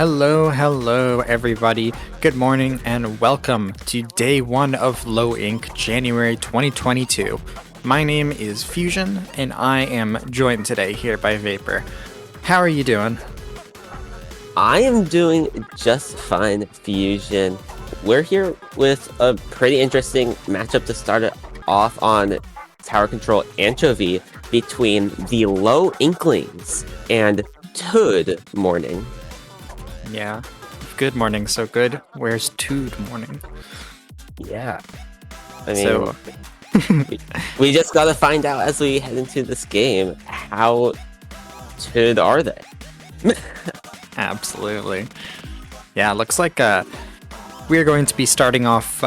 Hello, everybody. Good morning and welcome to day one of Low Ink, January 2022. My name is Fusion, and I am joined today here by Vapor. How are you doing? I am doing just fine, Fusion. We're here with a pretty interesting matchup to start it off on Tower Control Anchovy between the Low Inklings and Toad Morning. Yeah, good morning, so good. Where's Toad morning? Yeah. I mean, So, we just gotta find out as we head into this game, how Toad are they? absolutely. Yeah, looks like we're going to be starting off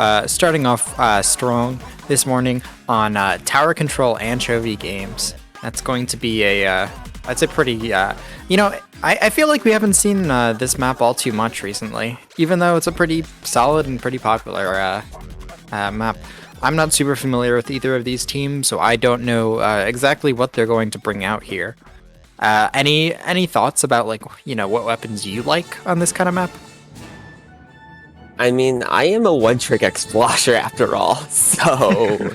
strong this morning on Tower Control Anchovy games. That's going to be that's a pretty I feel like we haven't seen this map all too much recently, even though it's a pretty solid and pretty popular map. I'm not super familiar with either of these teams, so I don't know exactly what they're going to bring out here. Any thoughts about what weapons you like on this kind of map? I mean, I am a one-trick explorer after all, so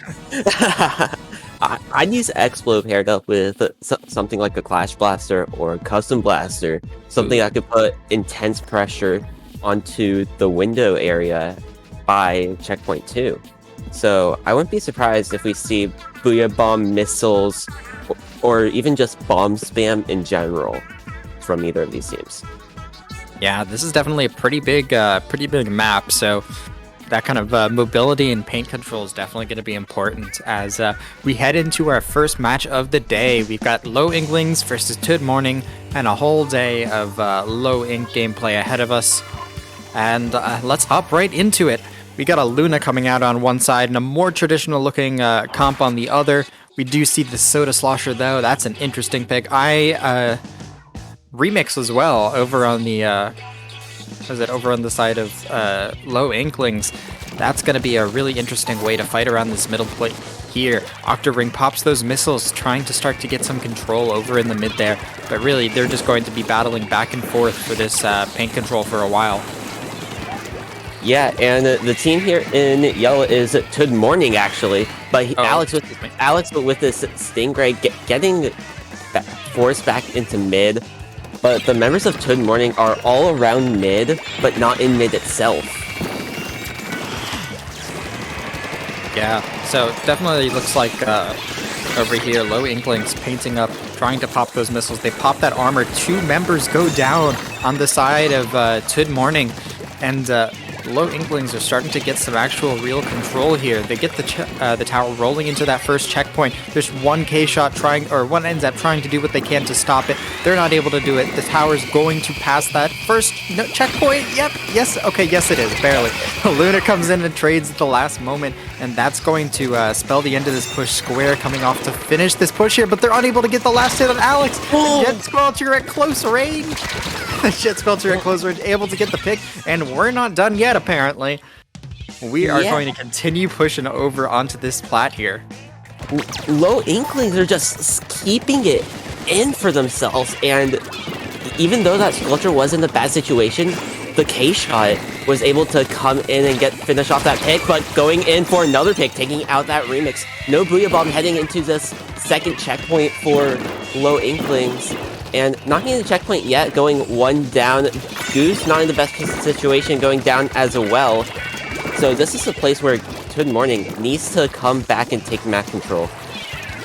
I'd use Explo paired up with something like a Clash Blaster or a Custom Blaster, something that could put intense pressure onto the window area by checkpoint 2. So I wouldn't be surprised if we see Booyah Bomb missiles or even just bomb spam in general from either of these teams. Yeah, this is definitely a pretty big map, so that kind of mobility and paint control is definitely going to be important as we head into our first match of the day. We've got Low Inklings versus Toad Morning and a whole day of Low Ink gameplay ahead of us. And let's hop right into it. We got a Luna coming out on one side and a more traditional looking comp on the other. We do see the Soda Slosher though. That's an interesting pick. I remix as well over on the over on the side of Low Inklings. That's going to be a really interesting way to fight around this middle plate here. Octoring pops those missiles, trying to start to get some control over in the mid there, but really they're just going to be battling back and forth for this paint control for a while. Yeah, and the team here in yellow is Toad Morning actually, but Alex with this Stingray getting forced back into mid. But the members of Toad Morning are all around mid, but not in mid itself. Yeah, so definitely looks like over here, Low Inklings painting up, trying to pop those missiles. They pop that armor. 2 members go down on the side of Toad Morning, and Low Inklings are starting to get some actual real control here. They get the tower rolling into that first checkpoint. There's one K-shot one ends up trying to do what they can to stop it. They're not able to do it. The tower's going to pass that first checkpoint. Yep, yes, okay, yes it is, barely. Luna comes in and trades at the last moment, and that's going to spell the end of this push. Square coming off to finish this push here, but they're unable to get the last hit on Alex. The Jet Squelcher at close range. The Jet Squelcher at close range, able to get the pick, and we're not done yet, apparently. We are going to continue pushing over onto this plat here. Low Inklings are just keeping it in for themselves, and even though that Sculpture was in a bad situation, the K-Shot was able to come in and finish off that pick, but going in for another pick, taking out that remix. No Booyah Bomb heading into this second checkpoint for Low Inklings. And not getting the checkpoint yet, going one down. Goose not in the best situation, going down as well. So this is a place where Toad Morning needs to come back and take map control.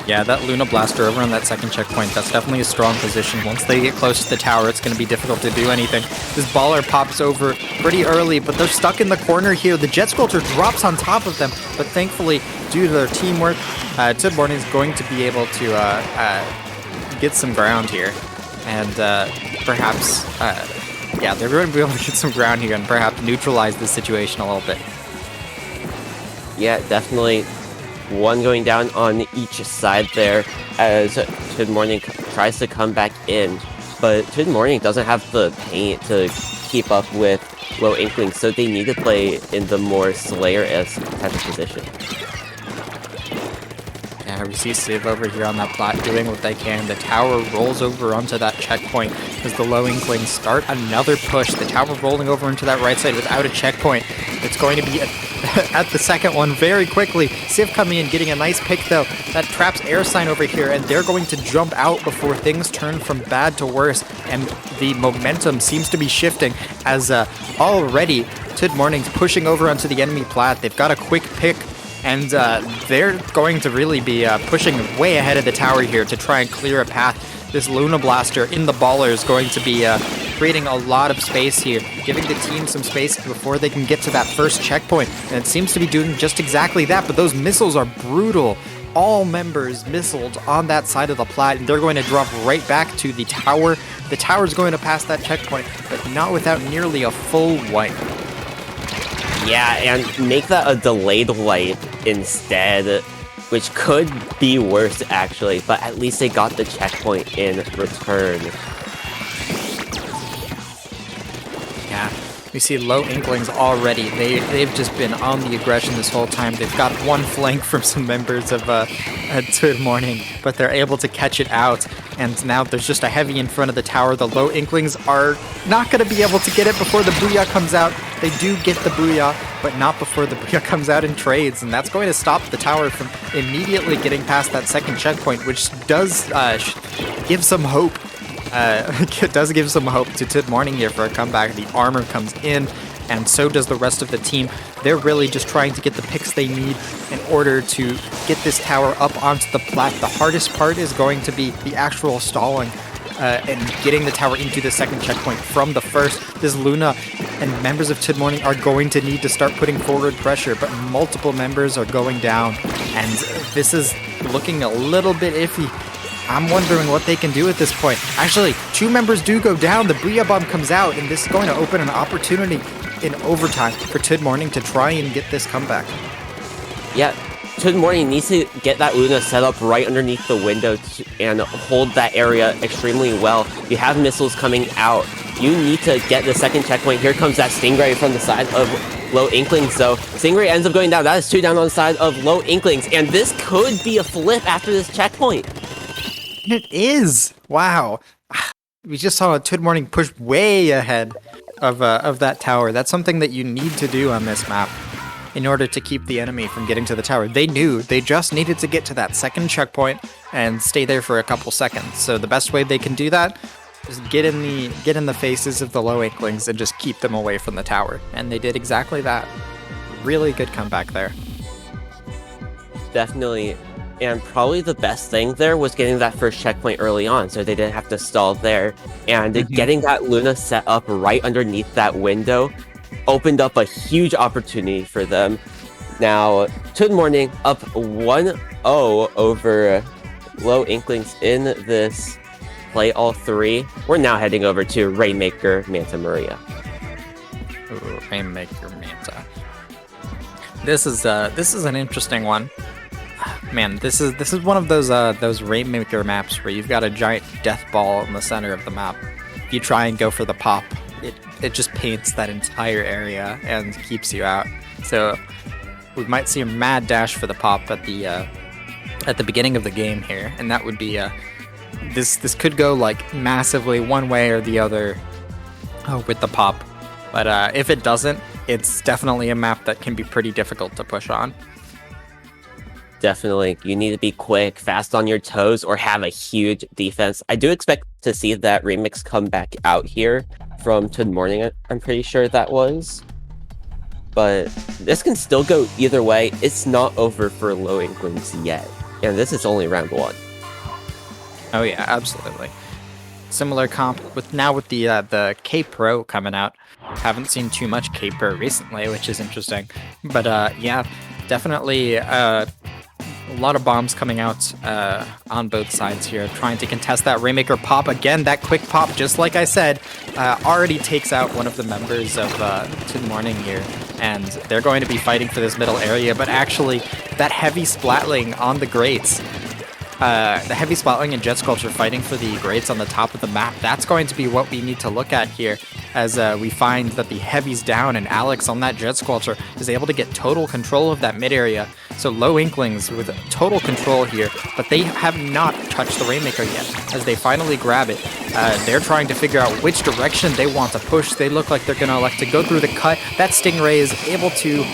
Yeah, that Luna Blaster over on that second checkpoint, that's definitely a strong position. Once they get close to the tower, it's going to be difficult to do anything. This baller pops over pretty early, but they're stuck in the corner here. The Jet Sculpture drops on top of them, but thankfully, due to their teamwork, Toad Morning is going to be able to get some ground here. And perhaps, they're going to be able to get some ground here and perhaps neutralize the situation a little bit. Yeah, definitely one going down on each side there as Toad Morning tries to come back in. But Toad Morning doesn't have the paint to keep up with Low Inkling, so they need to play in the more Slayer-esque type of position. Yeah, We see Civ over here on that plat doing what they can. The tower rolls over onto that checkpoint as the low Inklings start another push. The tower rolling over into that right side without a checkpoint. It's going to be at the second one very quickly. Civ coming in, getting a nice pick though. That traps air sign over here, and they're going to jump out before things turn from bad to worse. And the momentum seems to be shifting as already Good Morning's pushing over onto the enemy plat. They've got a quick pick, and they're going to really be pushing way ahead of the tower here to try and clear a path. This Luna Blaster in the baller is going to be creating a lot of space here, giving the team some space before they can get to that first checkpoint. And it seems to be doing just exactly that, but those missiles are brutal. All members missiled on that side of the plat, and they're going to drop right back to the tower. The tower's going to pass that checkpoint, but not without nearly a full wipe. Yeah, and make that a delayed wipe instead, which could be worse actually, but at least they got the checkpoint in return. Yeah, we see low Inklings already. They've just been on the aggression this whole time. They've got one flank from some members of Good Morning, but they're able to catch it out. And now there's just a heavy in front of the tower. The low Inklings are not going to be able to get it before the Booyah comes out. They do get the Booyah, but not before the Booyah comes out in trades. And that's going to stop the tower from immediately getting past that second checkpoint, which does give some hope. It does give some hope to Good Morning here for a comeback. The armor comes in, and so does the rest of the team. They're really just trying to get the picks they need in order to get this tower up onto the plat. The hardest part is going to be the actual stalling and getting the tower into the second checkpoint from the first. This Luna and members of Good Morning are going to need to start putting forward pressure, but multiple members are going down, and this is looking a little bit iffy. I'm wondering what they can do at this point. Actually, 2 members do go down. The Booyah Bomb comes out, and this is going to open an opportunity in overtime for Good Morning to try and get this comeback. Yeah, Good Morning needs to get that Luna set up right underneath the window and hold that area extremely well. You have missiles coming out. You need to get the second checkpoint. Here comes that Stingray from the side of low Inklings, so Stingray ends up going down. That is 2 down on the side of low Inklings, and this could be a flip after this checkpoint. It is! Wow. We just saw a Good Morning push way ahead of that tower. That's something that you need to do on this map in order to keep the enemy from getting to the tower. They knew they just needed to get to that second checkpoint and stay there for a couple seconds. So the best way they can do that is get in the faces of the low Inklings and just keep them away from the tower. And they did exactly that. Really good comeback there. Definitely. And probably the best thing there was getting that first checkpoint early on, so they didn't have to stall there. And getting that Luna set up right underneath that window opened up a huge opportunity for them. Now, Good Morning up 1-0 over low Inklings in this play all 3. We're now heading over to Rainmaker Manta Maria. Ooh, Rainmaker Manta. This is an interesting one. Man, this is one of those Rainmaker maps where you've got a giant death ball in the center of the map. If you try and go for the pop, it just paints that entire area and keeps you out. So we might see a mad dash for the pop at the beginning of the game here, and that would be this could go like massively one way or the other with the pop. But if it doesn't, it's definitely a map that can be pretty difficult to push on. Definitely, you need to be quick, fast on your toes, or have a huge defense. I do expect to see that remix come back out here from Good Morning, I'm pretty sure that was. But this can still go either way. It's not over for low Inklings yet, and this is only round 1. Oh yeah, absolutely. Similar comp with the K Pro coming out. Haven't seen too much K Pro recently, which is interesting. But yeah, definitely a lot of bombs coming out on both sides here, trying to contest that Rainmaker pop. Again, that quick pop, just like I said, already takes out one of the members of Good Morning here. And they're going to be fighting for this middle area, but actually, that heavy splatling on the grates, the heavy splatling and Jet Sculpture fighting for the grates on the top of the map, that's going to be what we need to look at here, as we find that the heavy's down, and Alex on that Jet Sculpture is able to get total control of that mid area. So Low Inklings with total control here, but they have not touched the Rainmaker yet. As they finally grab it, they're trying to figure out which direction they want to push. They look like they're going to elect to go through the cut. That Stingray is able to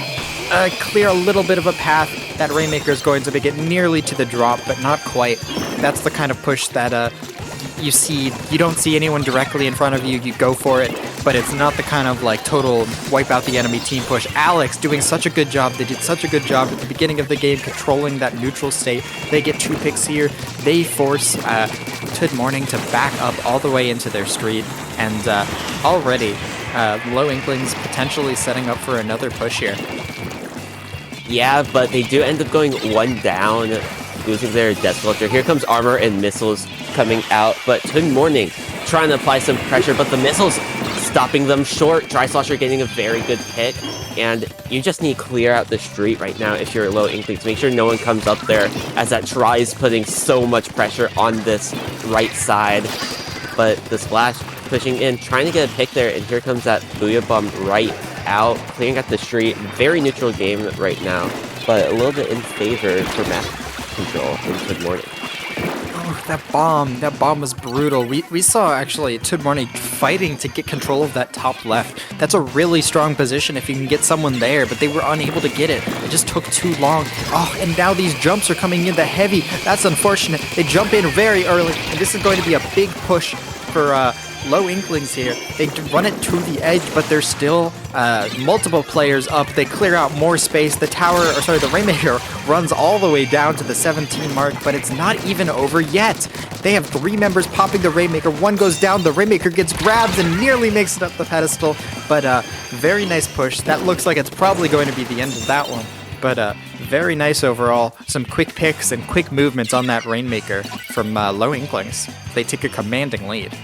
clear a little bit of a path. That Rainmaker is going to make it nearly to the drop, but not quite. That's the kind of push that you don't see anyone directly in front of you, you go for it, but it's not the kind of like total wipe out the enemy team push. Alex doing such a good job. They did such a good job at the beginning of the game controlling that neutral state. They get 2 picks here. They force Good Morning to back up all the way into their street, and already Low Inklings potentially setting up for another push here. Yeah, but they do end up going 1 down, losing their Death Sculpture. Here comes Armor and Missiles coming out, but Good Morning trying to apply some pressure, but the Missiles stopping them short. Dry-Slosher getting a very good pick, and you just need to clear out the street right now if you're Low Inklings. Make sure no one comes up there, as that Try is putting so much pressure on this right side. But the Splash pushing in, trying to get a pick there, and here comes that Booyah Bomb right out, clearing out the street. Very neutral game right now, but a little bit in favor for map control in Good Morning. Oh, that bomb was brutal. We saw actually Good Morning fighting to get control of that top left. That's a really strong position if you can get someone there, but they were unable to get it. It just took too long. Oh, and now these jumps are coming in the heavy. That's unfortunate. They jump in very early, and this is going to be a big push for Low Inklings here. They run it to the edge, but there's still multiple players up. They clear out more space. The Rainmaker runs all the way down to the 17 mark, but it's not even over yet. They have 3 members popping the Rainmaker. 1 goes down. The Rainmaker gets grabbed and nearly makes it up the pedestal, but very nice push. That looks like it's probably going to be the end of that one, but very nice overall. Some quick picks and quick movements on that Rainmaker from Low Inklings. They take a commanding lead.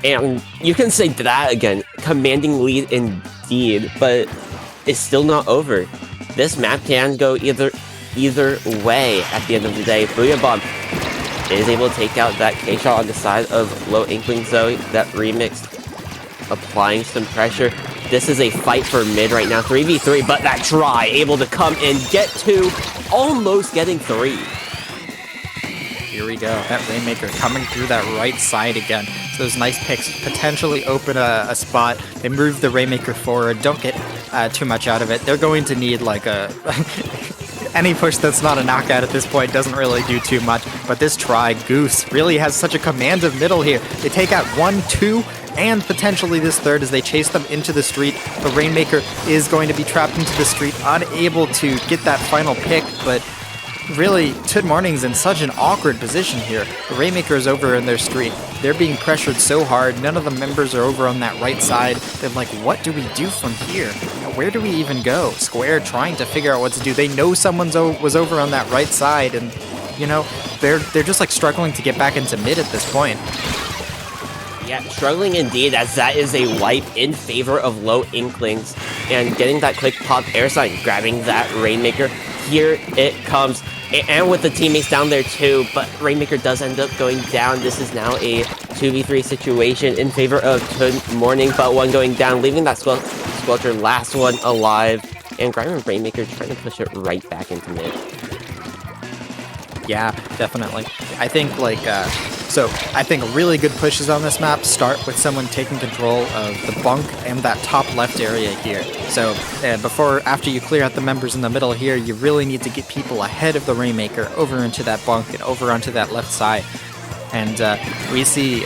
And you can say that again, commanding lead indeed, but it's still not over. This map can go either way at the end of the day. Booyah Bomb is able to take out that K-Shot on the side of Low Inklings though. That remix applying some pressure. This is a fight for mid right now, 3v3, but that Try able to come and get 2, almost getting 3. Here we go. That Rainmaker coming through that right side again. So those nice picks potentially open a spot. They move the Rainmaker forward. Don't get too much out of it. They're going to need like a... any push that's not a knockout at this point doesn't really do too much. But this Try, Goose, really has such a command of middle here. They take out 1, 2, and potentially this third as they chase them into the street. The Rainmaker is going to be trapped into the street, unable to get that final pick, but... really, Good Morning's in such an awkward position here. The Rainmaker is over in their street. They're being pressured so hard. None of the members are over on that right side. They're like, what do we do from here? Where do we even go? Square trying to figure out what to do. They know someone was over on that right side, and, you know, they're just like struggling to get back into mid at this point. Yeah, struggling indeed, as that is a wipe in favor of Low Inklings. And getting that quick pop air sign, grabbing that Rainmaker. Here it comes. And with the teammates down there too, but Rainmaker does end up going down. This is now a 2v3 situation in favor of Good Morning, but 1 going down, leaving that Squelcher last one alive. And Grime and Rainmaker trying to push it right back into mid. Yeah, definitely. I think I think really good pushes on this map start with someone taking control of the bunk and that top left area here. So after you clear out the members in the middle here, you really need to get people ahead of the Rainmaker over into that bunk and over onto that left side. And we see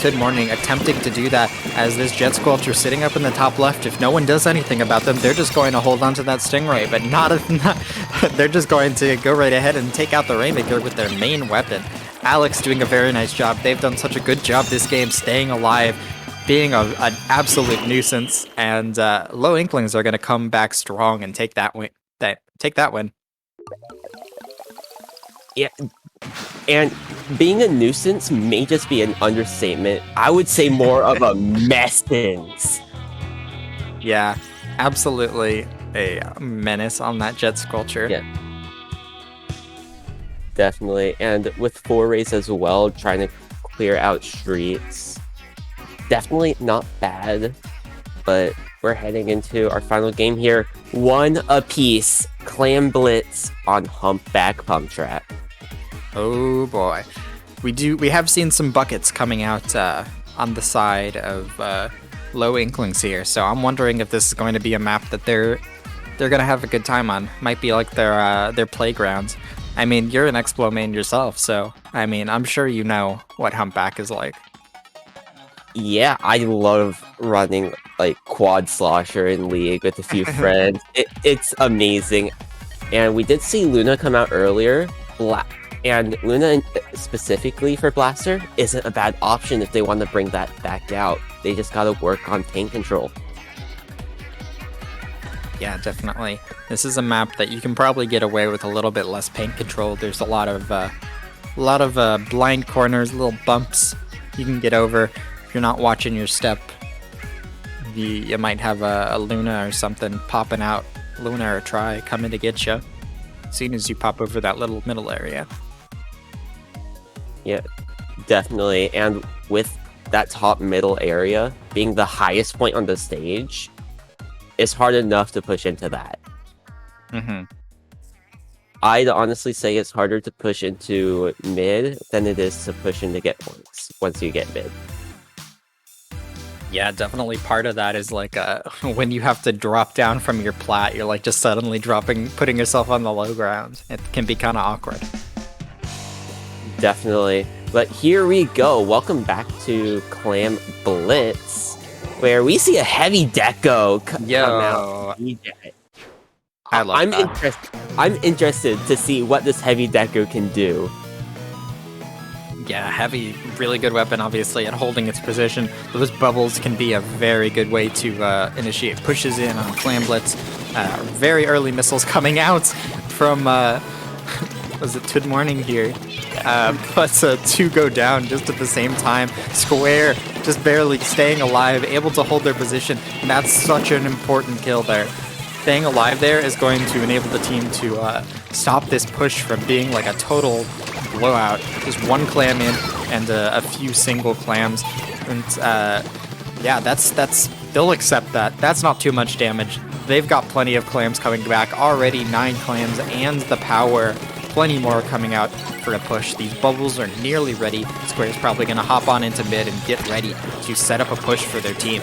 Good Morning attempting to do that as this Jet Squelcher sitting up in the top left. If no one does anything about them, they're just going to hold on to that Stingray, but they're just going to go right ahead and take out the Rainmaker with their main weapon. Alex doing a very nice job. They've done such a good job this game staying alive, being an absolute nuisance, and Low Inklings are going to come back strong and take that win. Yeah, and being a nuisance may just be an understatement. I would say more of a messence. Yeah, absolutely a menace on that Jet Sculpture. Yeah. Definitely, and with forays as well, trying to clear out streets. Definitely not bad, but we're heading into our final game here. 1 apiece, Clam Blitz on Humpback Pump Track. Oh boy. We have seen some buckets coming out on the side of low Inklings here, so I'm wondering if this is going to be a map that they're gonna have a good time on. Might be like their playground. I mean, you're an Explo main yourself, so I mean, I'm sure you know what Humpback is like. Yeah, I love running like Quad Slosher in League with a few friends. It's amazing. And we did see Luna come out earlier. And Luna specifically for Blaster isn't a bad option if they want to bring that back out. They just gotta work on tank control. Yeah, definitely. This is a map that you can probably get away with a little bit less paint control. There's a lot of blind corners, little bumps you can get over. If you're not watching your step, you might have a Luna or something popping out. Luna or Try coming to get you as soon as you pop over that little middle area. Yeah, definitely. And with that top middle area being the highest point on the stage, it's hard enough to push into that. Mm-hmm. I'd honestly say it's harder to push into mid than it is to push into get points once you get mid. Yeah, definitely part of that is like when you have to drop down from your plat, you're like just suddenly putting yourself on the low ground. It can be kind of awkward. Definitely. But here we go. Welcome back to Clam Blitz, where we see a heavy deco come out. I love that. I'm interested to see what this heavy deco can do. Yeah, heavy, really good weapon, obviously, at holding its position. Those bubbles can be a very good way to initiate pushes in on Clam Blitz. Very early missiles coming out from, was it Good Morning here? But two go down just at the same time. Square just barely staying alive, able to hold their position, and that's such an important kill there. Staying alive there is going to enable the team to stop this push from being like a total blowout. Just one clam in and a few single clams, and yeah, that's they'll accept that. That's not too much damage. They've got plenty of clams coming back already. 9 clams and the power. Plenty more coming out for a push. These bubbles are nearly ready. Square's probably going to hop on into mid and get ready to set up a push for their team.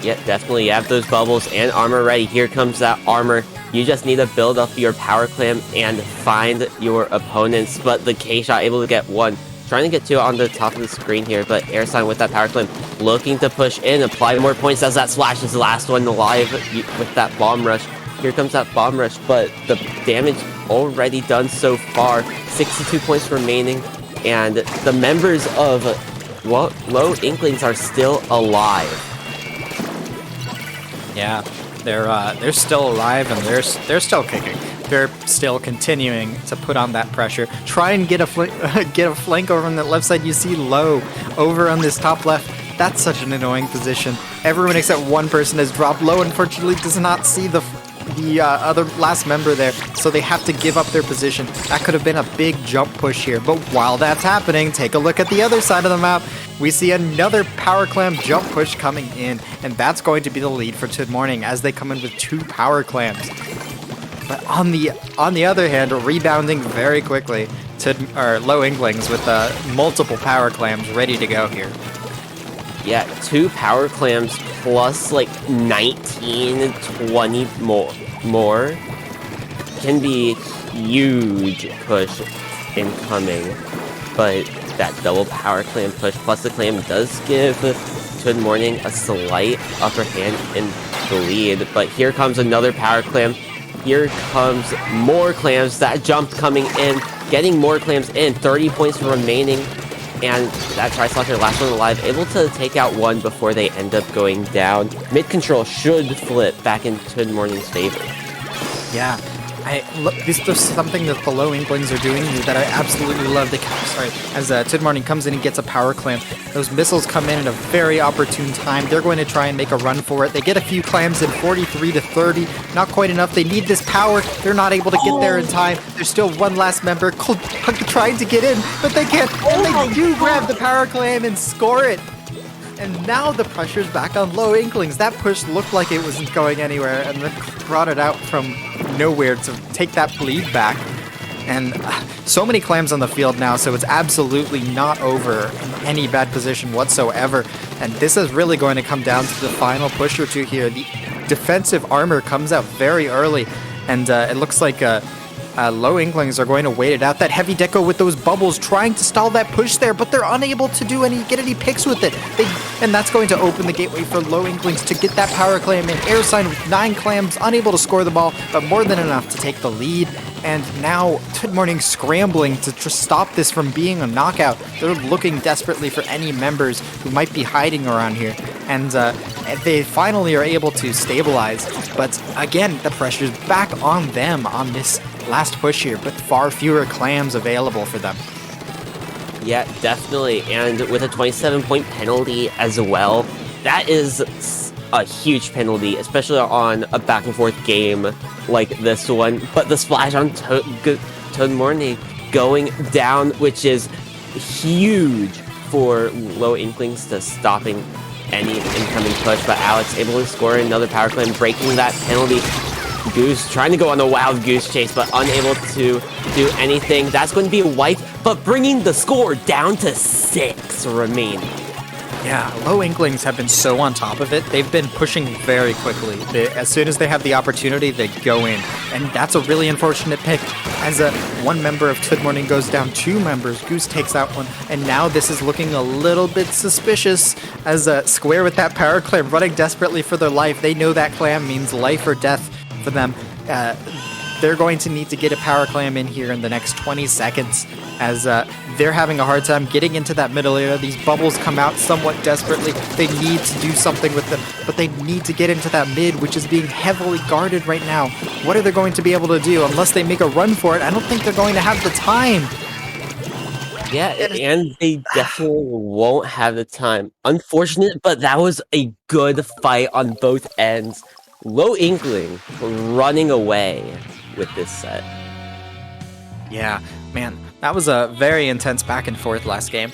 Yeah, definitely. You have those bubbles and armor ready. Here comes that armor. You just need to build up your power clam and find your opponents. But the K-Shot able to get 1. Trying to get 2 on the top of the screen here, but Air Sign with that power clam looking to push in, apply more points as that Slash is the last one alive with that bomb rush. Here comes that bomb rush, but the damage already done so far. 62 points remaining, and the members of Low Inklings are still alive. Yeah, they're still alive and they're still kicking. They're still continuing to put on that pressure. Try and get a flank over on the left side. You see Low over on this top left. That's such an annoying position. Everyone except one person has dropped. Low unfortunately does not see the other last member there, so they have to give up their position. That could have been a big jump push here, but while that's happening, take a look at the other side of the map. We see another power clam jump push coming in, and that's going to be the lead for Good Morning as they come in with 2 power clams. But on the other hand, rebounding very quickly, Low Inklings with multiple power clams ready to go here. Yeah, 2 power clams plus like 19, 20 more can be huge push incoming. But that double power clam push plus the clam does give Good Morning a slight upper hand in the lead. But here comes another power clam. Here comes more clams. That jump coming in, getting more clams in. 30 points remaining. And that Tri-Slosher, last one alive, able to take out 1 before they end up going down. Mid control should flip back in Good Morning's favor. Yeah, this is something that the Low Inklings are doing that I absolutely love. As Good Morning comes in and gets a power clam, those missiles come in at a very opportune time. They're going to try and make a run for it. They get a few clams in, 43 to 30. Not quite enough. They need this power. They're not able to get there in time. There's still one last member trying to get in, but they can't. And they do grab the power clam and score it. And now the pressure's back on Low Inklings. That push looked like it wasn't going anywhere, and then brought it out from nowhere to take that bleed back. And so many clams on the field now, so it's absolutely not over in any bad position whatsoever. And this is really going to come down to the final push or two here. The defensive armor comes out very early, and it looks like low Inklings are going to wait it out. That heavy deco with those bubbles trying to stall that push there, but they're unable to get any picks with it. And that's going to open the gateway for low Inklings to get that power clam in. Air sign with 9 clams, unable to score the ball, but more than enough to take the lead. And now Good Morning scrambling to stop this from being a knockout. They're looking desperately for any members who might be hiding around here. And they finally are able to stabilize. But again, the pressure's back on them on this last push here, but far fewer clams available for them. Yeah, definitely. And with a 27-point penalty as well, that is a huge penalty, especially on a back-and-forth game like this one. But the splash on Toad Morning going down, which is huge for low Inklings to stopping any incoming push. But Alex able to score another power clam, breaking that penalty. Goose trying to go on a wild goose chase, but unable to do anything. That's going to be a wipe, but bringing the score down to 6 remaining. Yeah, low Inklings have been so on top of it. They've been pushing very quickly. As soon as they have the opportunity, they go in. And that's a really unfortunate pick. As one member of Good Morning goes down, 2 members, Goose takes out one. And now this is looking a little bit suspicious as Square with that power clam running desperately for their life. They know that clam means life or death for them. They're going to need to get a power clam in here in the next 20 seconds as they're having a hard time getting into that middle area. These bubbles come out somewhat desperately. They need to do something with them, but they need to get into that mid, which is being heavily guarded right now. What are they going to be able to do unless they make a run for it? I don't think they're going to have the time. Yeah, and they definitely won't have the time. Unfortunate, but that was a good fight on both ends. Low Inkling running away with this set. Yeah, man, that was a very intense back and forth last game.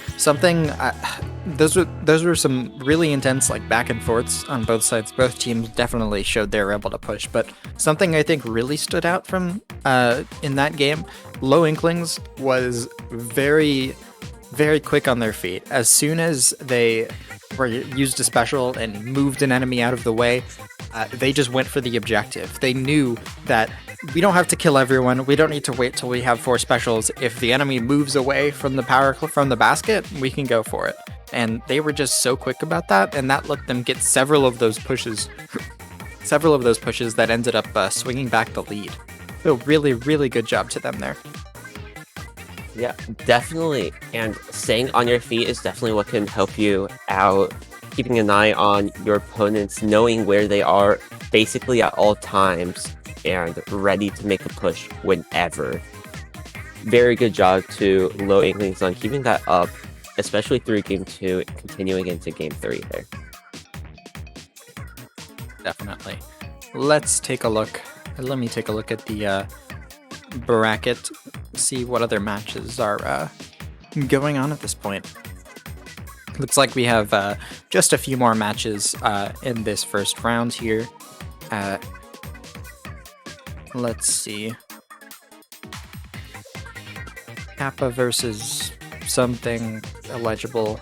Those were some really intense back and forths on both sides. Both teams definitely showed they were able to push, but something I think really stood out from in that game, low Inklings was very, very quick on their feet. As soon as they used a special and moved an enemy out of the way, they just went for the objective. They knew that we don't have to kill everyone. We don't need to wait till we have 4 specials. If the enemy moves away from the basket, we can go for it. And they were just so quick about that, and that let them get several of those pushes that ended up swinging back the lead. So really, really good job to them there. Yeah, definitely. And staying on your feet is definitely what can help you out. Keeping an eye on your opponents, knowing where they are basically at all times, and ready to make a push whenever. Very good job to low Inklings on keeping that up, especially through game 2, continuing into game 3 there. Definitely. Let's take a look. Let me take a look at the bracket, see what other matches are going on at this point. Looks like we have just a few more matches in this first round here. Let's see. Kappa versus something illegible.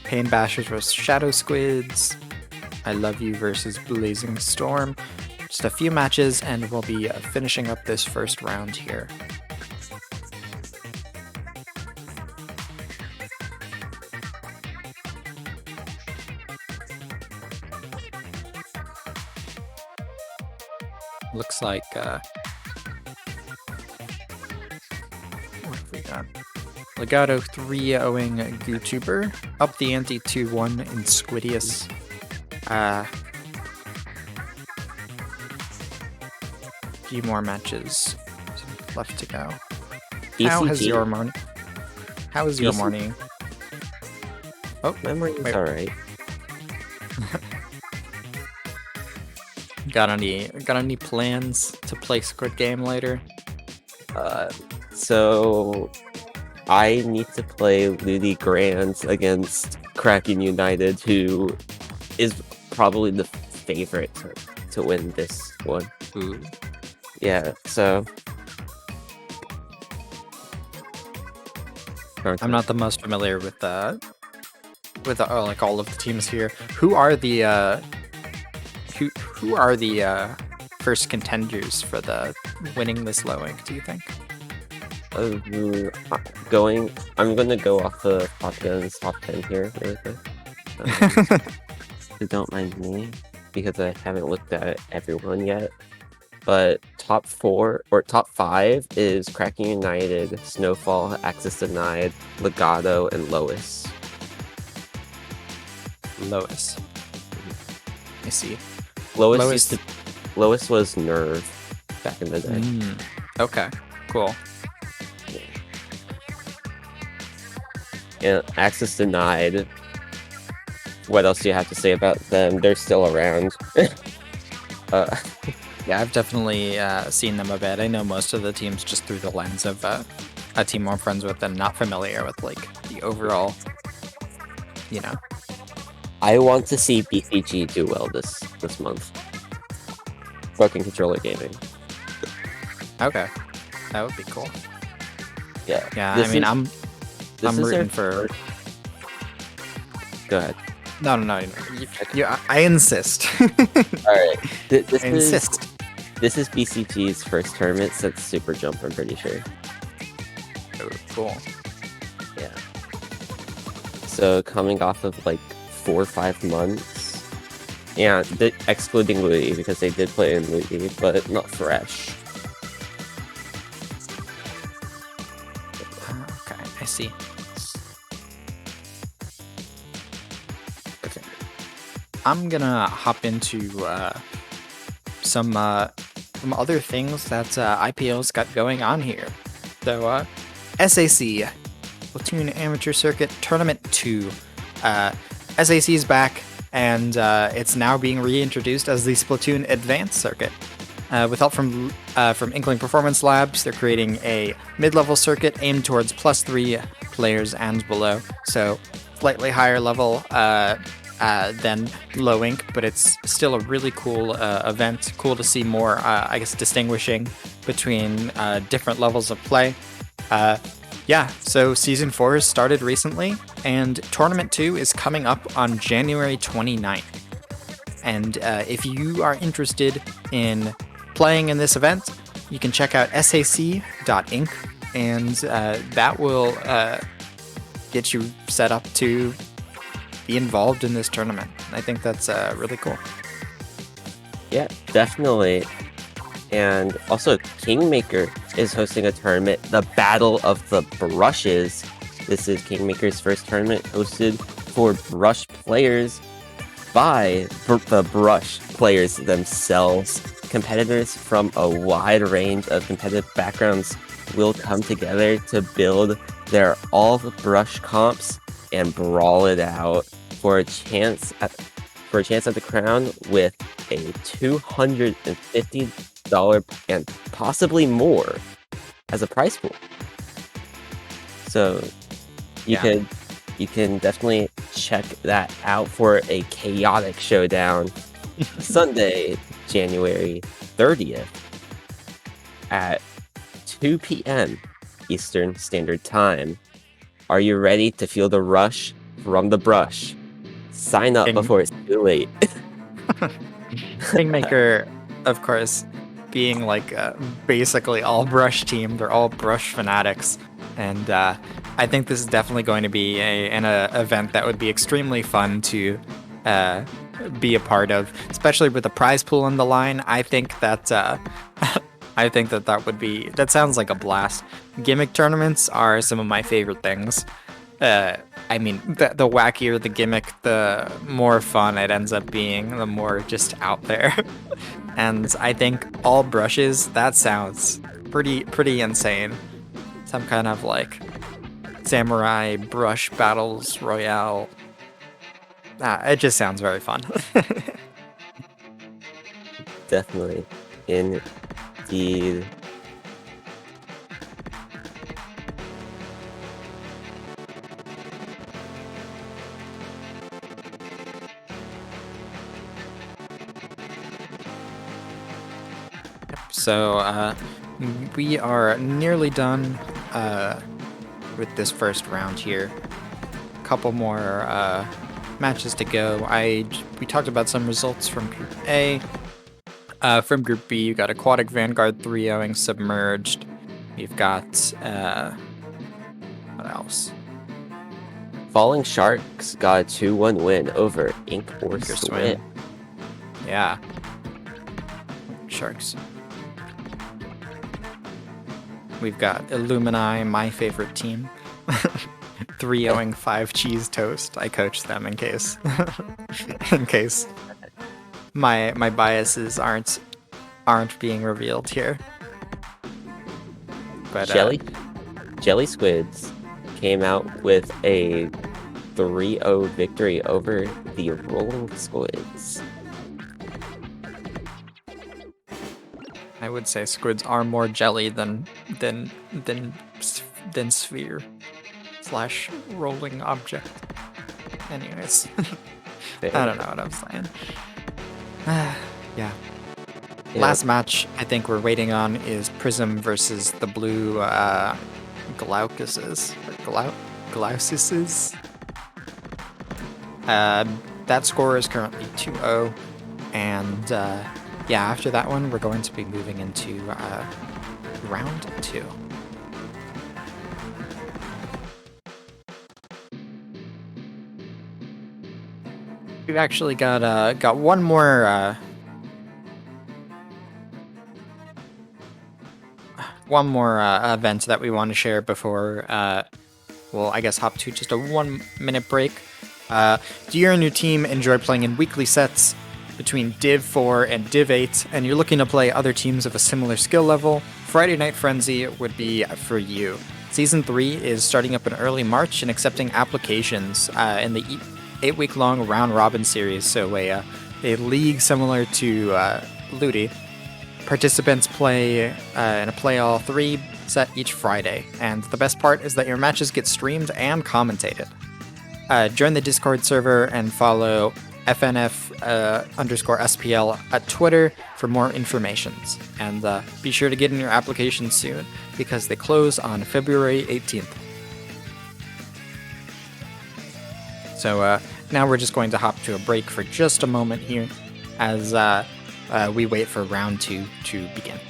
Pain Bashers versus Shadow Squids. I Love You versus Blazing Storm. Just a few matches, and we'll be finishing up this first round here. Looks like, what have we got? Legato 3-0ing YouTuber. Up the ante 2-1 Insquidious. Few more matches left to go. How has your morning? How is your morning? Oh, memory is alright. Got any plans to play Squid Game later? So I need to play Ludi Grands against Kraken United, who is probably the favorite to to win this one. Ooh. Yeah, so I'm not the most familiar with like all of the teams here. Who are the first contenders for the winning this low ink, do you think? I'm gonna go off the Popgun's top 10 here really quick. So don't mind me because I haven't looked at everyone yet. But top 4 or top 5 is Cracking United, Snowfall, Access Denied, Legato, and Lois. Lois. I see. Lois was Nerve back in the day. Okay, cool. And Access Denied. What else do you have to say about them? They're still around. Yeah, I've definitely seen them a bit. I know most of the teams just through the lens of a team I'm friends with and not familiar with like the overall, you know. I want to see BCG do well this month. Broken Controller Gaming. Okay, that would be cool. Yeah. Yeah, I mean, I'm rooting for. Go ahead. No. I insist. All right. I insist. This is BCG's first tournament since Super Jump, I'm pretty sure. Oh, cool. Yeah. So coming off of like 4 or 5 months. Yeah, excluding Louis because they did play in Louis, but not fresh. Okay, I see. Okay. I'm gonna hop into some other things that IPL's got going on here. So, SAC, Splatoon Amateur Circuit Tournament 2. SAC is back, and it's now being reintroduced as the Splatoon Advanced Circuit. With help from Inkling Performance Labs, they're creating a mid-level circuit aimed towards +3 players and below. So, slightly higher level than low ink, but it's still a really cool event. Cool to see more, I guess, distinguishing between different levels of play. Yeah, so Season 4 has started recently, and Tournament 2 is coming up on January 29th. And if you are interested in playing in this event, you can check out sac.inc, and that will get you set up to be involved in this tournament. I think that's really cool. Yeah, definitely. And also, Kingmaker is hosting a tournament, the Battle of the Brushes. This is Kingmaker's first tournament hosted for Brush players by the Brush players themselves. Competitors from a wide range of competitive backgrounds will come together to build their all-Brush comps and brawl it out for a chance at the crown with a $250 and possibly more as a prize pool. So you can definitely check that out for a chaotic showdown Sunday, January 30th at 2 p.m. Eastern Standard Time. Are you ready to feel the rush from the brush? Sign up before it's too late. Kingmaker, of course, being like basically all brush team. They're all brush fanatics. And I think this is definitely going to be an event that would be extremely fun to be a part of, especially with the prize pool on the line. I think that that sounds like a blast. Gimmick tournaments are some of my favorite things. I mean, the wackier the gimmick, the more fun it ends up being, the more just out there. And I think all brushes, that sounds pretty insane. Some kind of like samurai brush battles royale. It just sounds very fun. Definitely. Indeed. So we are nearly done with this first round here. Couple more matches to go. We talked about some results from Group A. From Group B, you got Aquatic Vanguard 3-0ing Submerged. You've got what else? Falling Sharks got a 2-1 win over Ink or Squid. Yeah. Sharks. We've got Illumini, my favorite team. 3-0ing 5 Cheese Toast. I coached them in case my biases aren't being revealed here. But Jelly Squids came out with a 3-0 victory over the Rolling Squids. I would say squids are more jelly than sphere / rolling object. Anyways, I don't know what I'm saying. Yeah. Last match I think we're waiting on is Prism versus the blue Glaucuses. Glaucuses. That score is currently 2-0, and yeah, after that one, we're going to be moving into round 2. We've actually got one more event that we want to share before we'll, I guess, hop to just a 1-minute break. Do you and your team enjoy playing in weekly sets between Div 4 and Div 8, and you're looking to play other teams of a similar skill level? Friday Night Frenzy would be for you. Season 3 is starting up in early March and accepting applications in the 8-week-long round-robin series, so a league similar to Ludi. Participants play in a play-all-3 set each Friday, and the best part is that your matches get streamed and commentated. Join the Discord server and follow FNF_SPL at Twitter for more informations. And be sure to get in your application soon, because they close on February 18th. So now we're just going to hop to a break for just a moment here as we wait for round 2 to begin.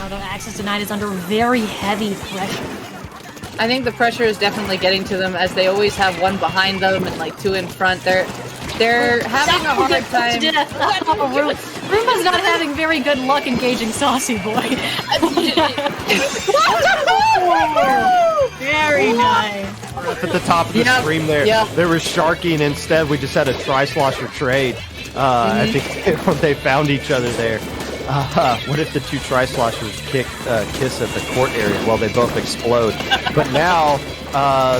now, though. Access denied is under very heavy pressure. I think the pressure is definitely getting to them, as they always have one behind them and like two in front. They're having a hard time. Roomba's not having very good luck engaging Saucy Boy. Very nice. Up at the top of the stream there, there was Sharky, and instead we just had a Tri-Slosher trade. I think when they found each other there. What if the two Tri-Sloshers kiss at the court area while they both explode? But now,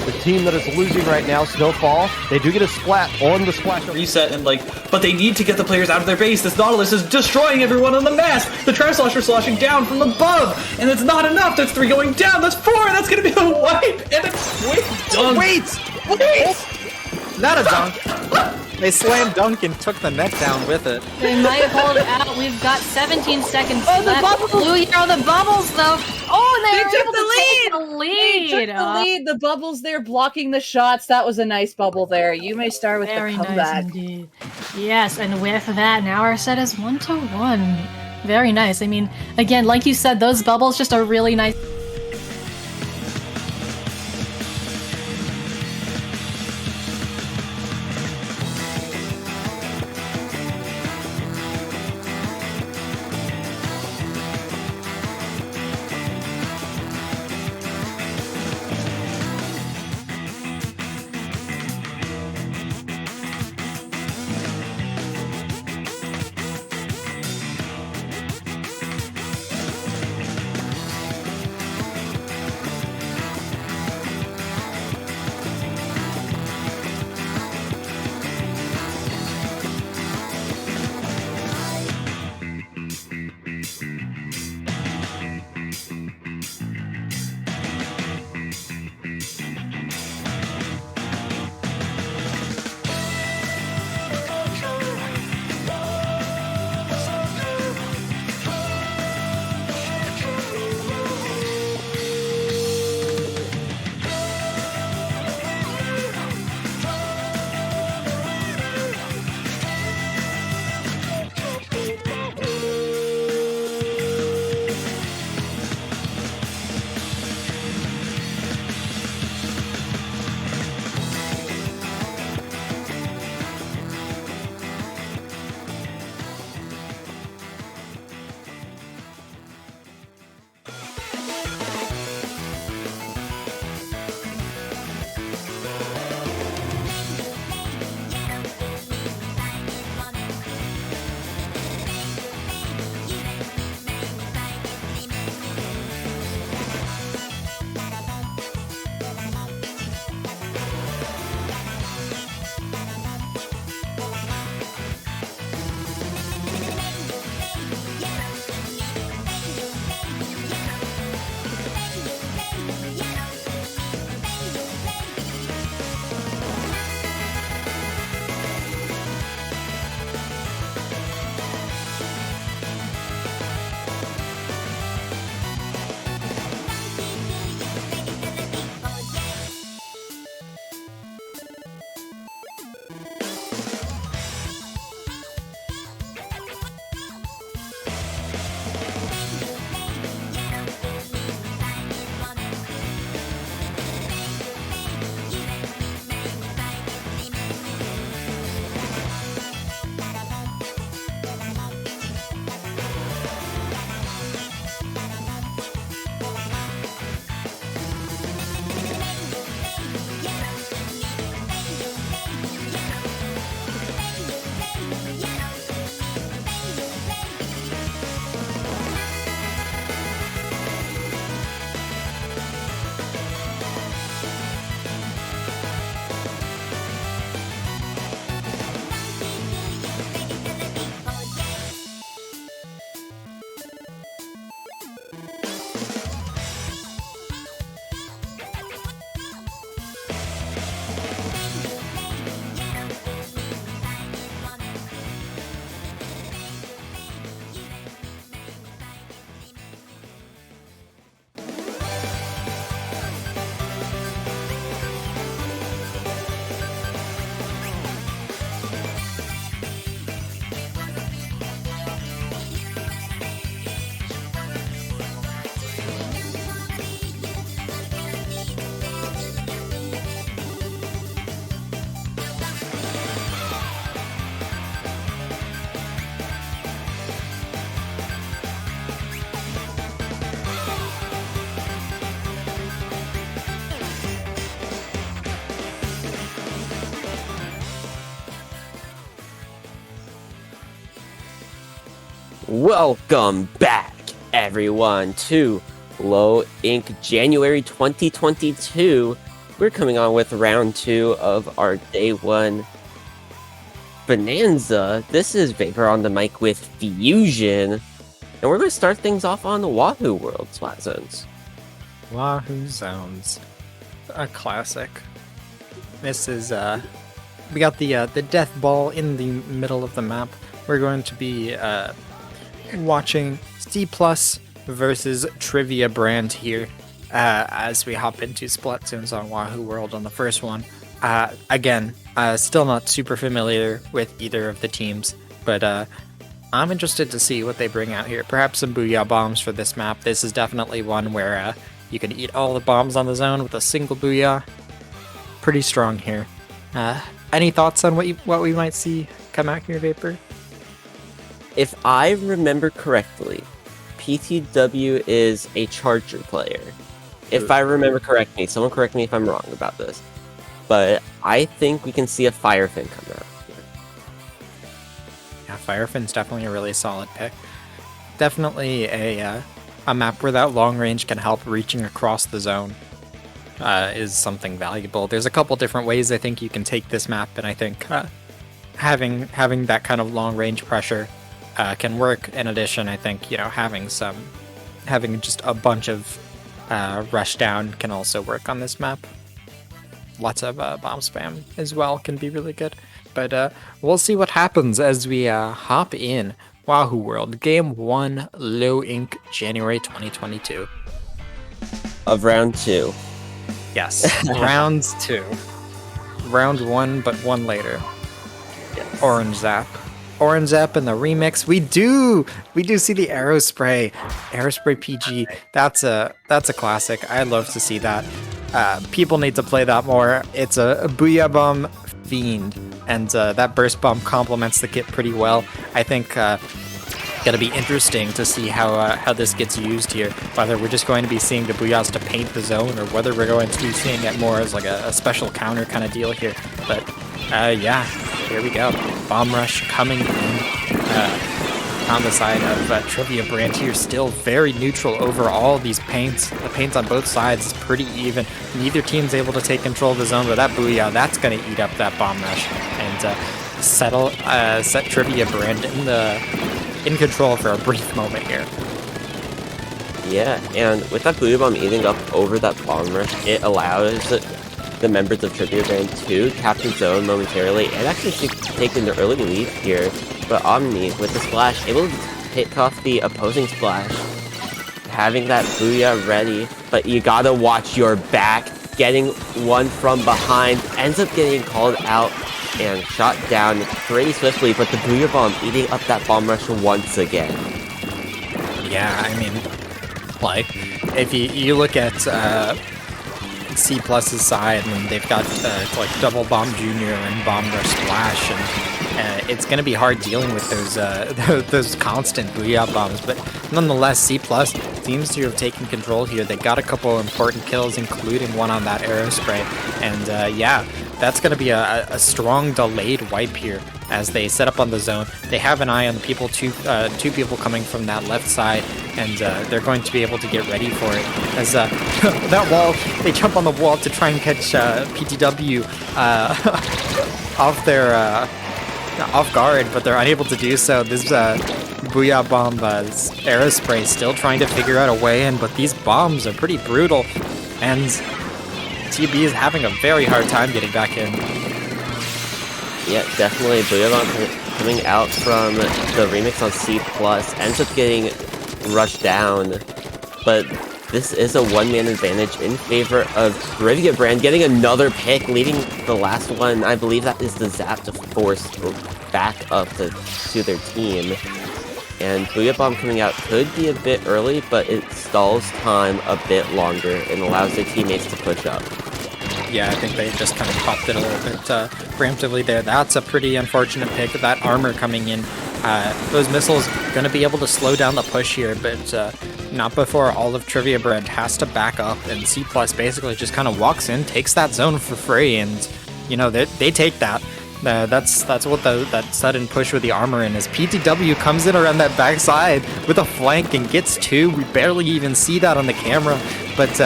the team that is losing right now, Snowfall, they do get a splat on the splash. Reset and but they need to get the players out of their base. This Nautilus is destroying everyone on the mast. The Tri-Slosher sloshing down from above, and it's not enough. That's 3 going down. That's 4. That's gonna be a wipe, and it's dunk. Wait! Not a dunk. They slammed dunk and took the net down with it. They might hold it out. We've got 17 seconds left. The bubbles! Blue Hero, the bubbles, though. Oh, and they took were able the to take the They lead. took the lead. The bubbles there blocking the shots. That was a nice bubble there. You may start with Very the comeback. nice indeed. Yes, and with that, now our set is 1-1. Very nice. I mean, again, like you said, those bubbles just are really nice. Welcome back, everyone, to Low Ink January 2022. We're coming on with round 2 of our day 1 bonanza. This is Vapor on the mic with Fusion, and we're going to start things off on the Wahoo World Splat Zones. Wahoo Zones, a classic. This is we got the death ball in the middle of the map. We're going to be watching C+ versus Trivia Brand here as we hop into Splat Zones on Wahoo World on the first one. Again, still not super familiar with either of the teams, but I'm interested to see what they bring out here. Perhaps some Booyah Bombs for this map. This is definitely one where you can eat all the bombs on the zone with a single Booyah. Pretty strong here. Any thoughts on what we might see come out here, Vapor? If I remember correctly, PTW is a Charger player. If I remember correctly, someone correct me if I'm wrong about this. But I think we can see a Firefin come out here. Yeah, Firefin's definitely a really solid pick. Definitely a map where that long range can help reaching across the zone is something valuable. There's a couple different ways I think you can take this map, and I think having that kind of long range pressure can work. In addition, I think having just a bunch of rush down can also work on this map. Lots of bomb spam as well can be really good. But we'll see what happens as we hop in Wahoo World Game 1 Low Ink January 2022. Of round 2. Yes, round 2. Round 1, but 1 later. Yes. Orange Zap. Orange Zap in the remix. We do see the Aerospray PG. That's a classic. I'd love to see that. People need to play that more. It's a Booyah Bomb fiend, and that burst bomb complements the kit pretty well. I think gonna be interesting to see how this gets used here. Whether we're just going to be seeing the Booyahs to paint the zone, or whether we're going to be seeing it more as like a special counter kind of deal here. But yeah, here we go. Bomb rush coming in on the side of Trivia Brand here. Still very neutral over all these paints. The paints on both sides is pretty even. Neither team's able to take control of the zone, but that Booyah, that's going to eat up that bomb rush and set Trivia Brand in control for a brief moment here. Yeah, and with that Booyah Bomb eating up over that bomb rush, it allows the members of Trivia Brand to capture zone momentarily and actually take an early lead here. But Omni, with the splash, able to pick off the opposing splash, having that Booyah ready, but you gotta watch your back. Getting one from behind, ends up getting called out and shot down pretty swiftly, but the Booyah Bomb eating up that bomb rush once again. Yeah, I mean, like, if you look at C+'s side, and they've got like Double Bomb Junior and Bomb Rush Splash, and it's going to be hard dealing with those constant Booyah Bombs, but nonetheless, C+ seems to have taken control here. They got a couple important kills, including one on that Aerospray, and yeah, that's going to be a strong delayed wipe here as they set up on the zone. They have an eye on the people, two people coming from that left side, and they're going to be able to get ready for it. As that wall, they jump on the wall to try and catch PTW off guard, but they're unable to do so. This Booyah Bomb Aerospray still trying to figure out a way in, but these bombs are pretty brutal, and TB is having a very hard time getting back in. Yeah, definitely. Booyah Bomb coming out from the remix on C+, ends up getting rushed down, but this is a one-man advantage in favor of Trivia Brand, getting another pick, leading the last one. I believe that is the Zap to force back up to their team. And Booyah Bomb coming out could be a bit early, but it stalls time a bit longer and allows their teammates to push up. Yeah, I think they just kind of popped it a little bit preemptively there. That's a pretty unfortunate pick. That armor coming in, those missiles going to be able to slow down the push here, but not before all of Trivia Brand has to back up, and C+ basically just kind of walks in, takes that zone for free, and they take that. That's what that sudden push with the armor in is. PTW comes in around that backside with a flank and gets 2. We barely even see that on the camera, but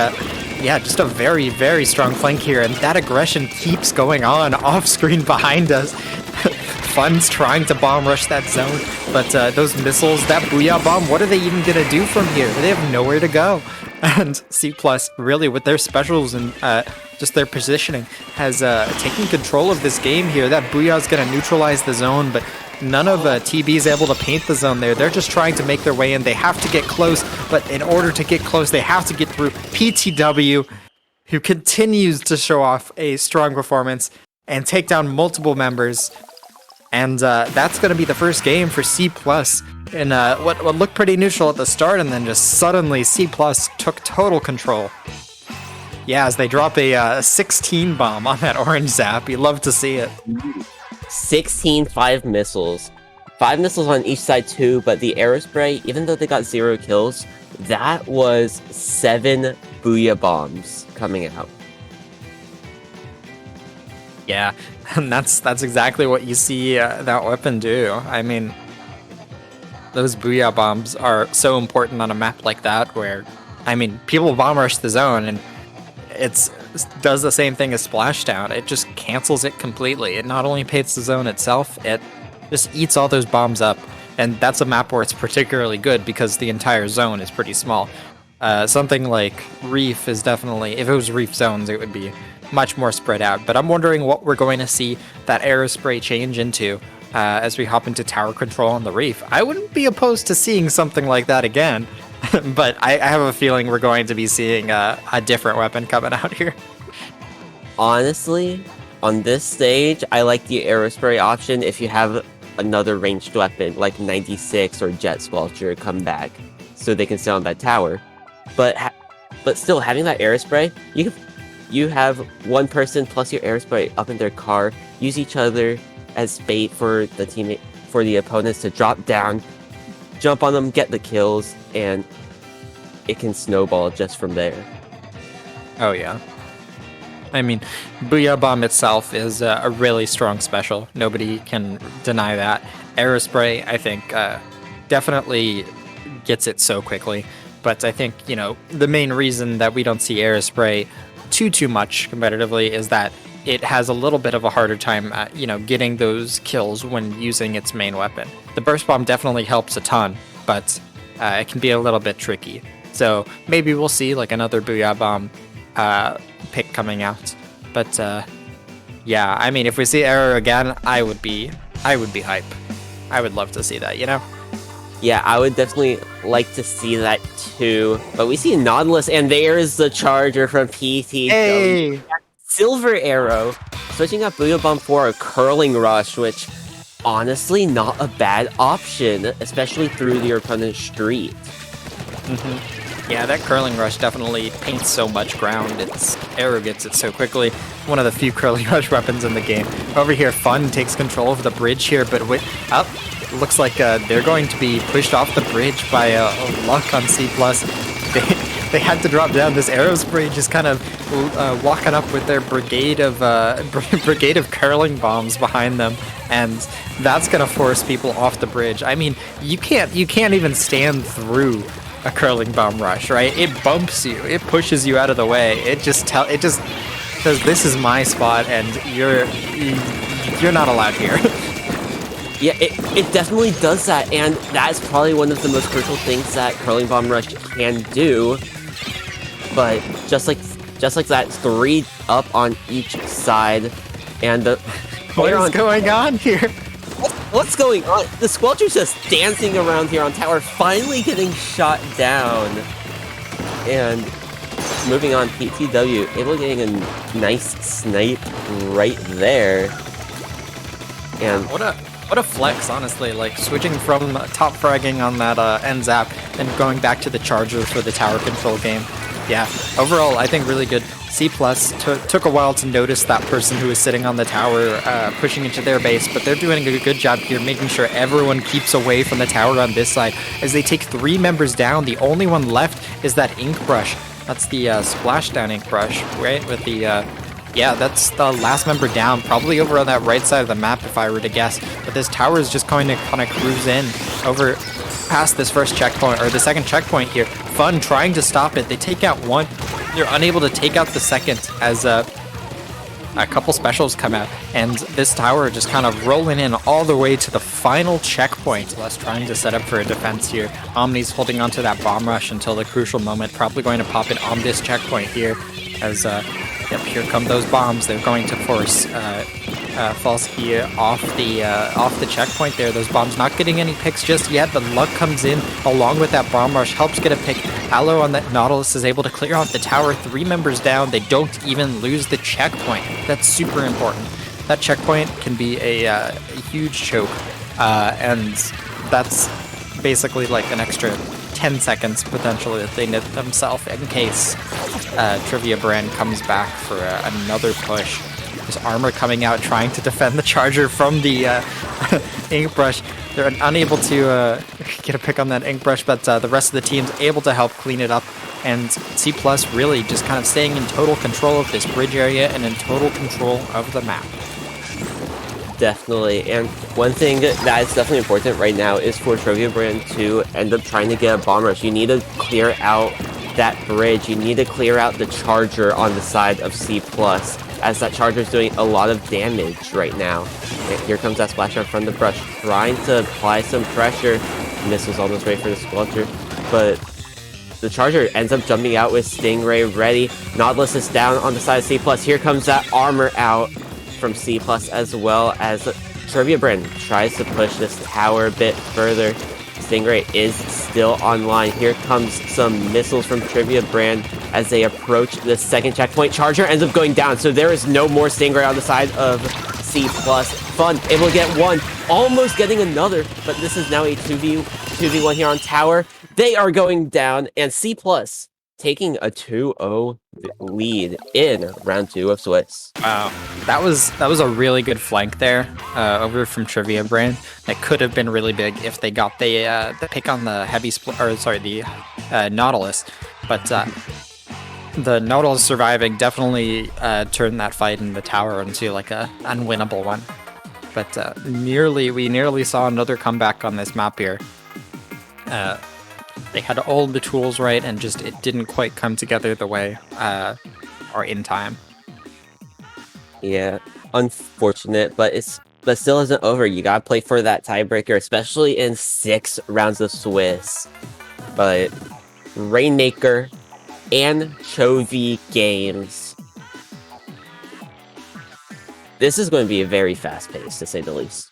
yeah, just a very, very strong flank here, and that aggression keeps going on off screen behind us. Fun's trying to bomb rush that zone, but those missiles, that Booyah Bomb, what are they even gonna do from here? They have nowhere to go. And C+, really, with their specials and just their positioning, has taken control of this game here. That Booyah is going to neutralize the zone, but none of TB is able to paint the zone there. They're just trying to make their way in. They have to get close, but in order to get close, they have to get through PTW, who continues to show off a strong performance and take down multiple members. And that's going to be the first game for C+. In what looked pretty neutral at the start, and then just suddenly C+ took total control. Yeah, as they drop a 16 bomb on that orange zap. You love to see it. 16 5 missiles. 5 missiles on each side too, but the Aerospray, even though they got 0 kills, that was 7 Booyah bombs coming out. Yeah, and that's exactly what you see that weapon do. I mean, those Booyah bombs are so important on a map like that where, I mean, people bomb rush the zone and it does the same thing as Splashdown. It just cancels it completely. It not only paints the zone itself, it just eats all those bombs up. And that's a map where it's particularly good because the entire zone is pretty small. Something like Reef is definitely, if it was Reef zones, it would be much more spread out. But I'm wondering what we're going to see that Aerospray change into as we hop into tower control on the Reef. I wouldn't be opposed to seeing something like that again, but I have a feeling we're going to be seeing a different weapon coming out here. Honestly, on this stage, I like the Aerospray option if you have another ranged weapon like 96 or Jet Squelcher come back so they can stay on that tower. But still, having that Aerospray, you have one person plus your Aerospray up in their car, use each other as bait for the opponents to drop down, jump on them, get the kills, and it can snowball just from there. Oh yeah. I mean, Booyah Bomb itself is a really strong special. Nobody can deny that. Aerospray, I think, definitely gets it so quickly. But I think, the main reason that we don't see Aerospray too much competitively is that it has a little bit of a harder time, getting those kills when using its main weapon. The Burst Bomb definitely helps a ton, but it can be a little bit tricky. So maybe we'll see like another Booyah Bomb pick coming out. But yeah, I mean, if we see Aero again, I would be hype. I would love to see that, Yeah, I would definitely like to see that too. But we see Nautilus, and there's the Charger from PT. Hey! Silver Arrow, switching up Booyah Bomb for a Curling Rush, which honestly not a bad option, especially through your opponent's street. Mm-hmm. Yeah, that Curling Rush definitely paints so much ground. Its Arrow gets it so quickly. One of the few Curling Rush weapons in the game. Over here, Fun takes control of the bridge here, but looks like they're going to be pushed off the bridge by luck on C+. They had to drop down. This Aerospray just kind of walking up with their brigade of curling bombs behind them, and that's gonna force people off the bridge. I mean, you can't even stand through a curling bomb rush, right? It bumps you, it pushes you out of the way. It just says this is my spot, and you're not allowed here. Yeah, it definitely does that, and that's probably one of the most crucial things that Curling Bomb Rush can do. But just like that, 3 up on each side, and the what is going on here? What's going on? The Squelcher's just dancing around here on tower, finally getting shot down, and moving on. PTW able getting a nice snipe right there, and What a flex, honestly, like switching from top fragging on that end zap and going back to the Charger for the tower control game. Yeah, overall, I think really good. C+ took a while to notice that person who was sitting on the tower pushing into their base, but they're doing a good job here making sure everyone keeps away from the tower on this side. As they take 3 members down, the only one left is that Ink Brush. That's the Splashdown Ink Brush, right? With the Yeah, that's the last member down, probably over on that right side of the map if I were to guess. But this tower is just going to kind of cruise in over past this first checkpoint, or the second checkpoint here. Fun trying to stop it. They take out one. They're unable to take out the second as a couple specials come out. And this tower just kind of rolling in all the way to the final checkpoint. Less trying to set up for a defense here. Omni's holding onto that bomb rush until the crucial moment. Probably going to pop it on this checkpoint here as... Yep, here come those bombs. They're going to force Falsky off the checkpoint there. Those bombs not getting any picks just yet, but luck comes in along with that bomb rush, helps get a pick. Aloe on that Nautilus is able to clear off the tower. 3 members down. They don't even lose the checkpoint. That's super important. That checkpoint can be a huge choke, and that's basically like an extra 10 seconds potentially that they knit themselves in case Trivia Brand comes back for another push. There's armor coming out trying to defend the charger from the ink brush. They're unable to get a pick on that ink brush, but the rest of the team's able to help clean it up. And C+ really just kind of staying in total control of this bridge area and in total control of the map. Definitely, and one thing that is definitely important right now is for Trivia Brand to end up trying to get a bomb rush. You need to clear out that bridge. You need to clear out the charger on the side of C+, as that charger is doing a lot of damage right now. And here comes that splash out from the brush, trying to apply some pressure. Missile's almost ready for the Squelcher, but the charger ends up jumping out with Stingray ready. Nautilus is down on the side of C+. Here comes that armor out from C+ as well as Trivia Brand tries to push this tower a bit further. Stingray is still online. Here comes some missiles from Trivia Brand as they approach the second checkpoint. Charger ends up going down, so there is no more Stingray on the side of C+. Fun, able to get one, almost getting another, but this is now a 2v1 here on tower. They are going down, and C+ taking a 2-0 lead in round 2 of Swiss. Wow, that was a really good flank there over from Trivia Brand. That could have been really big if they got the pick on the the Nautilus, but the Nautilus surviving definitely turned that fight in the tower into like a unwinnable one. But we nearly saw another comeback on this map here. They had all the tools right, and just it didn't quite come together the way or in time. Yeah, unfortunate, but still isn't over. You gotta play for that tiebreaker, especially in 6 rounds of Swiss. But Rainmaker and Chovy Games. This is going to be a very fast pace, to say the least.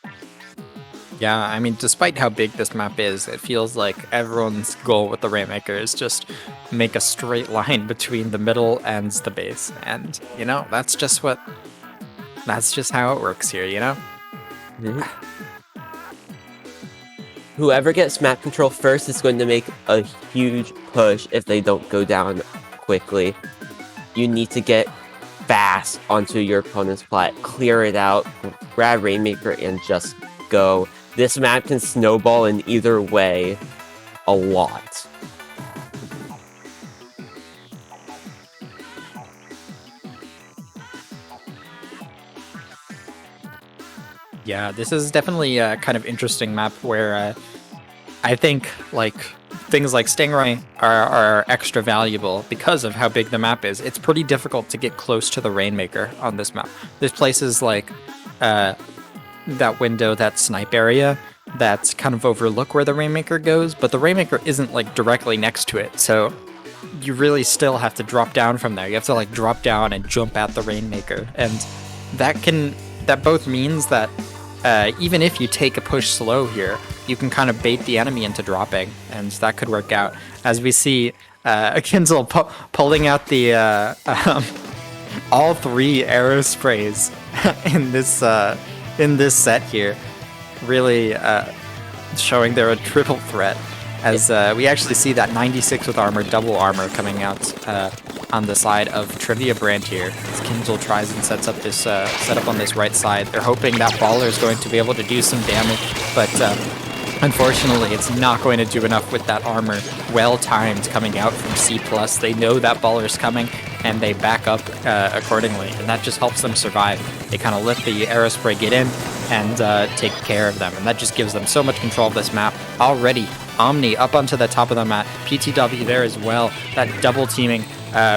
Yeah, I mean, despite how big this map is, it feels like everyone's goal with the Rainmaker is just make a straight line between the middle and the base. And, you know, that's just how it works here, you know? Mm-hmm. Whoever gets map control first is going to make a huge push if they don't go down quickly. You need to get fast onto your opponent's plat, clear it out, grab Rainmaker, and just go. This map can snowball in either way a lot. Yeah, this is definitely a kind of interesting map where I think like things like Stingray are extra valuable because of how big the map is. It's pretty difficult to get close to the Rainmaker on this map. There's places like that window, that snipe area, that's kind of overlook where the Rainmaker goes, but the Rainmaker isn't like directly next to it, so you really still have to drop down from there. You have to like drop down and jump at the Rainmaker, and that both means that even if you take a push slow here, you can kind of bait the enemy into dropping, and that could work out. As we see Kinzel pulling out the all 3 arrow sprays in this set here, really showing they're a triple threat, as we actually see that 96 with armor, double armor coming out on the side of Trivia Brand here. As Kinzel tries and sets up this setup on this right side. They're hoping that Baller is going to be able to do some damage, but Unfortunately, it's not going to do enough with that armor well-timed coming out from C+. They know that baller's coming, and they back up accordingly, and that just helps them survive. They kind of let the Aerospray get in and take care of them, and that just gives them so much control of this map. Already, Omni up onto the top of the map, PTW there as well. That double teaming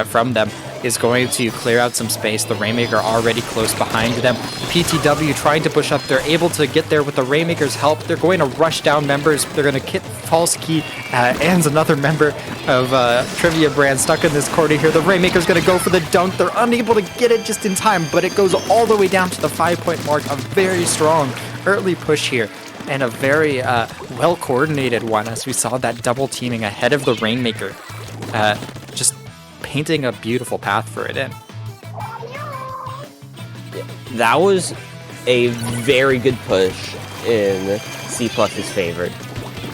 from them is going to clear out some space. The Rainmaker already close behind them. PTW trying to push up. They're able to get there with the Rainmaker's help. They're going to rush down members. They're going to hit False Key and another member of Trivia Brand stuck in this corner here. The Rainmaker's going to go for the dunk. They're unable to get it just in time, but it goes all the way down to the 5-point mark. A very strong early push here, and a very well-coordinated one, as we saw that double teaming ahead of the Rainmaker. Just painting a beautiful path for it in. That was a very good push in C+'s favor,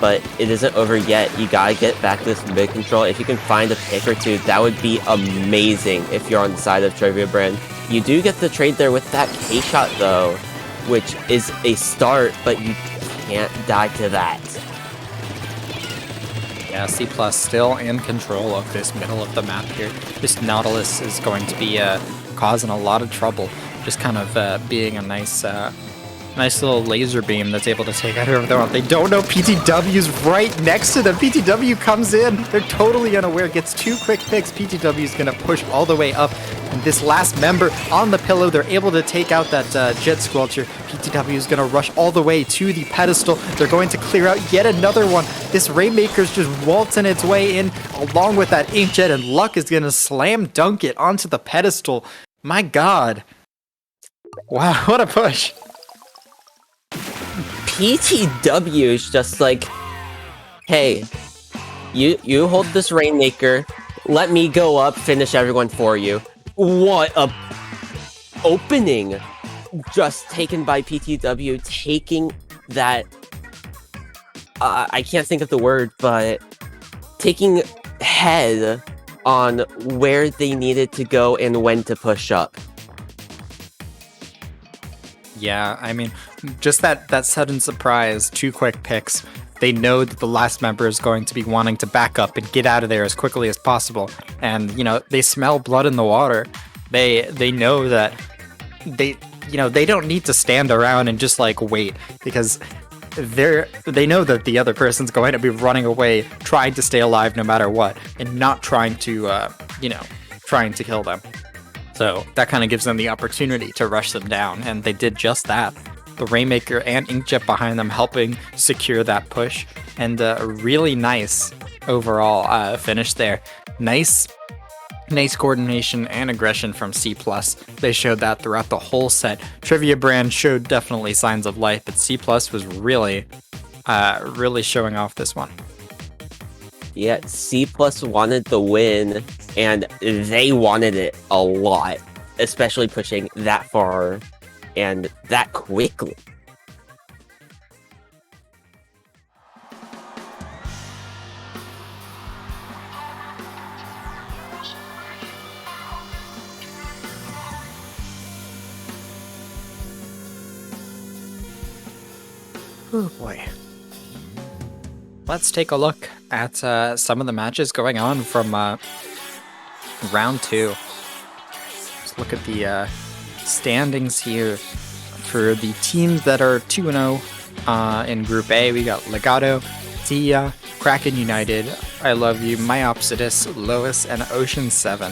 but it isn't over yet. You gotta get back this mid control. If you can find a pick or two, that would be amazing if you're on the side of Trivia Brand. You do get the trade there with that K-shot though, which is a start, but you can't die to that. Yeah, C+ still in control of this middle of the map here. This Nautilus is going to be causing a lot of trouble. Just kind of being a nice little laser beam that's able to take out whoever they want. They don't know PTW's right next to them. PTW comes in. They're totally unaware. Gets 2 quick picks. PTW's going to push all the way up. And this last member on the pillow, they're able to take out that Jet Squelcher. PTW is going to rush all the way to the pedestal. They're going to clear out yet another one. This Rainmaker's just waltzing its way in along with that Inkjet, and Luck is going to slam dunk it onto the pedestal. My God. Wow, what a push. PTW is just like, hey, you hold this Rainmaker, let me go up, finish everyone for you. What a opening just taken by PTW, taking that, I can't think of the word, but taking head on where they needed to go and when to push up. Yeah, I mean, just that sudden surprise, 2 quick picks. They know that the last member is going to be wanting to back up and get out of there as quickly as possible. And, they smell blood in the water. They know that they don't need to stand around and just wait, because they know that the other person's going to be running away, trying to stay alive no matter what, and not trying to kill them. So that kind of gives them the opportunity to rush them down, and they did just that. The Rainmaker and Inkjet behind them helping secure that push, and a really nice overall finish there. Nice coordination and aggression from C+. They showed that throughout the whole set. Trivia Brand showed definitely signs of life, but C+ was really showing off this one. Yeah, C+ wanted the win, and they wanted it a lot, especially pushing that far and that quickly. Oh boy. Let's take a look at some of the matches going on from round 2. Let's look at the standings here for the teams that are 2-0 in Group A. We got Legato, Tia, Kraken United, I Love You, Myopsidus, Lois, and Ocean 7.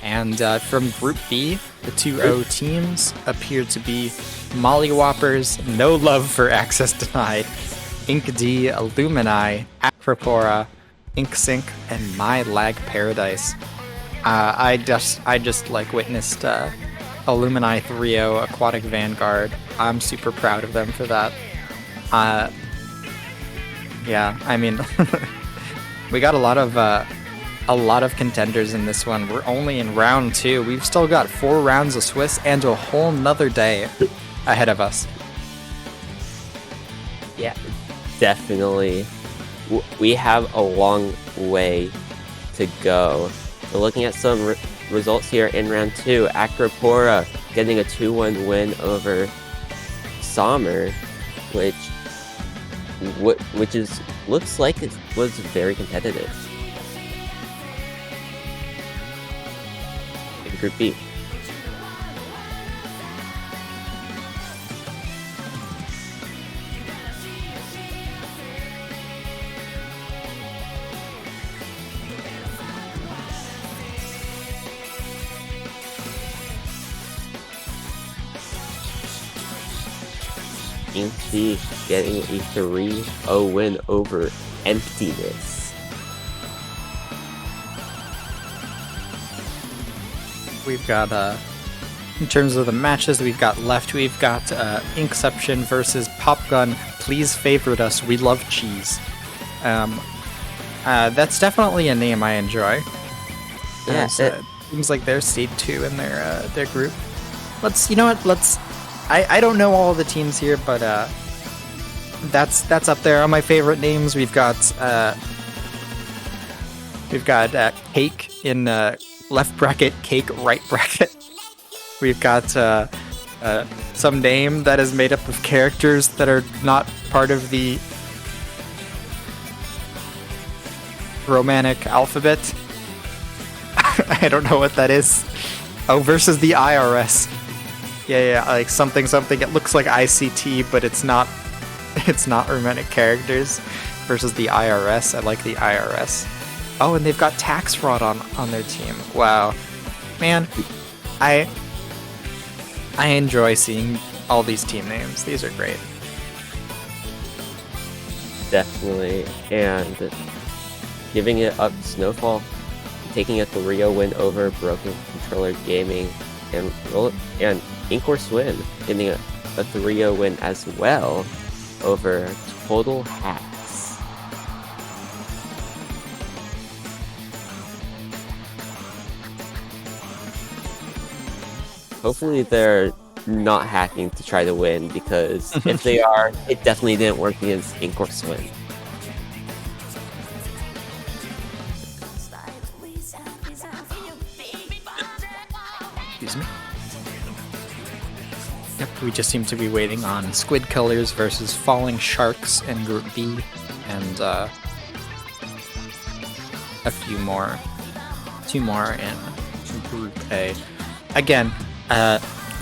And from Group B, the 2-0 teams appear to be Mollywhoppers, No Love for Access Denied, Ink D, Illumini, Acropora, Ink Sync, and My Lag Paradise. I just witnessed Illumini 3-0 Aquatic Vanguard. I'm super proud of them for that. Yeah, I mean, we got a lot of contenders in this one. We're only in round 2. We've still got 4 rounds of Swiss and a whole nother day ahead of us. Yeah, definitely. We have a long way to go. So looking at some results here in round 2, Acropora getting a 2-1 win over Sommer, which which looks like it was very competitive. In Group B. Inky getting a 3-0 win over Emptiness. We've got, in terms of the matches we've got left, we've got Inkception versus Popgun. Please favorite us. We love cheese. That's definitely a name I enjoy. Yeah, seems like they're seed 2 in their group. You know what? I don't know all the teams here, but that's up there on my favorite names. We've got Cake in left bracket, Cake right bracket. We've got some name that is made up of characters that are not part of the Romanic alphabet. I don't know what that is. Oh, versus the IRS. Yeah, like something. It looks like ICT, but it's not. It's not Romanic characters. Versus the IRS. I like the IRS. Oh, and they've got tax fraud on their team. Wow, man, I enjoy seeing all these team names. These are great. Definitely, and giving it up to Snowfall, taking a 3-0 win over Broken Controller Gaming, and Inkor Swim getting a 3-0 win as well over Total Hacks. Hopefully they're not hacking to try to win, because if they are, it definitely didn't work against Inkor Swim. Excuse me. Yep, we just seem to be waiting on Squid Colors versus Falling Sharks in Group B, and a few more, 2 more in Group A. Again,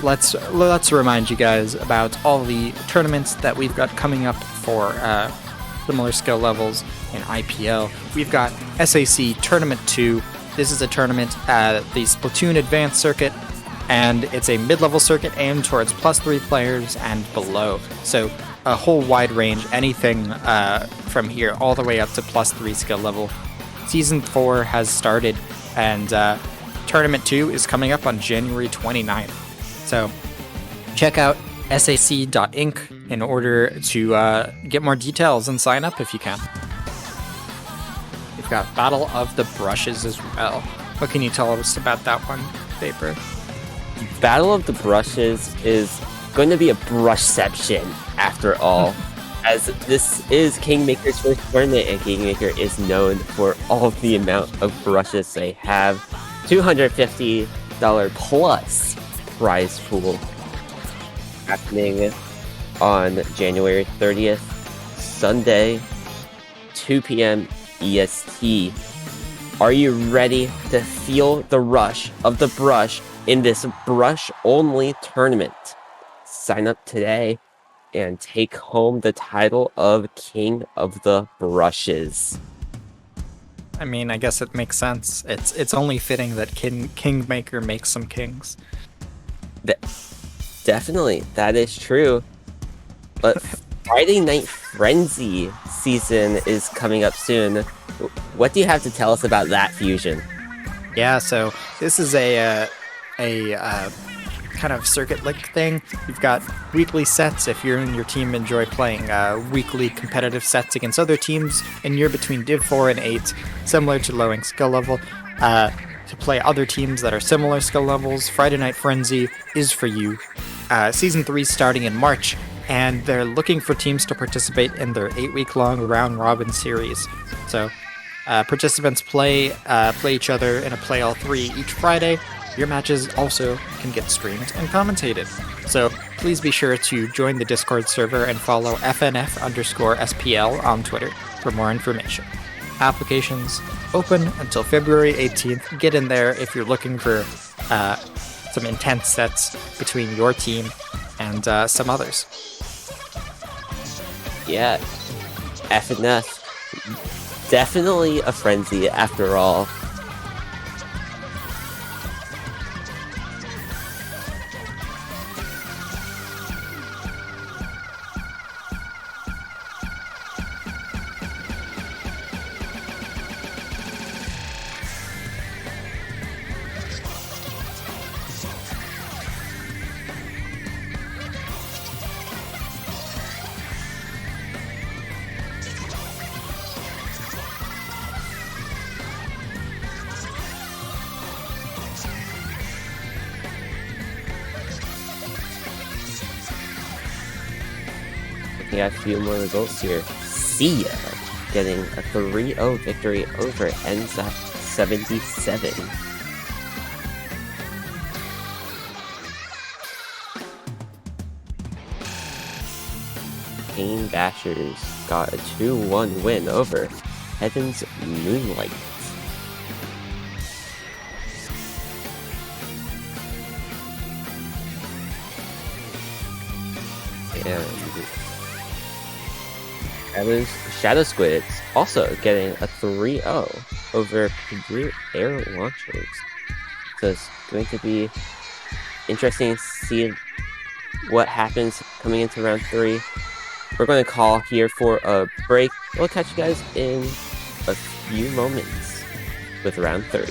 let's remind you guys about all the tournaments that we've got coming up for similar skill levels in IPL. We've got SAC Tournament 2. This is a tournament at the Splatoon Advanced Circuit, and it's a mid-level circuit aimed towards +3 players and below. So a whole wide range, anything from here all the way up to +3 skill level. Season 4 has started, and Tournament 2 is coming up on January 29th. So check out sac.inc in order to get more details and sign up if you can. We've got Battle of the Brushes as well. What can you tell us about that one, Vapor? Battle of the Brushes is going to be a brushception after all, as this is Kingmaker's first tournament, and Kingmaker is known for all the amount of brushes they have. $250 plus prize pool happening on January 30th, Sunday, 2 p.m. EST. Are you ready to feel the rush of the brush in this brush-only tournament? Sign up today and take home the title of King of the Brushes. I mean, I guess it makes sense. It's only fitting that Kingmaker makes some kings. Definitely, that is true. But Friday Night Frenzy season is coming up soon. What do you have to tell us about that fusion? Yeah, so this is a kind of circuit-like thing. You've got weekly sets if you and your team enjoy playing weekly competitive sets against other teams, and you're between Div 4 and 8, similar to lowing skill level. To play other teams that are similar skill levels, Friday Night Frenzy is for you. Season 3 starting in March, and they're looking for teams to participate in their 8-week-long round-robin series. So participants play each other in a play all 3 each Friday, your matches also can get streamed and commentated. So please be sure to join the Discord server and follow FNF_SPL on Twitter for more information. Applications open until February 18th. Get in there if you're looking for some intense sets between your team and some others. Yeah, FNF. Definitely a frenzy after all. Looking at a few more results here. Sia getting a 3-0 victory over NZAC 77. Kane Bashers got a 2-1 win over Heaven's Moonlight. And Shadow Squid also getting a 3-0 over Purdue Air Launchers. So it's going to be interesting to see what happens coming into round 3. We're going to call here for a break. We'll catch you guys in a few moments with round 3.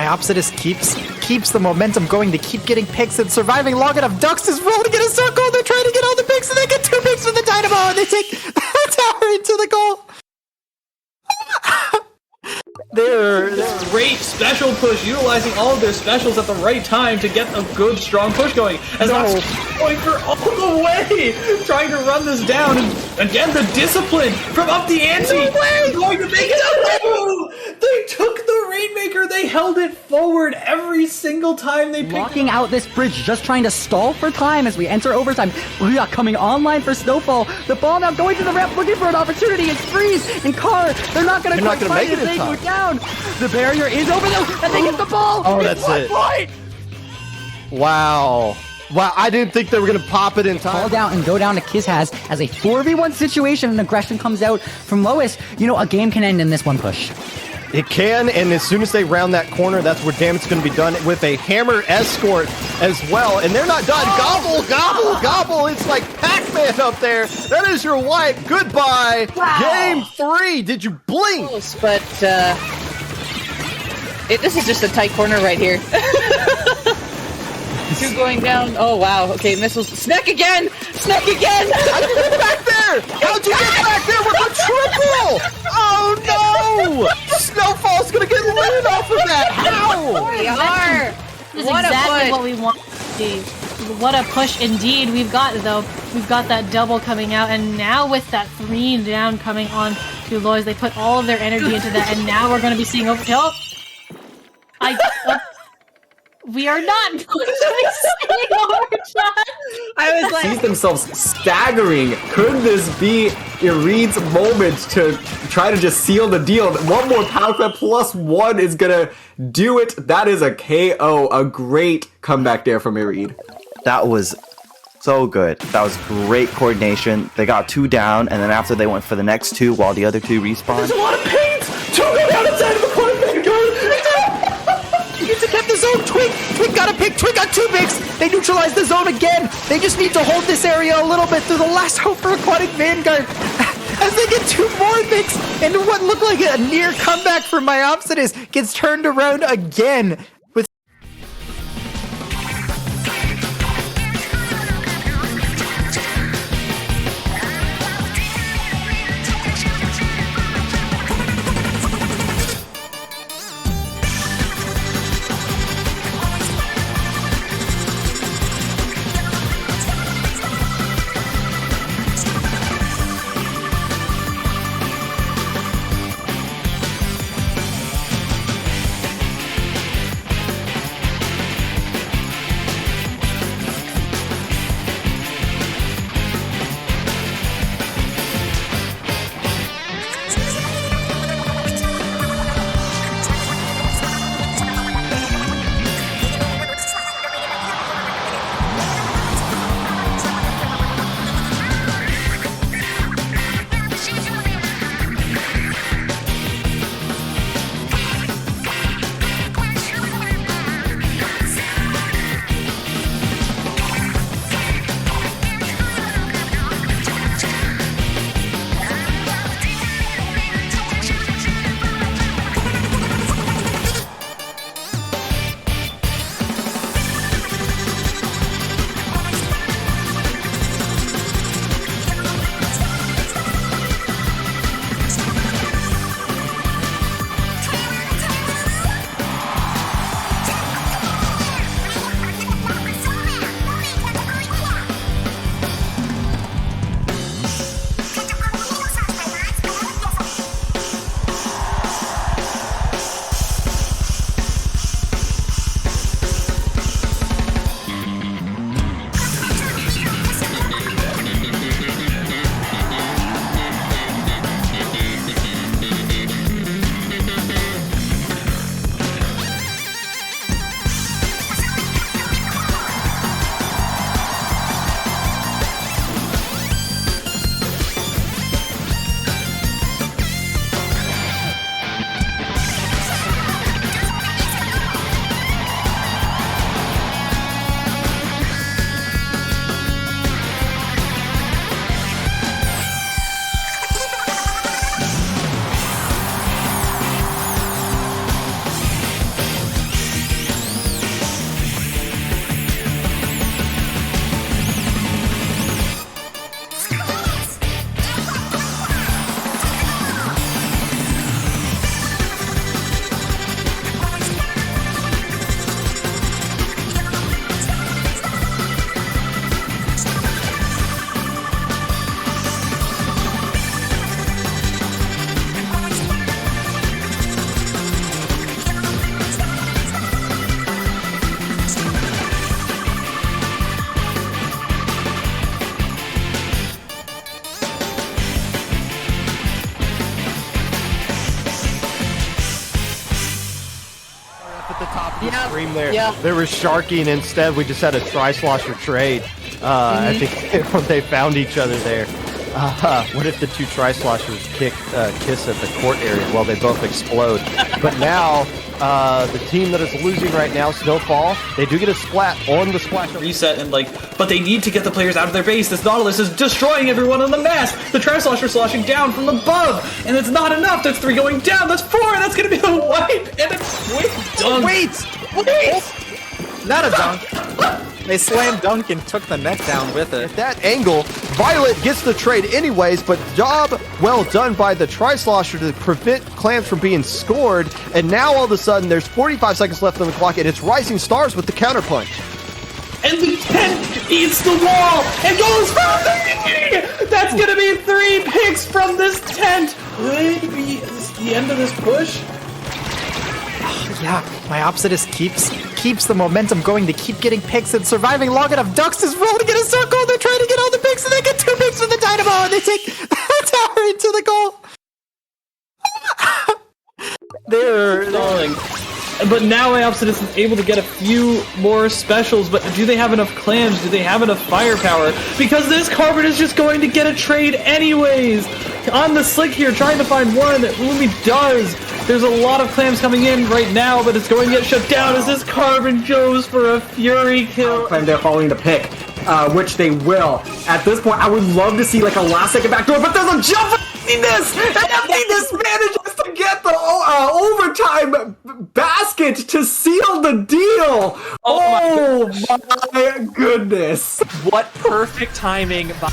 Myopsidus keeps the momentum going to keep getting picks and surviving long enough. Dux is rolling in a circle. They're trying to get all the picks, and they get 2 picks from the Dynamo, and they take the tower into the goal. They're Great special push, utilizing all of their specials at the right time to get a good, strong push going. As Nox going for all the way, trying to run this down. And again, the discipline from up the ante. Going to make it. No! They took the Rainmaker. They held it forward every single time they picked Blocking out this bridge, just trying to stall for time as we enter overtime. We are coming online for Snowfall. The ball now going to the ramp, looking for an opportunity. It's Freeze and Carr. They're not going to make it in they time. go down. The barrier is over though, and they get the ball. Oh, It's that's 1 it. point. Wow. Wow, I didn't think they were going to pop it in time. Fall down and go down to Kizhaz as a 4v1 situation, and aggression comes out from Lois. You know, a game can end in this one push. It can, and as soon as they round that corner, that's where damage is going to be done with a hammer escort as well. And they're not done. Gobble, gobble, gobble. It's like Pac-Man up there. That is your wipe. Goodbye. Wow. Game 3. Did you blink? Close, but this is just a tight corner right here. 2 going down. Oh, wow. Okay, missiles. Snack again! Snack again! How'd you get back there? How'd you get back there with a triple? Oh, no! Snowfall's going to get lit off of that. How? We are! This is What a exactly push. what we want to see. What a push indeed. We've got that double coming out, and now with that 3 down coming on to Lois, they put all of their energy into that, and now we're going to be seeing overkill. We are not going to be seeing overkill. I was like, Sees themselves staggering. Could this be Irene's moment to try to just seal the deal? One more power clip plus 1 is gonna do it. That is a KO. A great comeback there from Irene. That was so good. That was great coordination. They got 2 down, and then after they went for the next 2 while the other 2 respawned. There's a lot of paint! 2 go down inside of the corner. It's kept the zone. Twig got a pick. Twig got 2 picks. They neutralized the zone again. They just need to hold this area a little bit through the last hope for Aquatic Vanguard. As they get 2 more picks, and what looked like a near comeback for Myopsidus gets turned around again. Stream there. There was sharking. Instead, we just had a tri-slosher trade. I think when they found each other there. What if the two tri-sloshers kiss at the court area while they both explode? But now, the team that is losing right now, Snowfall, they do get a splat on the splash. Reset and but they need to get the players out of their base. This Nautilus is destroying everyone on the mast. The tri-slosher sloshing down from above, and it's not enough. That's 3 going down. That's 4. That's gonna be a wipe, and it's dunk. Wait! Not a dunk. They slammed dunk and took the net down with it. At that angle, Violet gets the trade anyways, but job well done by the tri-slosher to prevent Clams from being scored. And now all of a sudden, there's 45 seconds left on the clock, and it's Rising Stars with the counterpunch. And the tent eats the wall and goes for 3! That's gonna be 3 picks from this tent. Could be the end of this push. Yeah, my Opsidus keeps the momentum going to keep getting picks and surviving long enough. Dux is rolling in a circle, they're trying to get all the picks, and they get 2 picks with the Dynamo, and they take the tower into the goal. They're stalling. But now Opsidus is able to get a few more specials, but do they have enough clams? Do they have enough firepower? Because this Carbon is just going to get a trade anyways! On the slick here, trying to find one. Lumi does! There's a lot of clams coming in right now, but it's going to get shut down as this Carbon goes for a Fury kill. Claim they're following the pick, which they will. At this point, I would love to see like a last second backdoor, but there's a jump for Emptiness! And Emptiness manages to get the overtime basket to seal the deal! Oh my goodness! What perfect timing by...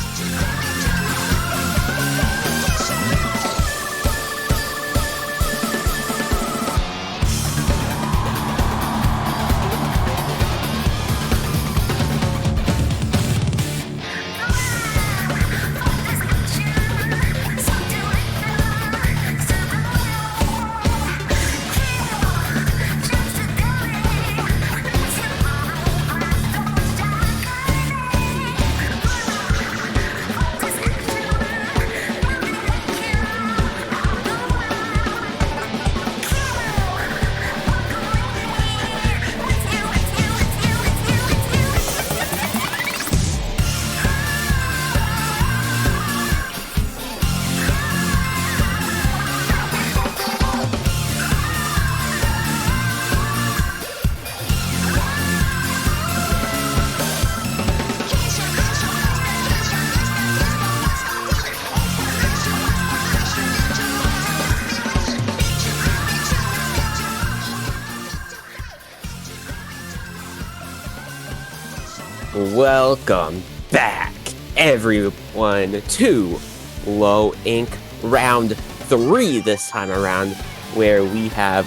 Welcome back, everyone, to Low Ink Round 3 this time around, where we have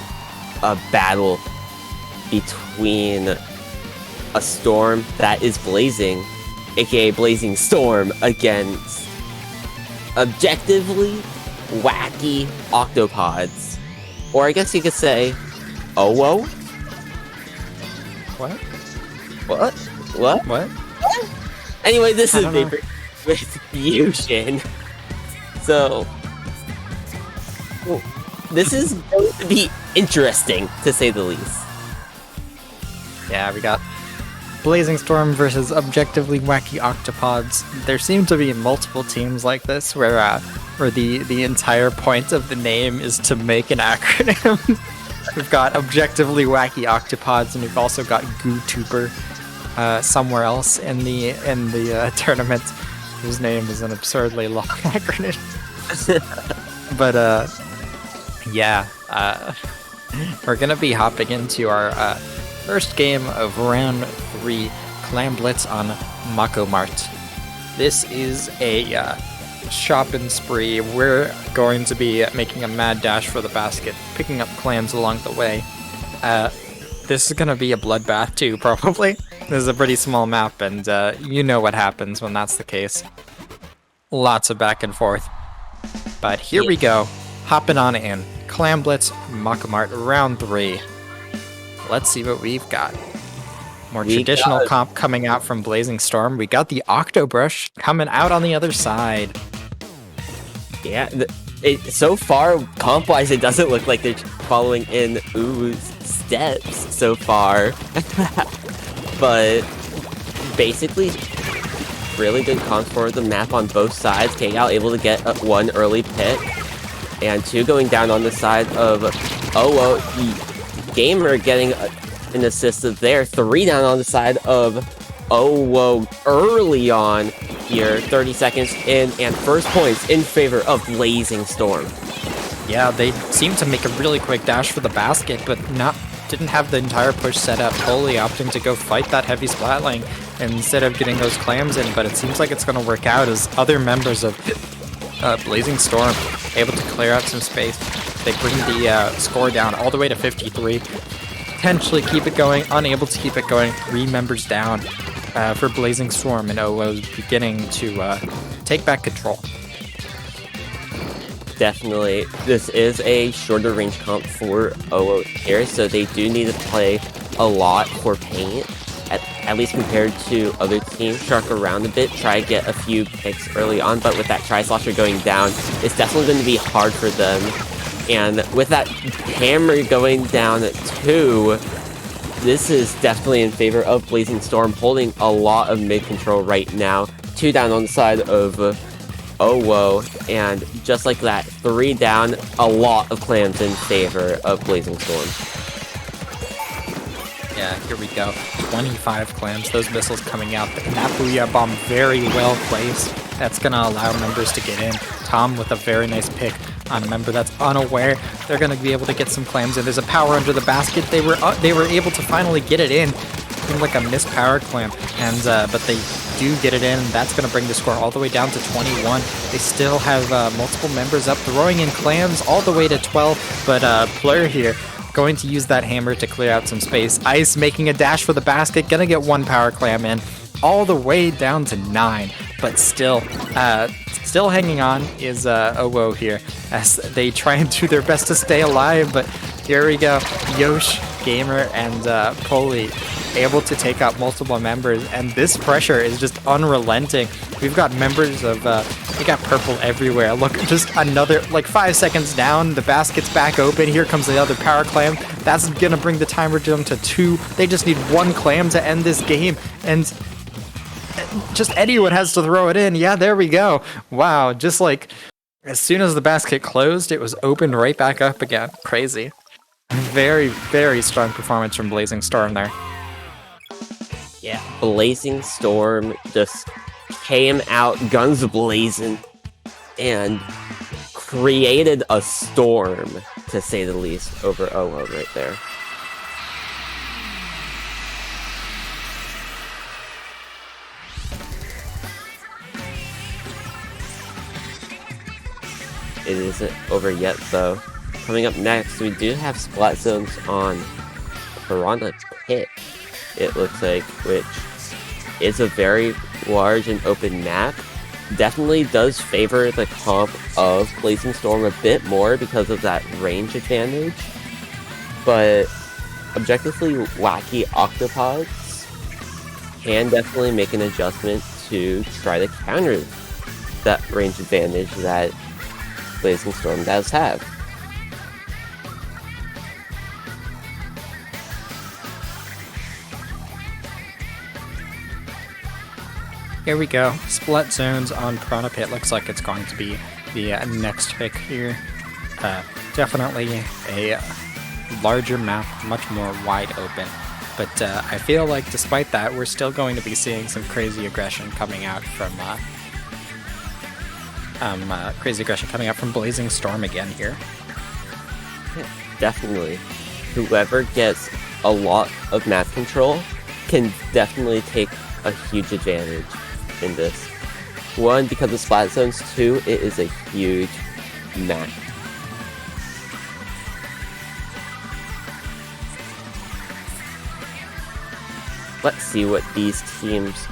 a battle between a storm that is blazing, aka Blazing Storm, against objectively wacky Octopods. Or I guess you could say, OWO? What? What? What? What? Anyway, this is Vapor with Fusion. So, this is going to be interesting, to say the least. Yeah, we got Blazing Storm versus objectively wacky Octopods. There seem to be multiple teams like this where the entire point of the name is to make an acronym. We've got objectively wacky Octopods, and we've also got GooTuber somewhere else in the tournament, whose name is an absurdly long acronym. But yeah, we're gonna be hopping into our first game of round 3, Clam Blitz on Mako Mart. This is a shopping spree. We're going to be making a mad dash for the basket, picking up clams along the way. This is gonna be a bloodbath too, probably. This is a pretty small map, and you know what happens when that's the case. Lots of back and forth. But here we go, hopping on in. Clam Blitz, Mako Mart, round 3. Let's see what we've got. More traditional comp coming out from Blazing Storm. We got the Octobrush coming out on the other side. Yeah, so far, comp-wise, it doesn't look like they're following in Ooze depths so far. But basically, really good comps for the map on both sides. KO able to get one early pick, and 2 going down on the side of Gamer getting an assist there. 3 down on the side of early on here. 30 seconds in, and first points in favor of Blazing Storm. Yeah, they seem to make a really quick dash for the basket, but didn't have the entire push set up, fully opting to go fight that heavy splat lane instead of getting those clams in, but it seems like it's going to work out as other members of Blazing Storm able to clear out some space. They bring the score down all the way to 53. Potentially keep it going, unable to keep it going. 3 members down for Blazing Storm, and OO's beginning to take back control. Definitely. This is a shorter range comp for OO here, so they do need to play a lot for paint, at least compared to other teams. Shark around a bit, try to get a few picks early on, but with that Tri-Slosher going down, it's definitely going to be hard for them. And with that hammer going down too, this is definitely in favor of Blazing Storm, holding a lot of mid control right now. 2 down on the side of OO, and just like that, 3 down, a lot of clams in favor of Blazing Storm. Yeah, here we go. 25 clams, those missiles coming out. That Booyah Bomb very well placed. That's going to allow members to get in. Tom with a very nice pick on a member that's unaware. They're going to be able to get some clams in. There's a power under the basket. They were able to finally get it in. Like a missed power clam, and but they do get it in, and that's going to bring the score all the way down to 21. They still have multiple members up, throwing in clams all the way to 12, but Plur here going to use that hammer to clear out some space. Ice making a dash for the basket, gonna get 1 power clam in, all the way down to 9, but still hanging on is OO here, as they try and do their best to stay alive, but here we go. Yosh, Gamer, and Poli able to take out multiple members, and this pressure is just unrelenting. We've got members of we got purple everywhere. Look, just another, like 5 seconds down, the basket's back open. Here comes the other power clam. That's gonna bring the timer down to 2. They just need 1 clam to end this game, and just anyone has to throw it in. Yeah, there we go. Wow, just like as soon as the basket closed, it was opened right back up again. Crazy. Very, very strong performance from Blazing Storm there. Yeah, Blazing Storm just came out guns blazing and created a storm, to say the least, over OO right there. It isn't over yet, though. Coming up next, we do have Splat Zones on Piranha Pit, it looks like, which is a very large and open map. Definitely does favor the comp of Blazing Storm a bit more because of that range advantage. But objectively, Wacky Octopods can definitely make an adjustment to try to counter that range advantage that Blazing Storm does have. Here we go. Split zones on Piranha Pit. Looks like it's going to be the next pick here. Definitely a larger map, much more wide open. But I feel like despite that, we're still going to be seeing some crazy aggression coming out from Blazing Storm again here. Yeah, definitely. Whoever gets a lot of map control can definitely take a huge advantage in this. 1, because of Splat Zones. 2, it is a huge map. Let's see what these teams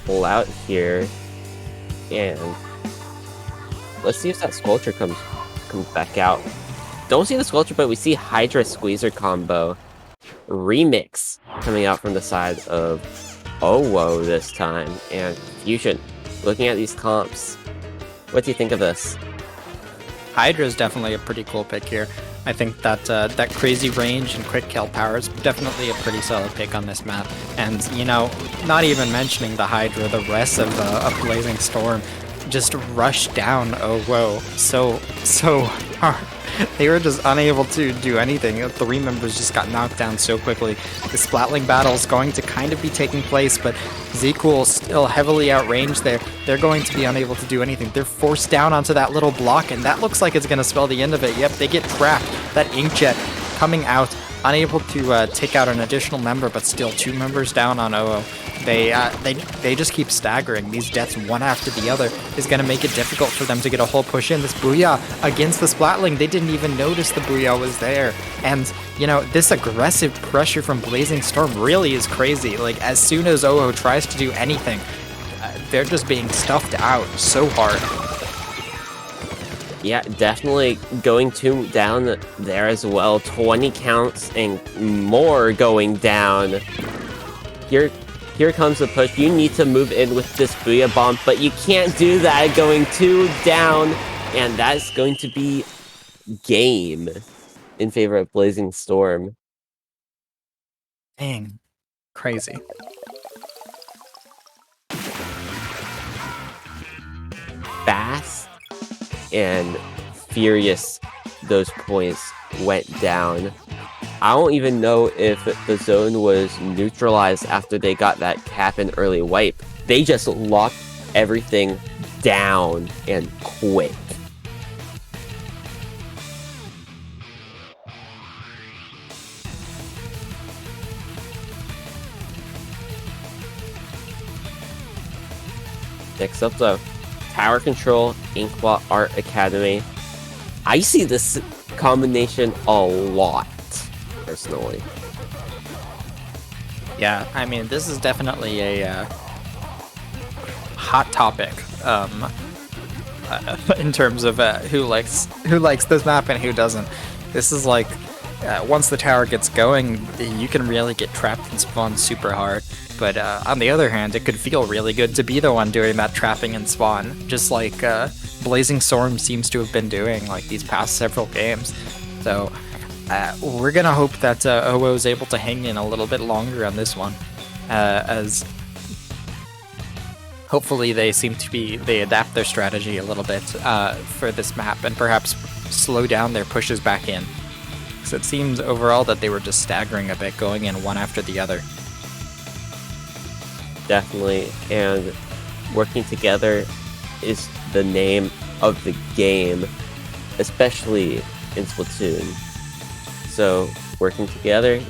pull out here, and let's see if that Sculpture comes back out. Don't see the Sculpture, but we see Hydra Squeezer combo remix coming out from the side of OO this time, and Fusion. Looking at these comps, what do you think of this? Hydra is definitely a pretty cool pick here. I think that that crazy range and quick kill power is definitely a pretty solid pick on this map. And, you know, not even mentioning the Hydra, the rest of Blazing Storm just rushed down. Oh, whoa. So hard. They were just unable to do anything. 3 members just got knocked down so quickly. The Splatling battle is going to kind of be taking place, but Z-Cool still heavily outranged there. They're going to be unable to do anything. They're forced down onto that little block, and that looks like it's going to spell the end of it. Yep, they get trapped. That Inkjet coming out, unable to take out an additional member, but still 2 members down on OO. They just keep staggering. These deaths one after the other is going to make it difficult for them to get a whole push in. This Booyah against the Splatling, they didn't even notice the Booyah was there. And, you know, this aggressive pressure from Blazing Storm really is crazy. Like, as soon as OO tries to do anything, they're just being stuffed out so hard. Yeah, definitely going 2 down there as well. 20 counts and more going down. Here comes the push. You need to move in with this Booyah Bomb, but you can't do that going 2 down. And that's going to be game in favor of Blazing Storm. Dang. Crazy. Fast and furious those points went down. I don't even know if the zone was neutralized after they got that cap and early wipe. They just locked everything down and quick. Next up though, Tower Control, Inkwell Art Academy. I see this combination a lot, personally. Yeah, I mean, this is definitely a hot topic in terms of who likes this map and who doesn't. This is like, once the tower gets going, you can really get trapped and spawn super hard. But on the other hand, it could feel really good to be the one doing that trapping and spawn, just like Blazing Storm seems to have been doing like these past several games. So we're gonna hope that OO is able to hang in a little bit longer on this one, as hopefully they adapt their strategy a little bit for this map and perhaps slow down their pushes back in. Because it seems overall that they were just staggering a bit, going in one after the other. Definitely, and working together is the name of the game, especially in Splatoon. So, working together,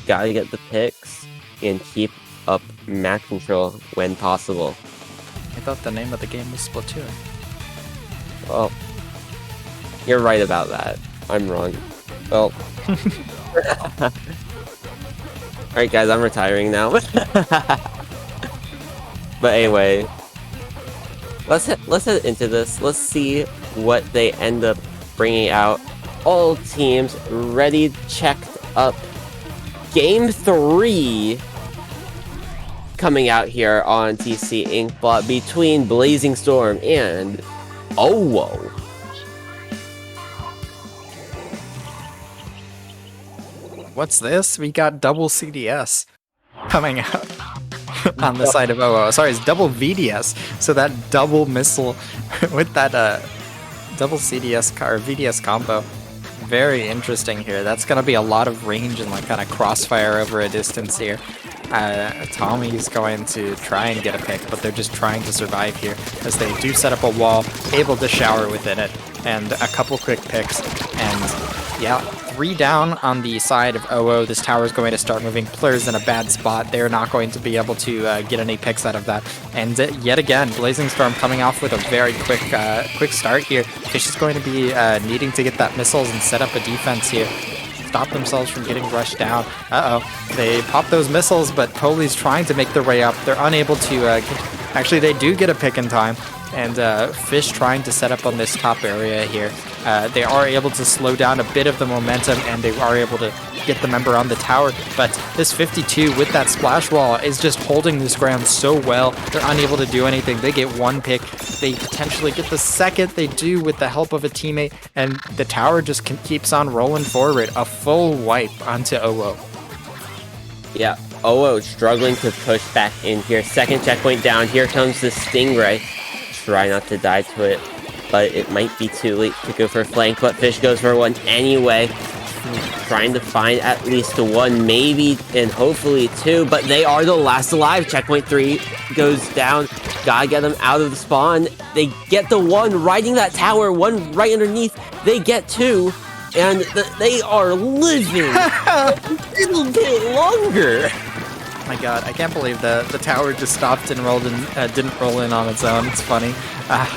gotta get the picks, and keep up map control when possible. I thought the name of the game was Splatoon. Well, you're right about that. I'm wrong. Well. Alright guys, I'm retiring now. But anyway, let's head into this. Let's see what they end up bringing out. All teams ready, checked up. Game 3 coming out here on TC Inkbot between Blazing Storm and OO. What's this? We got double CDS coming out. On the side of OO. Sorry, it's double VDS. So that double missile with that double CDS or VDS combo. Very interesting here. That's going to be a lot of range and like kind of crossfire over a distance here. Tommy's going to try and get a pick, but they're just trying to survive here as they do set up a wall, able to shower within it, and a couple quick picks. And yeah, 3 down on the side of OO. This tower is going to start moving. Players in a bad spot. They're not going to be able to get any picks out of that. And yet again, Blazing Storm coming off with a very quick start here. Fish is going to be needing to get that missiles and set up a defense here. Stop themselves from getting rushed down. They pop those missiles, but Poli's trying to make their way up. They're unable to... actually, they do get a pick in time. And Fish trying to set up on this top area here. They are able to slow down a bit of the momentum, and they are able to get the member on the tower. But this 52 with that splash wall is just holding this ground so well. They're unable to do anything. They get one pick. They potentially get the second. They do with the help of a teammate, and the tower just keeps on rolling forward. A full wipe onto OO. Yeah, OO struggling to push back in here. Second checkpoint down. Here comes the Stingray. Try not to die to it, but it might be too late to go for a flank, but Fish goes for one anyway. Trying to find at least one, maybe, and hopefully two, but they are the last alive. Checkpoint 3 goes down. Gotta get them out of the spawn. They get the one riding that tower, one right underneath. They get two, and they are living a little bit longer. My god, I can't believe the tower just stopped and rolled in, didn't roll in on its own. It's funny.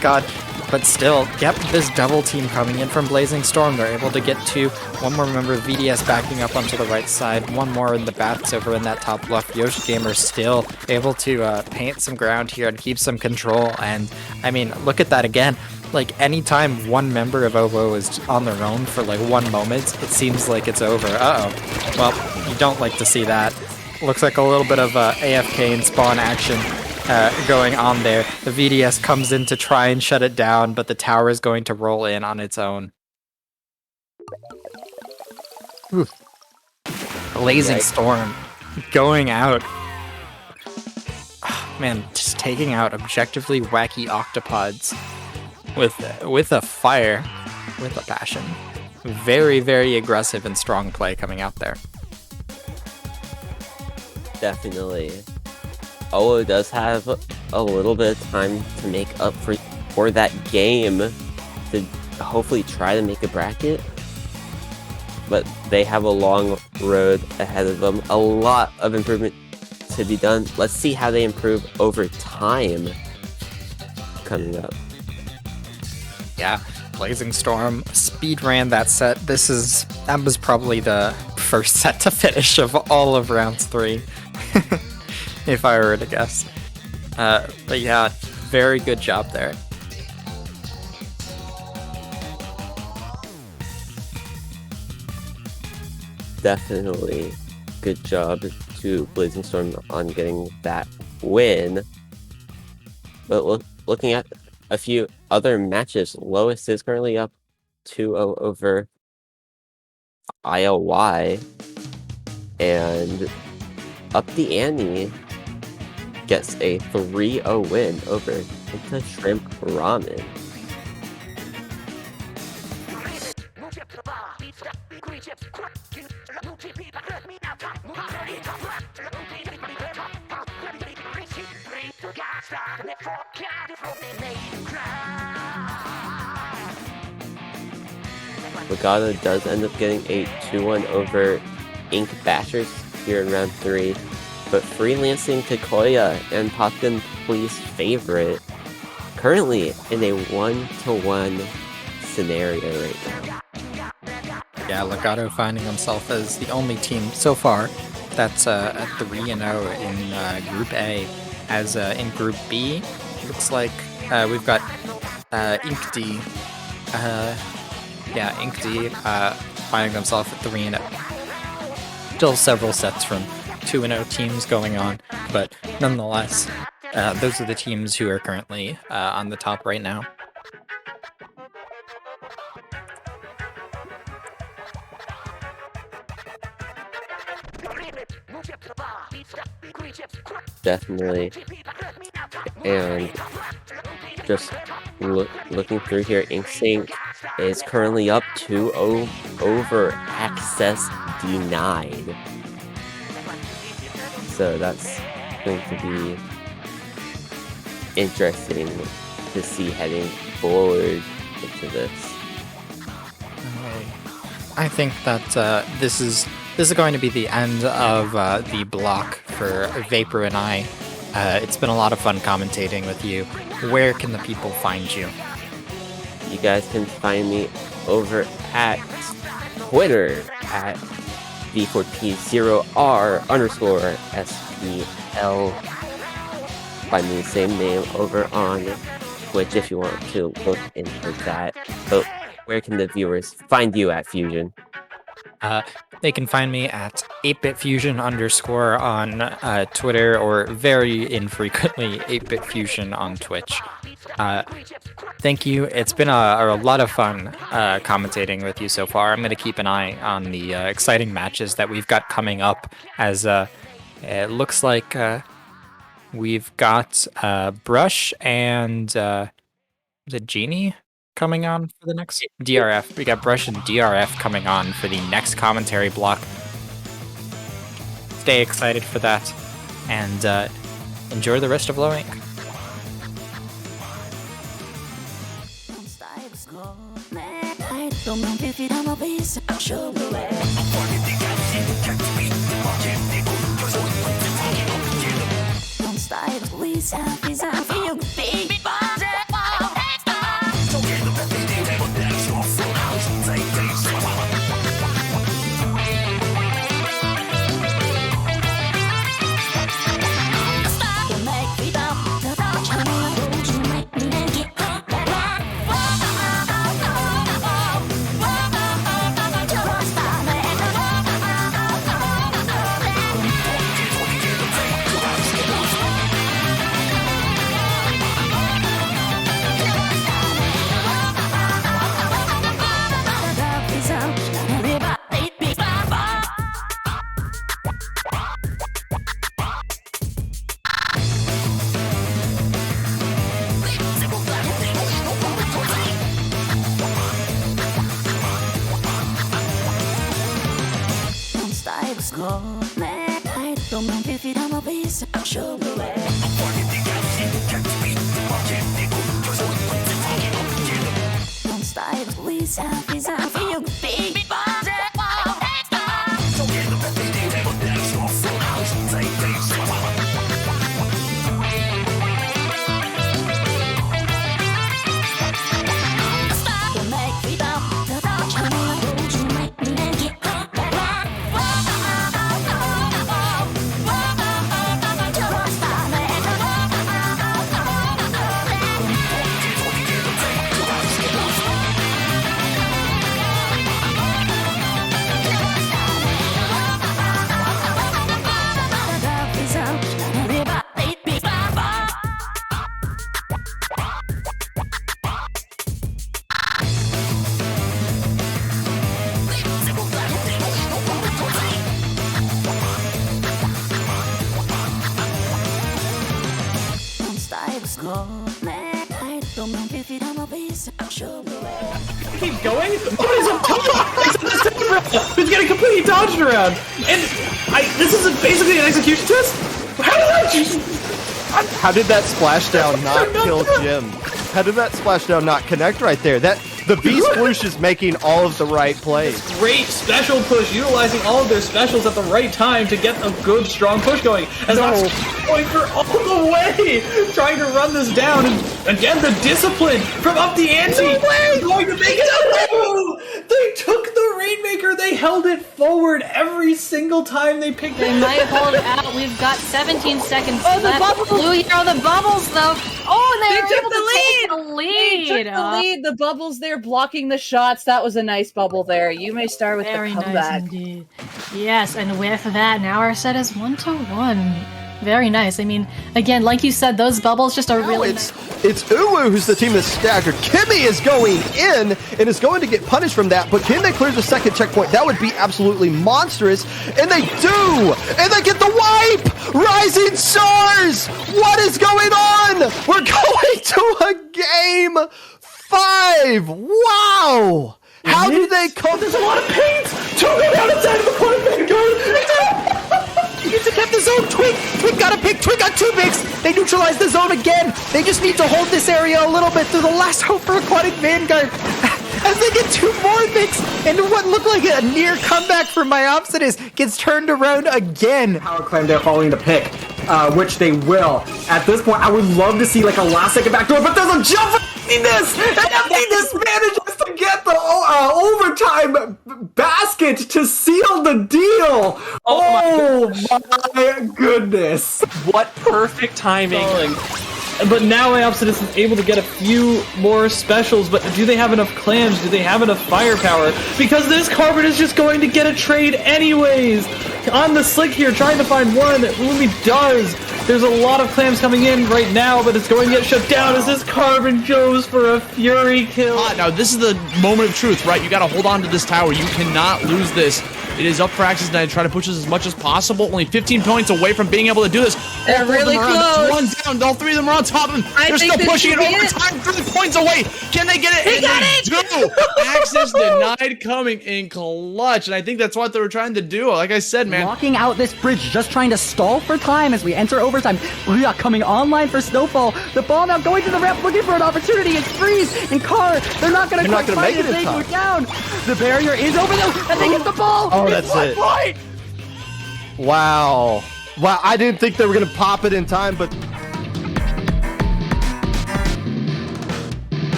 God. But still, yep, this double team coming in from Blazing Storm. They're able to get two. One more member of VDS backing up onto the right side. One more in the bats over in that top left. Yoshi Gamer still able to paint some ground here and keep some control. And, I mean, look at that again. Like, anytime one member of OVO is on their own for, like, 1 moment, it seems like it's over. Uh-oh. Well, you don't like to see that. Looks like a little bit of AFK and spawn action going on there. The VDS comes in to try and shut it down, but the tower is going to roll in on its own. Ooh. Blazing Storm going out. Oh, man, just taking out objectively wacky Octopods with a fire, with a passion. Very, very aggressive and strong play coming out there. Definitely. OO does have a little bit of time to make up for that game to hopefully try to make a bracket, but they have a long road ahead of them. A lot of improvement to be done. Let's see how they improve over time coming up. Yeah, Blazing Storm speed ran that set. That was probably the first set to finish of all of rounds 3. If I were to guess. But yeah, very good job there. Definitely good job to Blazing Storm on getting that win. But looking at a few other matches, Lois is currently up 2-0 over ILY, and Up the Ante gets a 3-0 win over Into Shrimp Ramen. Legato does end up getting a 2-1 over Ink Bashers here in round 3, but Freelancing Takoya and Popkin Please Favorite currently in a 1-1 scenario right now. Yeah, Legato finding himself as the only team so far that's at 3-0 in Group A. As in Group B, looks like we've got Inkd. Inkd finding themselves at 3-0. Still several sets from 2-0 teams going on, but nonetheless, those are the teams who are currently on the top right now. Definitely. And just looking through here, Inksync is currently up 2-0 over Access Denied. So that's going to be interesting to see heading forward into this. I think that this is going to be the end of the block for Vapor and I. It's been a lot of fun commentating with you. Where can the people find you? You guys can find me over at Twitter at V4P0R_SPL. Find me the same name over on Twitch if you want to look into that. But where can the viewers find you at Fusion? They can find me at 8bitfusion_ on Twitter, or very infrequently 8bitfusion on Twitch. Thank you. It's been a lot of fun commentating with you so far. I'm going to keep an eye on the exciting matches that we've got coming up, as it looks like we've got Brush and the Genie coming on for the next DRF. We got Brush and DRF coming on for the next commentary block. Stay excited for that, and enjoy the rest of Low Ink. Keep going? What is up top? He's getting completely dodged around. And this is basically an execution test? How did that splashdown not kill Jim? How did that splashdown not connect right there? The Beast Sploosh is making all of the right plays. Great special push, utilizing all of their specials at the right time to get a good, strong push going. As that's going for all the way, trying to run this down. And again, the discipline from up the ante. Going to make it. They took the Rainmaker. They held it forward every single time they picked it. They might hold it out. We've got 17 seconds left. Blue Hero, the bubbles though. Oh, and they took were the able to take the They lead. took the lead. The bubbles there blocking the shots. That was a nice bubble there. You may start with Very the comeback. nice indeed. Yes, and with that, now our set is 1-1. Very nice. I mean, again, like you said, those bubbles just are really. It's Uwu who's the team that's staggered. Kimmy is going in and is going to get punished from that, but can they clear the second checkpoint? That would be absolutely monstrous, and they do! And they get the wipe! Rising Stars! What is going on? We're going to a game 5! Wow! How do they come? There's a lot of paint! Two go down inside of the corner, Vanguard! You need to keep the zone. Twig got a pick. Twig got 2 picks. They neutralize the zone again. They just need to hold this area a little bit through the last hope for Aquatic Vanguard. As they get 2 more picks, and what looked like a near comeback from Myopsitis gets turned around again. Power claim they're following the pick, which they will. At this point, I would love to see like a last second backdoor, but there's a jump for Emptiness! And Emptiness manages to get the overtime basket to seal the deal! Oh my goodness! What perfect timing. but now Opsidus is able to get a few more specials, but do they have enough clams? Do they have enough firepower? Because this Carbon is just going to get a trade anyways! On the Slick here, trying to find one, Lumi does! There's a lot of clams coming in right now, but it's going to get shut down as this Carbon goes for a Fury kill. Now, this is the moment of truth, right? You gotta hold on to this tower. You cannot lose this. It is up for Axis to try to push this as much as possible. Only 15 points away from being able to do this. They're really close. One down. All three of them are on top of him. They're still pushing it over time. 3 points away. Can they get it? They got it. Do. Axis denied coming in clutch, and I think that's what they were trying to do. Like I said, man. Blocking out this bridge, just trying to stall for time as we enter overtime. Booyah coming online for Snowfall. The ball now going to the ramp, looking for an opportunity. It's Freeze and Carr. They're not going to quite find it. They go down. The barrier is over them, and they get the ball. Oh, that's it. Point. Wow. Wow, I didn't think they were going to pop it in time, but...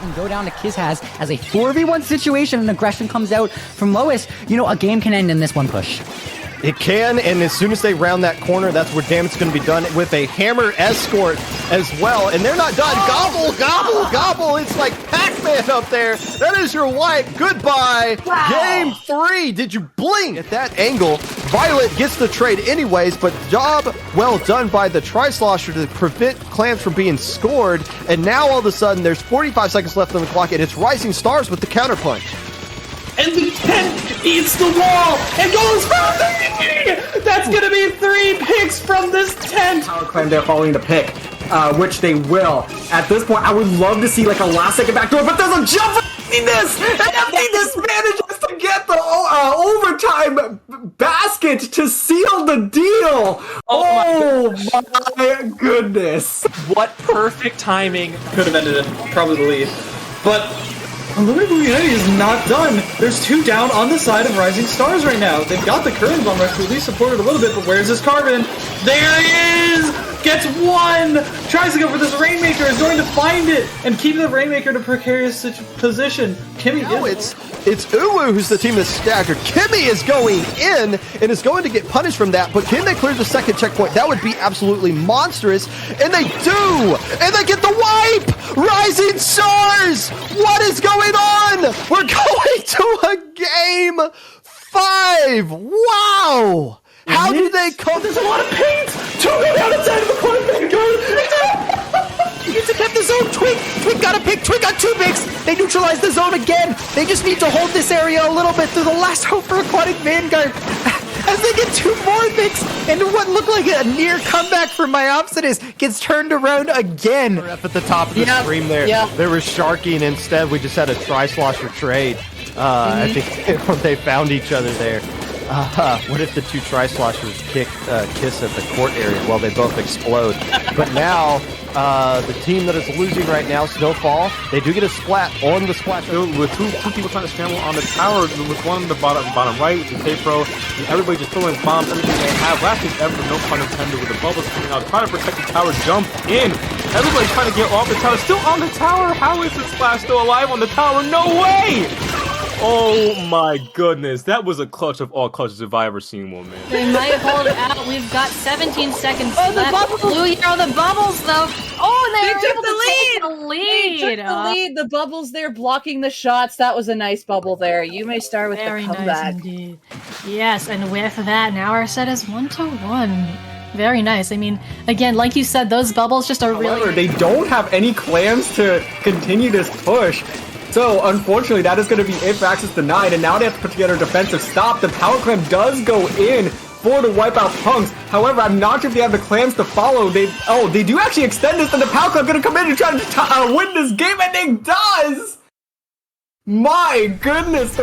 and go down to Kizhaz as a 4v1 situation and aggression comes out from Lois. You know, a game can end in this one push. It can, and as soon as they round that corner, that's where damage is going to be done with a hammer escort as well. And they're not done. Gobble, gobble, gobble. It's like Pac-Man up there. That is your wipe. Goodbye. Wow. Game 3. Did you blink at that angle? Violet gets the trade anyways, but job well done by the Tri-Slosher to prevent Clams from being scored. And now all of a sudden, there's 45 seconds left on the clock, and it's Rising Stars with the counterpunch. and the tent eats the wall and goes for 3! That's gonna be 3 picks from this tent! Power claim they're following the pick, which they will. At this point, I would love to see like a last second backdoor, but there's a jump for emptiness! And emptiness manages to get the overtime basket to seal the deal! Oh my goodness! What perfect timing. Could have ended it, probably the lead. But Illuminating is not done. There's 2 down on the side of Rising Stars right now. They've got the current bomb rush to at least support it a little bit, but where's this Carbon? There he is! Gets 1! Tries to go for this Rainmaker, is going to find it, and keep the Rainmaker in a precarious position. Kimmy It's Uwu who's the team that's staggered. Kimmy is going in and is going to get punished from that, but can they clear the second checkpoint? That would be absolutely monstrous, and they do! And they get the wipe! Rising Stars! What is going on? We're going to a game 5! Wow! How do they come? There's a lot of paint! 2 go down inside of the corner. Needs to keep the zone. Twig got a pick. Twig got 2 picks. They neutralize the zone again. They just need to hold this area a little bit through the last hope for Aquatic Vanguard. As they get 2 more picks, and what looked like a near comeback for Myopsitis gets turned around again. Up at the top of the stream there, there was Sharky, and instead we just had a tri-slosher trade. I think they found each other there. What if the 2 tri-sloshers kiss at the court area while they both explode? But now, the team that is losing right now, Snowfall, they do get a splat on the splash. With two people trying to scramble on the tower, with one on the bottom right, which is K-Pro, and everybody just throwing bombs, everything they have. Last thing ever, no pun intended, with the bubbles coming out, trying to protect the tower, jump in. Everybody's trying to get off the tower, still on the tower. How is this Splash still alive on the tower? No way! Oh my goodness, that was a clutch of all clutches if I ever seen one, man. They might hold it out. We've got 17 seconds left. Blue hero, the bubbles though. Oh, and they took the lead. They took the lead. The bubbles there blocking the shots. That was a nice bubble there. You may start with Very the comeback. nice indeed. Yes, and with that, now our set is 1-1. Very nice. I mean, again, like you said, those bubbles just are However, really... they don't have any clams to continue this push. So, unfortunately, that is going to be it for Access Denied, and now they have to put together a defensive stop. The Power Clam does go in for the Wipeout Punks. However, I'm not sure if they have the clams to follow. They do actually extend this, and the Power Clam going to come in and try to win this game, and it does! My goodness!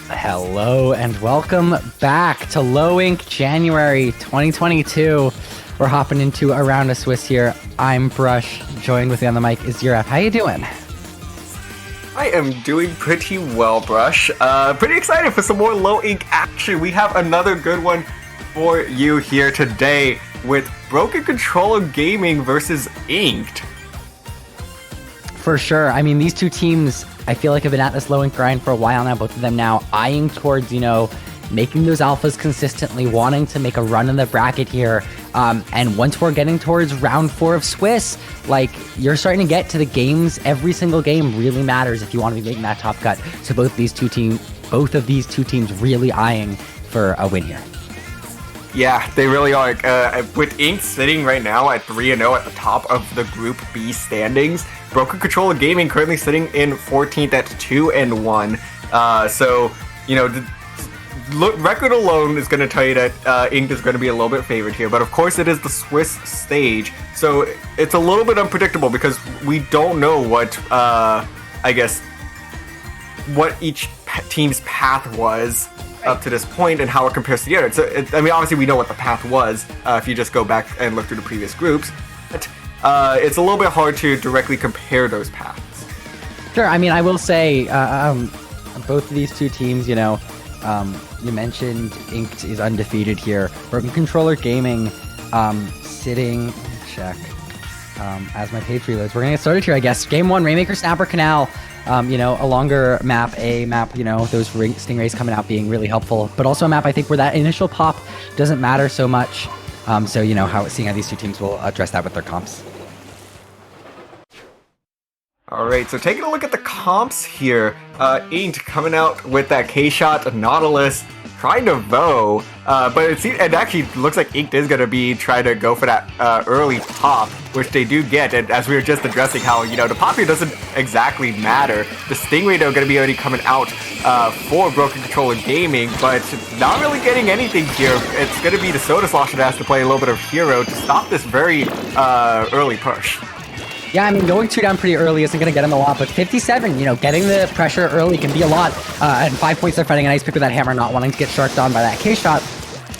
Hello and welcome back to Low Ink January 2022. We're hopping into a round of Swiss here. I'm Brush. Joined with me on the mic is Ziraf. How you doing? I am doing pretty well, Brush. Pretty excited for some more Low Ink action. We have another good one for you here today with Broken Controller Gaming versus Inked. For sure. I mean, these two teams, I feel like have been at this Low Ink grind for a while now. Both of them now eyeing towards, making those alphas consistently, wanting to make a run in the bracket here. And once we're getting towards round 4 of Swiss, you're starting to get to the games. Every single game really matters if you want to be making that top cut. So both of these two teams really eyeing for a win here. Yeah, they really are. With Inked sitting right now at 3-0 at the top of the Group B standings, Broken Controller Gaming currently sitting in 14th at 2-1. The record alone is going to tell you that Inked is going to be a little bit favored here. But of course, it is the Swiss stage, so it's a little bit unpredictable because we don't know what, what each team's path was up to this point and how it compares to the other. So, obviously we know what the path was if you just go back and look through the previous groups, but it's a little bit hard to directly compare those paths. Sure. I will say both of these two teams, you mentioned Inked is undefeated here. Broken Controller Gaming sitting, check, as my page reloads. We're going to get started here, I guess. Game 1, Rainmaker Snapper Canal. A longer map, those stingrays coming out being really helpful, but also a map I think where that initial pop doesn't matter so much. Seeing how these two teams will address that with their comps. Alright, so taking a look at the comps here, Inked coming out with that K-Shot, Nautilus, trying to Voe, but it actually looks like Inked is going to be trying to go for that early pop, which they do get, and as we were just addressing how, the pop here doesn't exactly matter. The Stingray, though, going to be already coming out for Broken Controller Gaming, but not really getting anything here. It's going to be the Soda Slosher that has to play a little bit of hero to stop this very early push. Yeah, going 2 down pretty early isn't going to get him a lot, but 57, getting the pressure early can be a lot. And 5 points, they're fighting a nice pick with that hammer, not wanting to get sharked on by that K-Shot.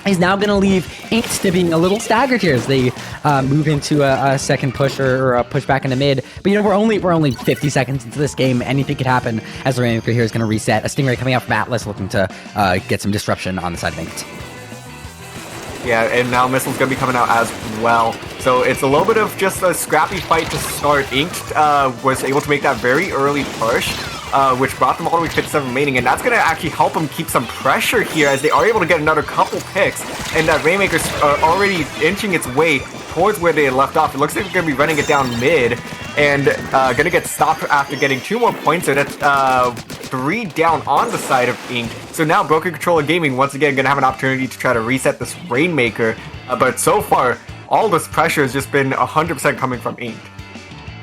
Is now going to leave Inked to being a little staggered here as they move into a second push or a push back into mid. But we're only 50 seconds into this game. Anything could happen as the Rainmaker here is going to reset. A Stingray coming out from Atlas looking to get some disruption on the side of Inked. Yeah, and now Missile's going to be coming out as well. So it's a little bit of just a scrappy fight to start. Inked was able to make that very early push, which brought them all the way to 57 remaining, and that's going to actually help them keep some pressure here as they are able to get another couple picks, and that Rainmaker's already inching its way towards where they had left off. It looks like they're going to be running it down mid, and going to get stopped after getting 2 more points, so that's 3 down on the side of Inked. So now Broken Controller Gaming once again going to have an opportunity to try to reset this Rainmaker, but so far all this pressure has just been 100% coming from Inked.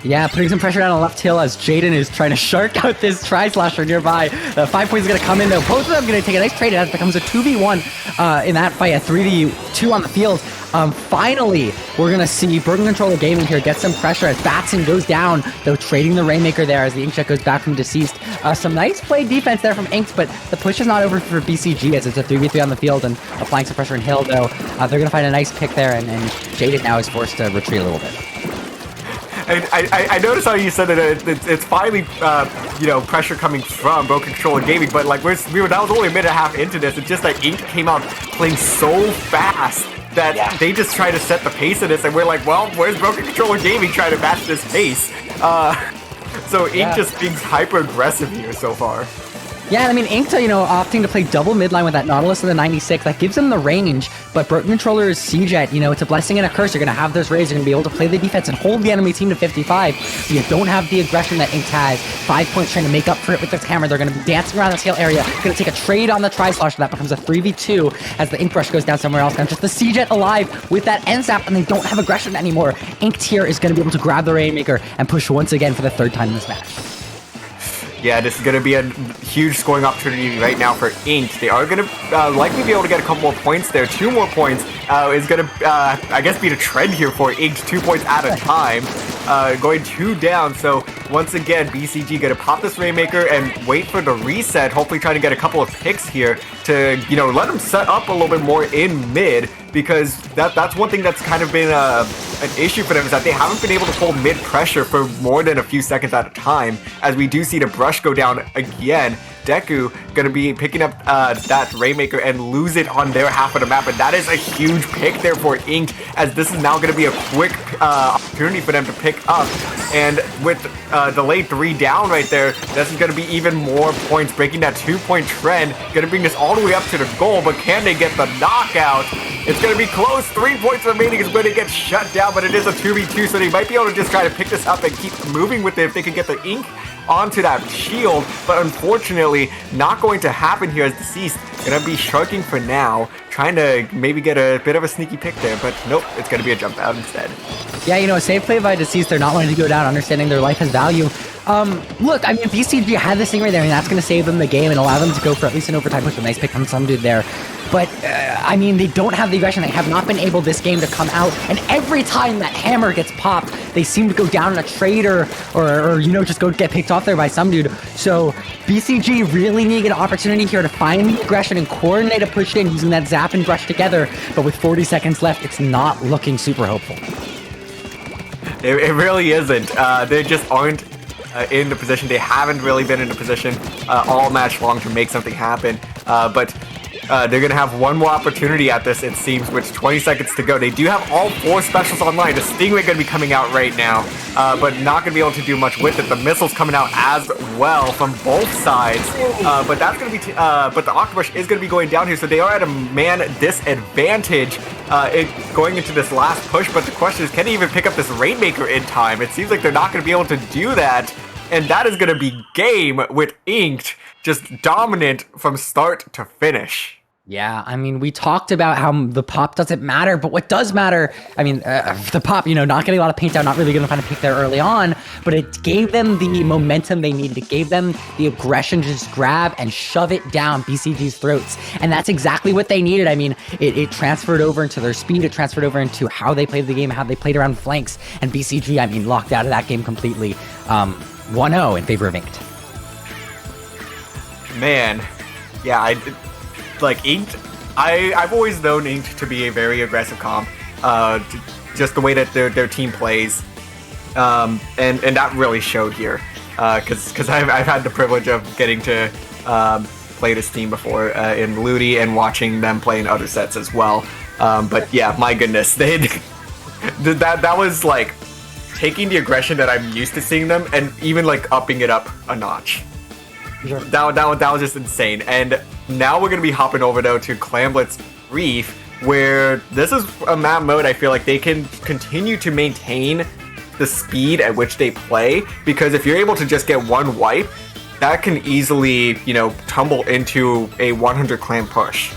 Yeah, putting some pressure down on the left hill as Jaden is trying to shark out this Tri-Slasher nearby. 5 points is going to come in, though. Both of them going to take a nice trade as it becomes a 2v1 in that fight, a 3v2 on the field. Finally, we're going to see Broken Controller Gaming here get some pressure as Batson goes down, though trading the Rainmaker there as the Inkshot goes back from Deceased. Some nice play defense there from Inked, but the push is not over for BCG as it's a 3v3 on the field and applying some pressure in Hill, though. They're going to find a nice pick there, and Jaden now is forced to retreat a little bit. I noticed how you said that it's finally, pressure coming from Broken Controller Gaming, but that was only a minute and a half into this. It's just that Inked came out playing so fast that they just try to set the pace of this, and we're like, well, where's Broken Controller Gaming trying to match this pace? So Inked just being hyper aggressive here so far. Yeah, Inked, opting to play double midline with that Nautilus and the 96, that gives them the range, but Broken Controller's Seajet, it's a blessing and a curse. You're going to have those raids, you're going to be able to play the defense and hold the enemy team to 55, but you don't have the aggression that Inked has. 5 points trying to make up for it with this hammer. They're going to be dancing around this hill area, going to take a trade on the Tri-Slosher. That becomes a 3v2 as the Ink Brush goes down somewhere else. Now just the Seajet alive with that end zap, and they don't have aggression anymore. Inked here is going to be able to grab the Rainmaker and push once again for the 3rd time in this match. Yeah, this is going to be a huge scoring opportunity right now for Inked. They are going to likely be able to get a couple more points there. 2 more points is going to, I guess, be the trend here for Inked. 2 points at a time. going 2 down. So once again, BCG gonna pop this Rainmaker and wait for the reset, hopefully trying to get a couple of picks here to, you know, let them set up a little bit more in mid, because that's one thing that's kind of been an issue for them, is that they haven't been able to hold mid pressure for more than a few seconds at a time, as we do see the brush go down again. Deku gonna be picking up that Rainmaker and lose it on their half of the map, and that is a huge pick there for Inked, as this is now gonna be a quick opportunity for them to pick up. And with delayed 3 down right there, this is gonna be even more points, breaking that 2-point trend, gonna bring this all the way up to the goal. But can they get the knockout? It's gonna be close. 3 points remaining is going to get shut down, but it is a 2v2, so they might be able to just try to pick this up and keep moving with it if they can get the Ink onto that shield. But unfortunately, not going to happen here, as Deceased gonna be shrugging for now, trying to maybe get a bit of a sneaky pick there, but nope, it's gonna be a jump out instead. Yeah, you know, a safe play by Deceased. They're not wanting to go down, understanding their life has value. Look, I mean, BCG had this thing right there, and that's going to save them the game and allow them to go for at least an overtime push. A nice pick from some dude there. But, I mean, they don't have the aggression. They have not been able this game to come out. And every time that hammer gets popped, they seem to go down in a trade or you know, just go get picked off there by some dude. So BCG really need an opportunity here to find the aggression and coordinate a push in using that zap and brush together. But with 40 seconds left, it's not looking super hopeful. It really isn't. They just aren't in the position. They haven't really been in the position all match long to make something happen. But they're going to have one more opportunity at this, it seems, with 20 seconds to go. They do have all 4 specials online. The Stingray going to be coming out right now, but not going to be able to do much with it. The missiles coming out as well from both sides. But that's going to be, but the Octopus is going to be going down here, so they are at a man disadvantage going into this last push. But the question is, can they even pick up this Rainmaker in time? It seems like they're not going to be able to do that, and that is going to be game with Inked just dominant from start to finish. Yeah, I mean, we talked about how the pop doesn't matter, but what does matter, I mean, the pop, you know, not getting a lot of paint down, not really going to find a pick there early on, but it gave them the momentum they needed. It gave them the aggression to just grab and shove it down BCG's throats. And that's exactly what they needed. I mean, it transferred over into their speed. It transferred over into how they played the game, how they played around flanks. And BCG, I mean, locked out of that game completely. 1-0 in favor of Inked. Man, yeah, Inked, I've always known Inked to be a very aggressive comp, just the way that their team plays, and that really showed here, because I've had the privilege of getting to play this team before in Ludi and watching them play in other sets as well, but yeah, my goodness, that was like taking the aggression that I'm used to seeing them and even like upping it up a notch. Sure. That was just insane. And now we're going to be hopping over, though, to Clamblitz Reef, where this is a map mode I feel like they can continue to maintain the speed at which they play, because if you're able to just get one wipe, that can easily, you know, tumble into a 100 clan push.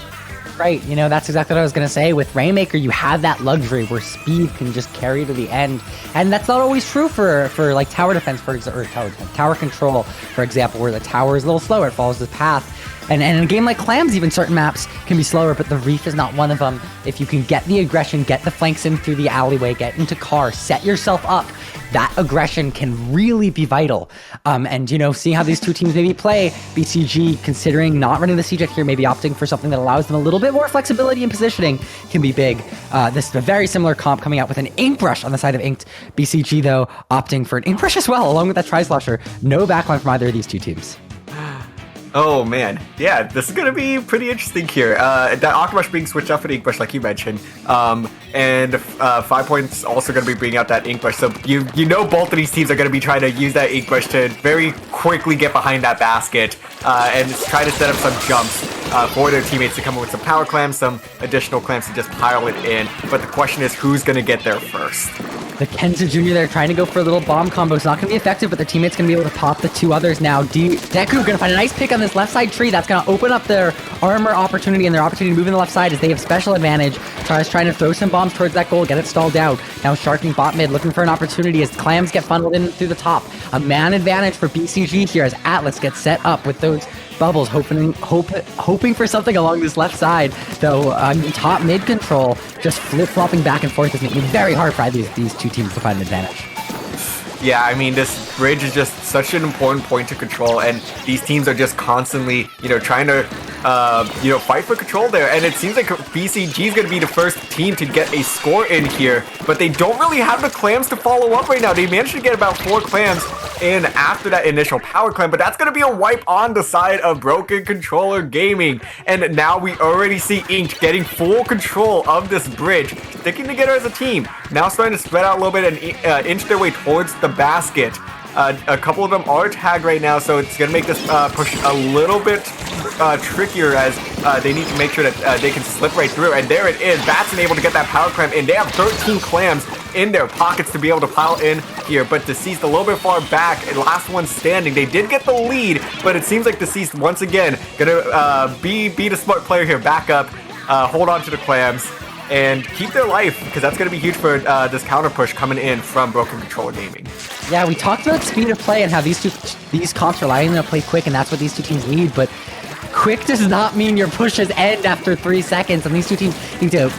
Right, you know, that's exactly what I was going to say. With Rainmaker, you have that luxury where speed can just carry to the end. And that's not always true for like tower defense, tower control, for example, where the tower is a little slower, it follows the path. And in a game like Clams, even certain maps can be slower, but the Reef is not one of them. If you can get the aggression, get the flanks in through the alleyway, get into car, set yourself up, that aggression can really be vital. And, you know, seeing how these two teams maybe play, BCG considering not running the CJ here, maybe opting for something that allows them a little bit more flexibility in positioning can be big. This is a very similar comp coming out with an Ink Brush on the side of Inked. BCG, though, opting for an Ink Brush as well, along with that Tri-Slosher. No backline from either of these two teams. Oh man, yeah, this is gonna be pretty interesting here. That Octopus being switched out for the Ink Brush, like you mentioned, and 5 points also gonna be bringing out that Ink Brush. So you know both of these teams are gonna be trying to use that Ink Brush to very quickly get behind that basket and try to set up some jumps for their teammates to come up with some power clams, some additional clams to just pile it in. But the question is, who's gonna get there first? The Kenza Jr. there trying to go for a little bomb combo. It's not going to be effective, but their teammate's going to be able to pop the two others now. Deku going to find a nice pick on this left side tree. That's going to open up their armor opportunity and their opportunity to move in the left side as they have special advantage. Tries trying to throw some bombs towards that goal, get it stalled out. Now Sharking bot mid looking for an opportunity as Clams get funneled in through the top. A man advantage for BCG here as Atlas gets set up with those bubbles, hoping for something along this left side, though top mid control just flip-flopping back and forth is making it very hard for these two teams to find an advantage. Yeah, I mean, this bridge is just such an important point to control, and these teams are just constantly, trying to, fight for control there. And it seems like BCG is going to be the first team to get a score in here, but they don't really have the clams to follow up right now. They managed to get about 4 clams in after that initial power clam, but that's going to be a wipe on the side of Broken Controller Gaming. And now we already see Inked getting full control of this bridge, sticking together as a team. Now starting to spread out a little bit and inch their way towards the basket. A couple of them are tagged right now, so it's going to make this push a little bit trickier as they need to make sure that they can slip right through. And there it is. Batson able to get that power clam, and they have 13 clams in their pockets to be able to pile in here. But Deceased a little bit far back, and last one standing. They did get the lead, but it seems like Deceased once again going to be the smart player here. Back up, hold on to the clams, and keep their life, because that's going to be huge for this counter push coming in from Broken Controller Gaming. Yeah, we talked about speed of play and how these comps rely on them to play quick, and that's what these two teams need, but quick does not mean your pushes end after 3 seconds, and these two teams need to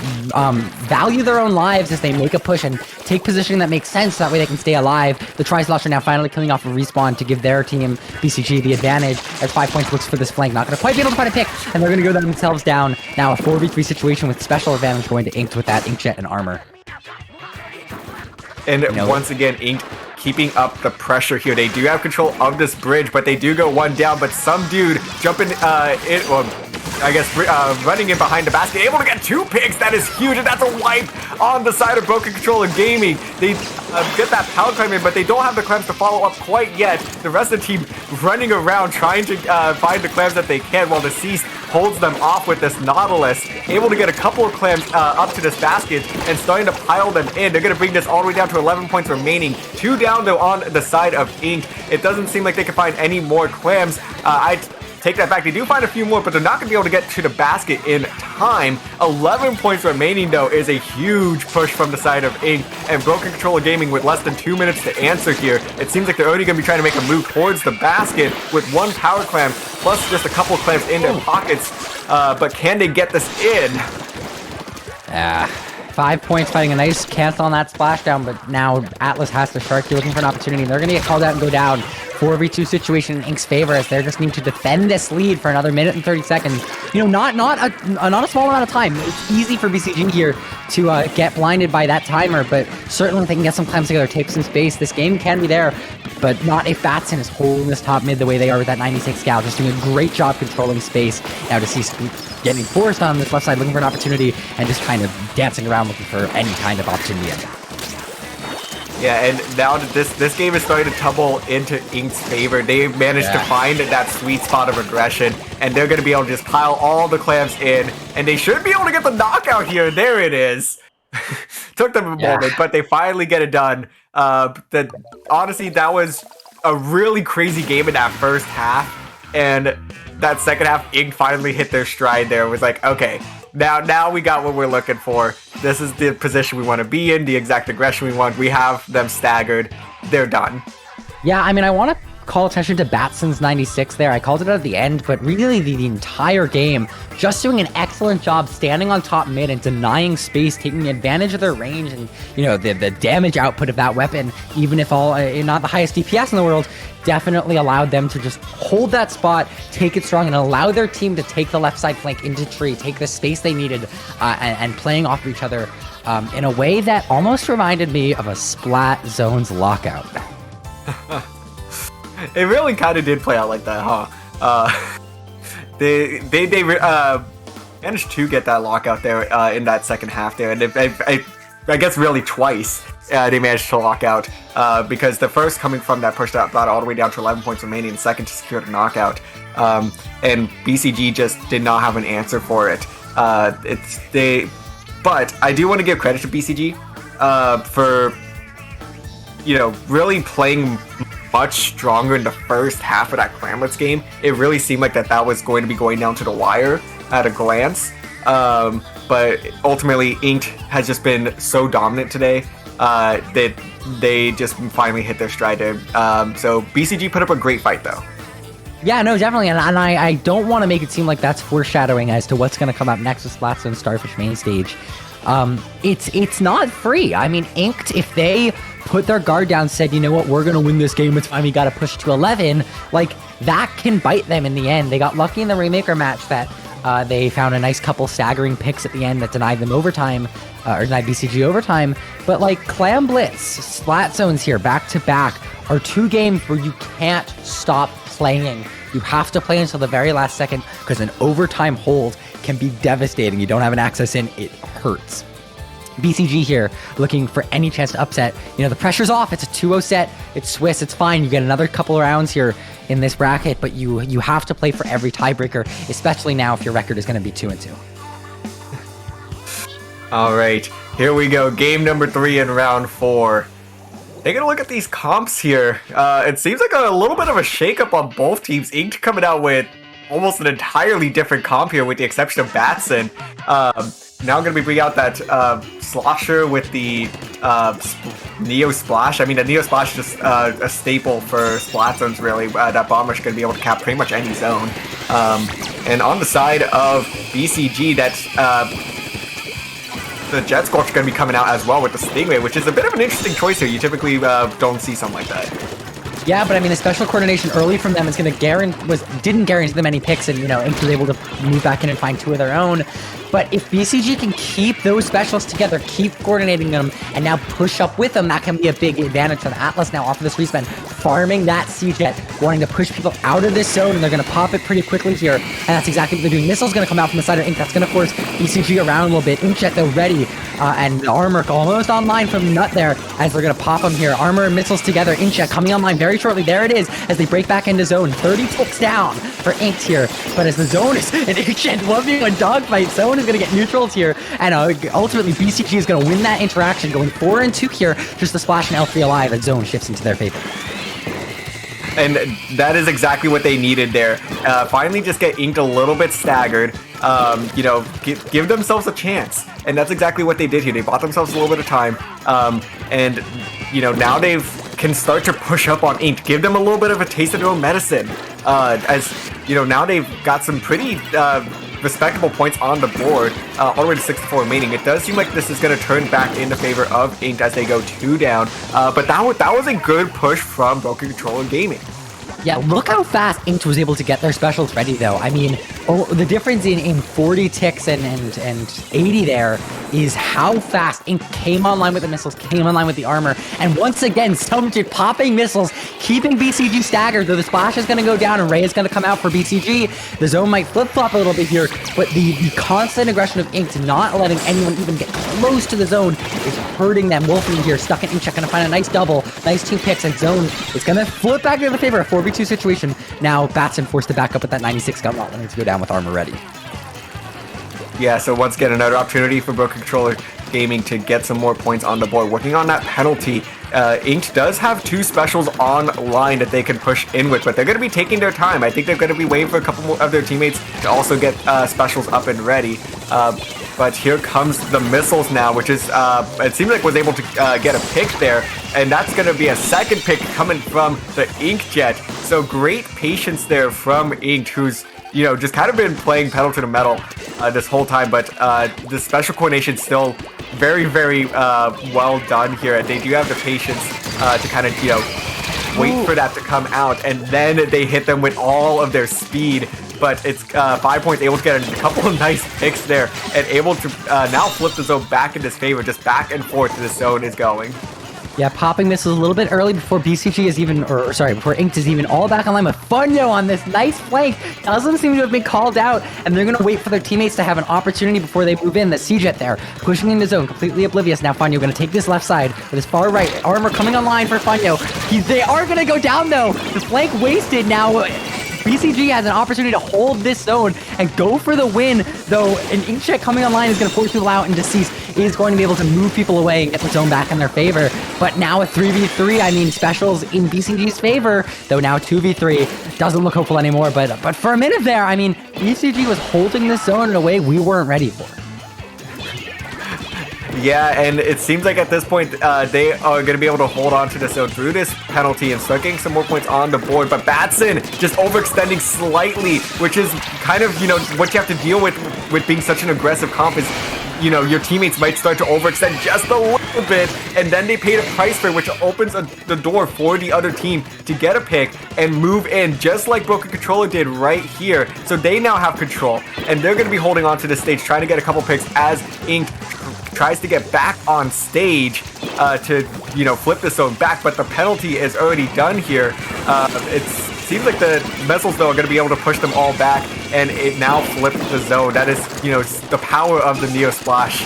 value their own lives as they make a push and take positioning that makes sense, so that way they can stay alive. The Tri-Slosher now finally killing off a respawn to give their team, BCG, the advantage, as 5 points looks for this flank. Not going to quite be able to find a pick, and they're going to go themselves down. Now a 4v3 situation with special advantage going to Inked with that Inkjet and armor. And once again, Inked keeping up the pressure here. They do have control of this bridge, but they do go one down, but some dude jumping running in behind the basket, able to get 2 picks. That is huge, and that's a wipe on the side of Broken Controller Gaming. They get that power climb in, but they don't have the clams to follow up quite yet. The rest of the team running around trying to find the clams that they can, while Deceased holds them off with this Nautilus, able to get a couple of clams up to this basket and starting to pile them in. They're going to bring this all the way down to 11 points remaining. 2 down though on the side of Ink. It doesn't seem like they can find any more clams. I take that back. They do find a few more, but they're not going to be able to get to the basket in time. 11 points remaining, though, is a huge push from the side of Ink. And Broken Controller Gaming with less than 2 minutes to answer here. It seems like they're already going to be trying to make a move towards the basket with 1 power clam, plus just a couple of clams in their pockets. But can they get this in? 5 points, fighting a nice cancel on that splashdown, but now Atlas has to Sharky looking for an opportunity, and they're going to get called out and go down. 4v2 situation in Ink's favor, as they just need to defend this lead for another minute and 30 seconds. Not a small amount of time. It's easy for BCG here to get blinded by that timer, but certainly if they can get some clams together, take some space, this game can be there. But not if Batson is holding this top mid the way they are with that 96 Gal, just doing a great job controlling space. Now to see getting forced on this left side, looking for an opportunity, and just kind of dancing around looking for any kind of opportunity. Yeah, and now that this game is starting to tumble into Ink's favor. They managed to find that sweet spot of aggression, and they're going to be able to just pile all the clams in, and they should be able to get the knockout here. There it is. Took them a moment, but they finally get it done. Honestly, that was a really crazy game in that first half, and that second half, Ink finally hit their stride there. It was like, okay, now we got what we're looking for. This is the position we want to be in, the exact aggression we want. We have them staggered. They're done. Yeah, I mean, I want to call attention to Batson's 96 there. I called it at the end, but really the entire game, just doing an excellent job standing on top mid and denying space, taking advantage of their range and, the damage output of that weapon, even if not the highest DPS in the world, definitely allowed them to just hold that spot, take it strong, and allow their team to take the left side flank into tree, take the space they needed, and playing off of each other in a way that almost reminded me of a Splat Zones lockout. It really kind of did play out like that, huh? They managed to get that lockout there in that second half there, and I guess really twice they managed to lock out because the first coming from that push that brought all the way down to 11 points remaining, and second to secure the knockout, and BCG just did not have an answer for it. But I do want to give credit to BCG for really playing much stronger in the first half of that Clamlets game. It really seemed like that was going to be going down to the wire at a glance. But ultimately, Inked has just been so dominant today that they just finally hit their stride there. So BCG put up a great fight, though. Yeah, no, definitely, and I don't want to make it seem like that's foreshadowing as to what's going to come up next with Splatoon Starfish main stage. it's not free. I mean, Inked, if they put their guard down, said, you know what, we're gonna win this game, it's fine, we gotta push to 11, like, that can bite them in the end. They got lucky in the Remaker match that they found a nice couple staggering picks at the end that denied them overtime, or denied BCG overtime. But like Clam Blitz, Splat Zones here, back to back, are 2 games where you can't stop playing. You have to play until the very last second, because an overtime hold can be devastating. You don't have an access in, it hurts. BCG here, looking for any chance to upset. You know, the pressure's off. It's a 2-0 set. It's Swiss. It's fine. You get another couple of rounds here in this bracket, but you have to play for every tiebreaker, especially now if your record is going to be 2-2. All right, here we go. Game number 3 in round 4. Taking a look at these comps here. It seems like a little bit of a shakeup on both teams. Inked coming out with almost an entirely different comp here, with the exception of Batson. Now I'm going to be bringing out that Slosher with the Neo Splash. I mean, the Neo Splash is just a staple for Splat Zones, really. That Bomber's going to be able to cap pretty much any zone. And on the side of BCG, that's the Jet Scorch going to be coming out as well with the Stingray, which is a bit of an interesting choice here. You typically don't see something like that. Yeah, but I mean, the special coordination early from them is going to didn't guarantee them any picks, and you know, Ink was able to move back in and find 2 of their own. But if BCG can keep those specials together, keep coordinating them, and now push up with them, that can be a big advantage for the Atlas now off of this respin, farming that C-Jet, wanting to push people out of this zone, and they're going to pop it pretty quickly here, and that's exactly what they're doing. Missile's going to come out from the side of Ink. That's going to force BCG around a little bit. Inkjet, though, ready, and the armor almost online from Nut there, as they're going to pop them here. Armor and missiles together. Inkjet coming online very shortly. There it is, as they break back into zone. 30 ticks down for Inked here, but as the zone is, and Inkjet loving a dogfight, zone is going to get neutrals here, and ultimately BCG is going to win that interaction, going 4-2 here. Just the Splash and L3 alive, and zone shifts into their favor. And that is exactly what they needed there. Finally just get Inked a little bit staggered. You know, give themselves a chance. And that's exactly what they did here. They bought themselves a little bit of time. And, you know, now they can start to push up on Inked. Give them a little bit of a taste of their own medicine. As, you know, now they've got some pretty respectable points on the board, all the way to 64 remaining. It does seem like this is going to turn back in the favor of Inked as they go 2 down. But that was a good push from Broken Controller Gaming. Yeah, look how fast Inked was able to get their specials ready, though. I mean, the difference in 40 ticks and 80 there is how fast Inked came online with the missiles, came online with the armor, and once again, Sumjit popping missiles, keeping BCG staggered, though the Splash is going to go down and Ray is going to come out for BCG. The zone might flip-flop a little bit here, but the constant aggression of Inked, not letting anyone even get close to the zone, is hurting them. Wolfie here, stuck in Inkcheck, going to find a nice double, nice 2 picks, and zone is going to flip back into the favor, a 4v2 situation. Now Batson forced to back up with that 96 gun, not wanting to go down with armor ready. Yeah, so once again, another opportunity for Broken Controller Gaming to get some more points on the board. Working on that penalty, Inked does have 2 specials online that they can push in with, but they're going to be taking their time. I think they're going to be waiting for a couple more of their teammates to also get specials up and ready. But here comes the missiles now, which is, it seems like was able to get a pick there, and that's going to be a second pick coming from the Inkjet. So great patience there from Inked, who's, you know, just kind of been playing pedal to the metal this whole time, but the special coordination still very, very well done here. They do have the patience to kind of, you know, wait for that to come out, and then they hit them with all of their speed. But it's 5 points, able to get a couple of nice picks there, and able to now flip the zone back in his favor. Just back and forth the zone is going. Yeah, popping missiles a little bit early before BCG is even, before Inked is even all back online with Funyo on this nice flank. Doesn't seem to have been called out, and they're going to wait for their teammates to have an opportunity before they move in. The C-Jet there, pushing in the zone, completely oblivious. Now Funyo going to take this left side with his far right. Armor coming online for Funyo. They are going to go down, though. The flank wasted now. BCG has an opportunity to hold this zone and go for the win, though an Inkcheck coming online is going to force people out, and Deceased is going to be able to move people away and get the zone back in their favor. But now a 3v3, I mean, specials in BCG's favor, though now 2v3 doesn't look hopeful anymore. But for a minute there, I mean, BCG was holding this zone in a way we weren't ready for. Yeah, and it seems like at this point, they are going to be able to hold on to the zone through this penalty and start getting some more points on the board. But Batson just overextending slightly, which is kind of, you know, what you have to deal with being such an aggressive comp, is you know, your teammates might start to overextend just a little bit, and then they paid a price for it, which opens the door for the other team to get a pick and move in, just like Broken Controller did right here. So they now have control, and they're going to be holding on to the stage, trying to get a couple picks as Ink tries to get back on stage to, you know, flip the zone back, but the penalty is already done here. It seems like the missiles, though, are going to be able to push them all back, and it now flipped the zone. That is, you know, the power of the Neo Splash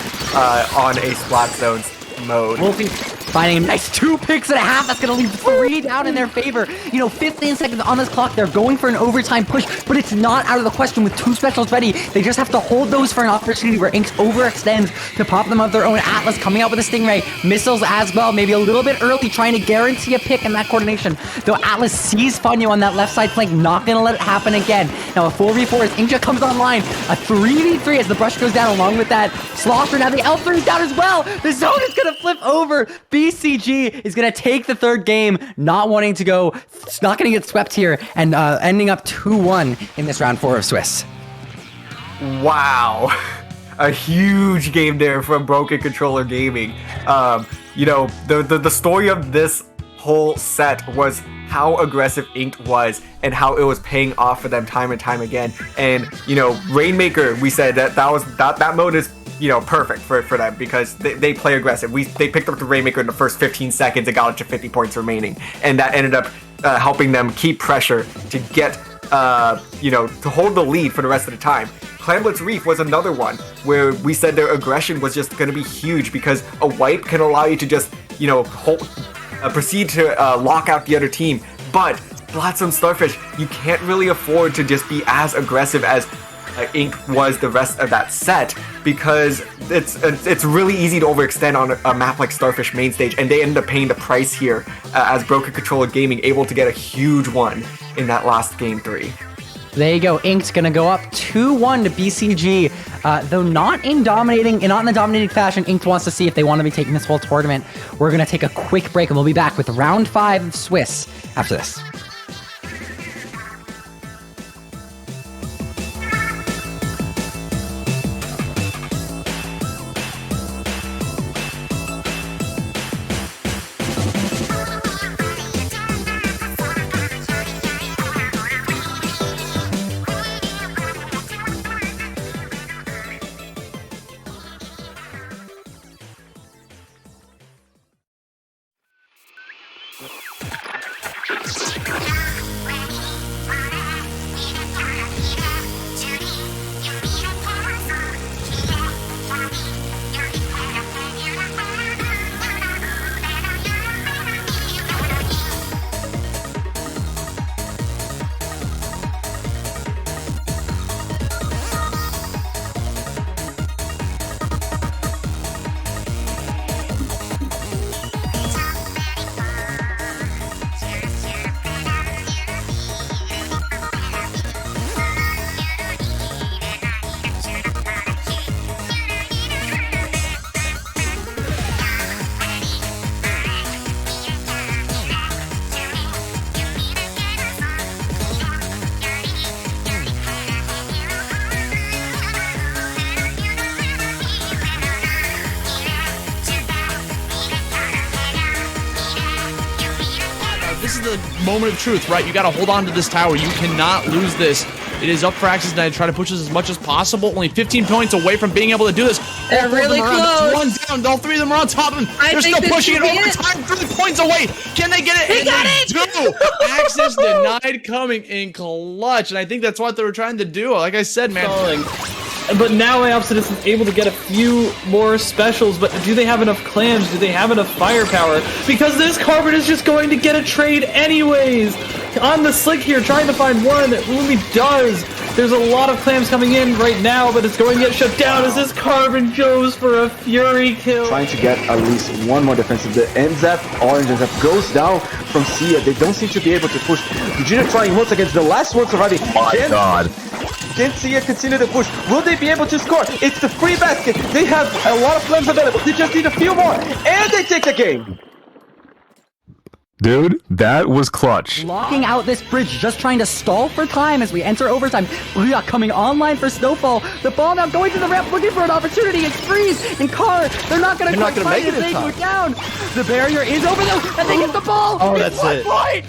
on a Splat Zones mode. Wolfie finding a nice 2 picks and a half. That's going to leave 3 down in their favor. You know, 15 seconds on this clock. They're going for an overtime push, but it's not out of the question with 2 specials ready. They just have to hold those for an opportunity where Inks overextends to pop them of their own. Atlas coming out with a Stingray. Missiles as well, maybe a little bit early, trying to guarantee a pick in that coordination. Though Atlas sees Funyo on that left side flank, not going to let it happen again. Now a 4v4 as Inkja comes online. A 3v3 as the brush goes down along with that Slosher. Now the L3 is down as well. The zone is going to flip over. BCG is going to take the 3rd game, not wanting to go, not going to get swept here, and ending up 2-1 in this round 4 of Swiss. Wow. A huge game there from Broken Controller Gaming. You know, the story of this whole set was how aggressive Ink was and how it was paying off for them time and time again. And, you know, Rainmaker, we said that mode is, you know, perfect for them because they play aggressive. They picked up the Rainmaker in the first 15 seconds and got it to 50 points remaining, and that ended up helping them keep pressure to get, you know, to hold the lead for the rest of the time. Clamblitz Reef was another one where we said their aggression was just going to be huge because a wipe can allow you to just, you know, proceed to lock out the other team. But Splat Starfish, you can't really afford to just be as aggressive as Ink was the rest of that set because it's really easy to overextend on a map like Starfish main stage, and they ended up paying the price here as Broken Controller Gaming able to get a huge one in that last game 3. There you go. Ink's gonna go up 2-1 to BCG, though not in the dominating fashion. Ink wants to see if they want to be taking this whole tournament. We're gonna take a quick break, and we'll be back with round 5 of Swiss after this. This is the moment of truth, right? You got to hold on to this tower. You cannot lose this. It is up for Axis Knight to try to push this as much as possible. Only 15 points away from being able to do this. They're really close. One down. All 3 of them are on top of him. They're still pushing it over time. 3 points away. Can they get it? They got it. Do. Axis denied coming in clutch, and I think that's what they were trying to do. Like I said, man. But now Opsidus is able to get a few more specials, but do they have enough clams? Do they have enough firepower? Because this Carbon is just going to get a trade anyways! On the Slick here, trying to find one that really does! There's a lot of clams coming in right now, but it's going to get shut down as this Carbon goes for a Fury kill. Trying to get at least one more defensive. The NZF, Orange NZF, goes down from Sia. They don't seem to be able to push. Vegeta trying once against the last one surviving. My God. Can Sia continue to push? Will they be able to score? It's the free basket. They have a lot of clams available. They just need a few more. And they take the game. Dude, that was clutch. Blocking out this bridge, just trying to stall for time as we enter overtime. Booyah coming online for Snowfall. The ball now going to the ramp, looking for an opportunity. It's Freeze and Carr. They're not going to make it in they time. go down. The barrier is over though, and they get the ball. Oh, It's that's it. 1 point.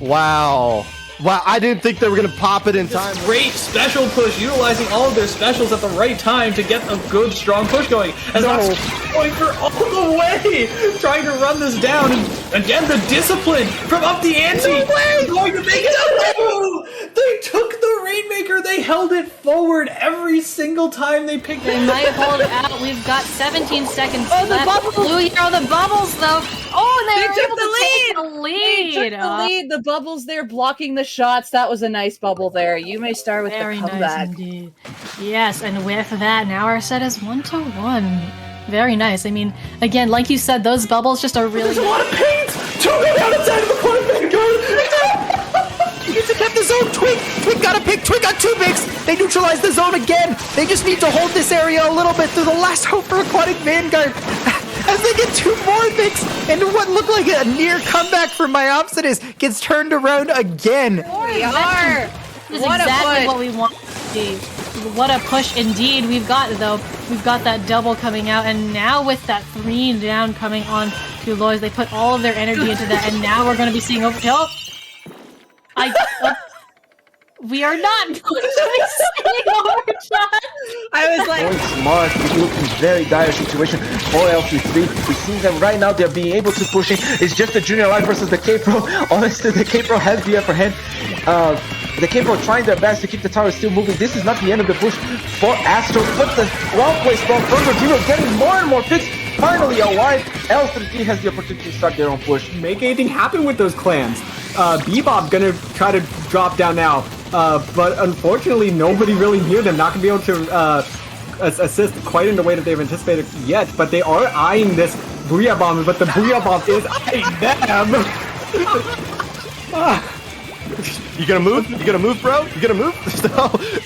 Wow. Wow, I didn't think they were going to pop it in time. Great special push, utilizing all of their specials at the right time to get a good, strong push going. As that's going for all the way, trying to run this down. And again, the discipline from up the ante. No way! Going to make it through! They took the Rainmaker, they held it forward every single time they picked it. They might hold it out. We've got 17 seconds left. the bubbles! Blue here are the bubbles, though. Oh, and they were took able to take the lead. They took the lead. The bubbles there blocking the shots. That was a nice bubble there. You may start with Very the comeback. nice indeed. Yes, and with that, now our set is 1-1. Very nice. I mean, again, like you said, those bubbles just are really. There's a lot of paint! Two go down inside of the corner, Vanguard! He needs to keep the zone. Twig got a pick. Twig got 2 bigs. They neutralize the zone again. They just need to hold this area a little bit through the last hope for Aquatic Vanguard. As they get 2 more picks, and what looked like a near comeback for Myopsitis gets turned around again. We are. This is What a exactly push. what we want to see. What a push indeed. We've got that double coming out, and now with that 3 down coming on to Lois, they put all of their energy into that, and now we're going to be seeing overkill. We are not going to be seeing overkill. I was like, Going smart, we look in very dire situation. 4L3. It seems that right now they're being able to push it. It's just the Junior Life versus the K-Pro. Honestly, the K-Pro has the upper hand. The K-Pro trying their best to keep the tower still moving. This is not the end of the push for Astro, but the wrong place from further Zero getting more and more picks. Finally a wipe. L3 has the opportunity to start their own push. Make anything happen with those clans. Bebop gonna try to drop down now, but unfortunately nobody really near them. Not gonna be able to assist quite in the way that they've anticipated yet, but they are eyeing this Booyah Bomb, but the Booyah Bomb is eyeing them. You gonna move? You gonna move, bro? You gonna move?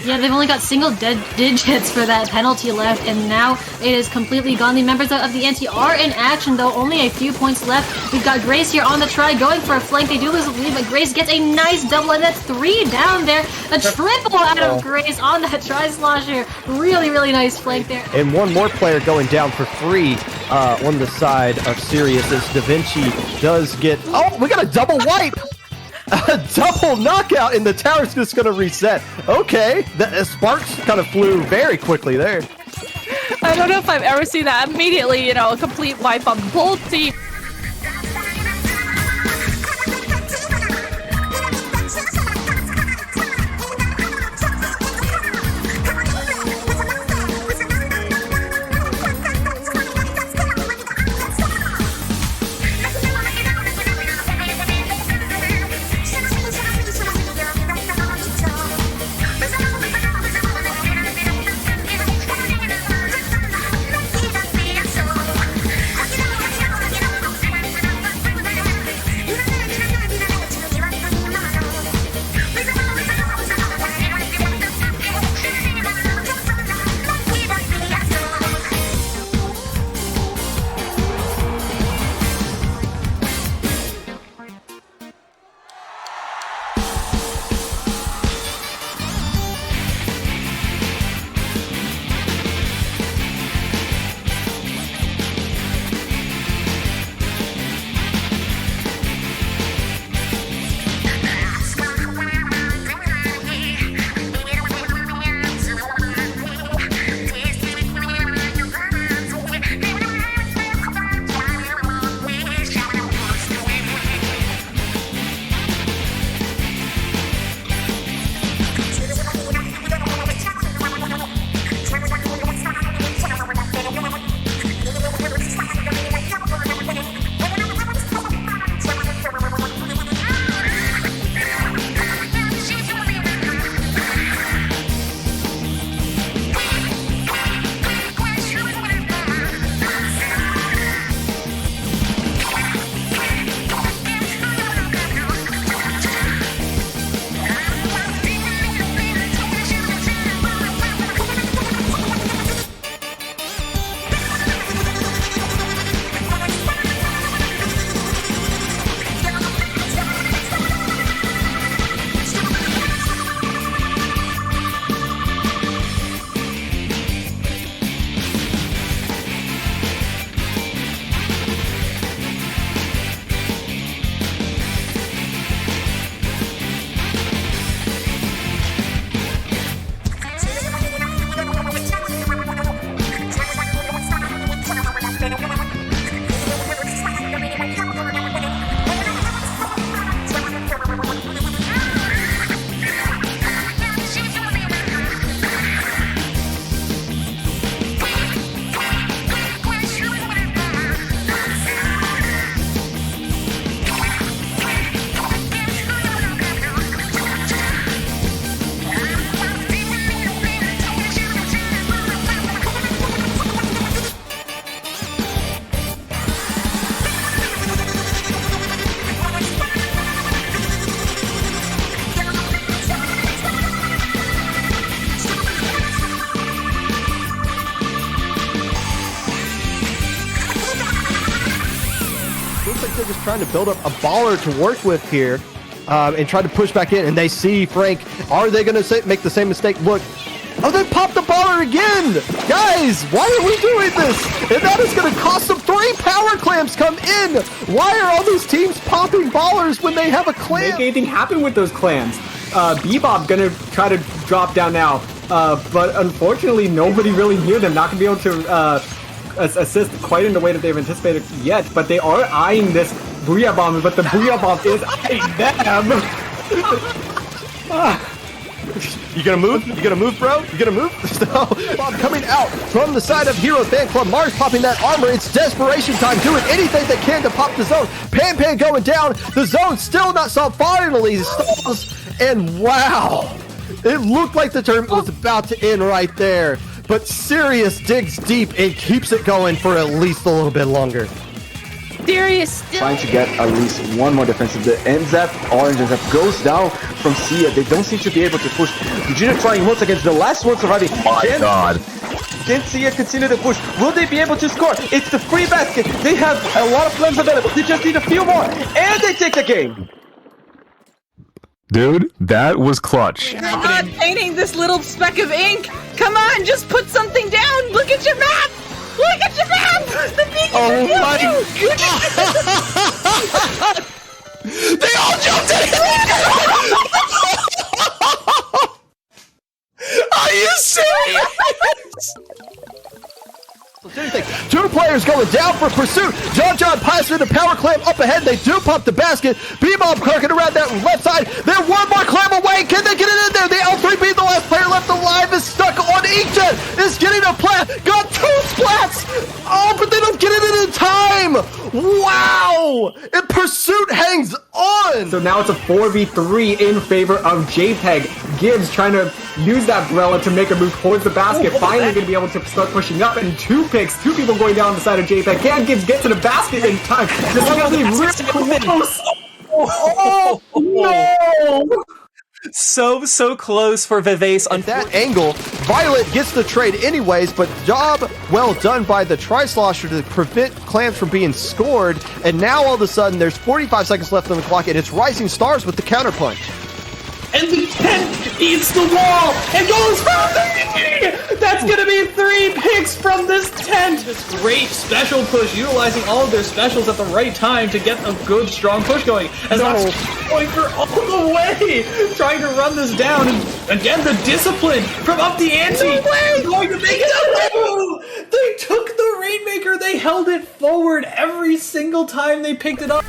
Yeah, they've only got single digits for that penalty left, and now it is completely gone. The members of the anti are in action, though. Only a few points left. We've got Grace here on the try, going for a flank. They do lose the lead, but Grace gets a nice double, and that's 3 down there. A triple out of Grace on that tri-slosher. Really, really nice flank there. And one more player going down for free on the side of Sirius as Da Vinci does get... Oh, we got a double wipe! A double knockout, and the tower's just going to reset. Okay, the sparks kind of flew very quickly there. I don't know if I've ever seen that immediately, a complete wipe on both teams. trying to build up a baller to work with here and try to push back in. And they see Frank. Are they going to make the same mistake? Look. Oh, they popped the baller again! Guys, why are we doing this? And that is going to cost them 3 power clamps come in! Why are all these teams popping ballers when they have a clamp? Make anything happen with those clams. Bebop gonna try to drop down now, but unfortunately nobody really near them. Not gonna be able to assist quite in the way that they've anticipated yet, but they are eyeing this Booyah Bomb, but the Booyah Bomb is eyeing them! You gonna move? You gonna move, bro? You gonna move? So, Bob coming out from the side of Hero Fan Club. Mars popping that armor. It's desperation time, doing anything they can to pop the zone. Pan going down. The zone still not solved. Finally stalls. And wow, it looked like the tournament was about to end right there. But Sirius digs deep and keeps it going for at least a little bit longer. Sirius still trying to get at least one more defensive. The NZAP, Orange NZAP goes down from Sia. They don't seem to be able to push. Vegeta trying once against the last one surviving. My God. Can Sia continue to push? Will they be able to score? It's the free basket. They have a lot of flames available. They just need a few more. And they take the game. Dude, that was clutch. You're not painting this little speck of ink. Come on, just put something down. Look at your map. Look at your map! The beacon oh my god! They all jumped in! Are you serious? Two players going down for pursuit. John passes the power clamp up ahead. They do pop the basket. Bebop cracking around that left side. They're one more clamp away. Can they get it in there? The L3B, the last player left alive, is stuck on Inkjet. Is getting a plat. Got 2 splats. Oh, but they don't get it in time. Wow. And pursuit hangs on. So now it's a 4v3 in favor of JPEG. Gibbs trying to use that umbrella to make a move towards the basket. Finally going to be able to start pushing up, and 2 picks. 2 people going down on the side of JPEG. Can Gibbs get to the basket in time? This is going to be really close. Oh, no! So close for Vivace. At that angle, Violet gets the trade anyways, but job well done by the Tri-Slosher to prevent Clams from being scored. And now all of a sudden, there's 45 seconds left on the clock, and it's Rising Stars with the counterpunch. And the tent eats the wall and goes for 3! That's gonna be 3 picks from this tent! This great special push, utilizing all of their specials at the right time to get a good, strong push going. As that's going for all the way, trying to run this down. And again, the discipline from up the ante. Going to make it up. They took the Rainmaker, they held it forward every single time they picked it up.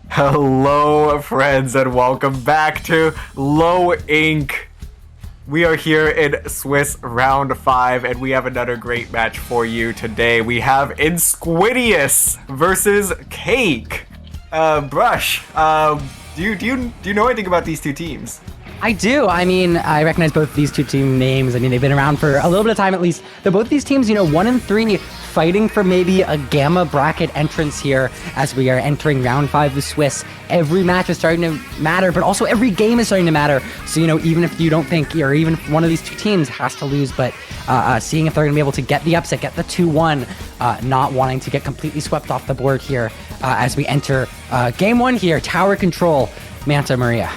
Hello, friends, and welcome back to Low Ink. We are here in Swiss round 5, and we have another great match for you today. We have Insquidious versus Cake. Brush, do you know anything about these two teams? I do. I mean, I recognize both these two team names. I mean, they've been around for a little bit of time at least. They're both these teams, 1 and 3, fighting for maybe a gamma bracket entrance here as we are entering round 5 of Swiss. Every match is starting to matter, but also every game is starting to matter. So, even if you don't think, or even if one of these two teams has to lose, but seeing if they're going to be able to get the upset, get the 2-1, not wanting to get completely swept off the board here as we enter game 1 here, tower control, Manta Maria.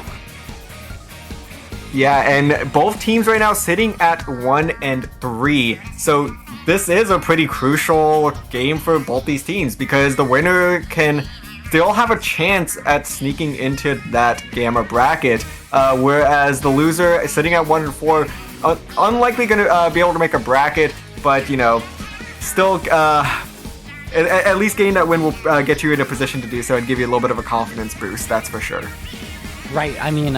Yeah, and both teams right now sitting at 1 and 3. So this is a pretty crucial game for both these teams because the winner can still have a chance at sneaking into that gamma bracket, whereas the loser is sitting at 1 and 4, unlikely going to be able to make a bracket, but still at least getting that win will get you in a position to do so and give you a little bit of a confidence boost. That's for sure. Right. I mean,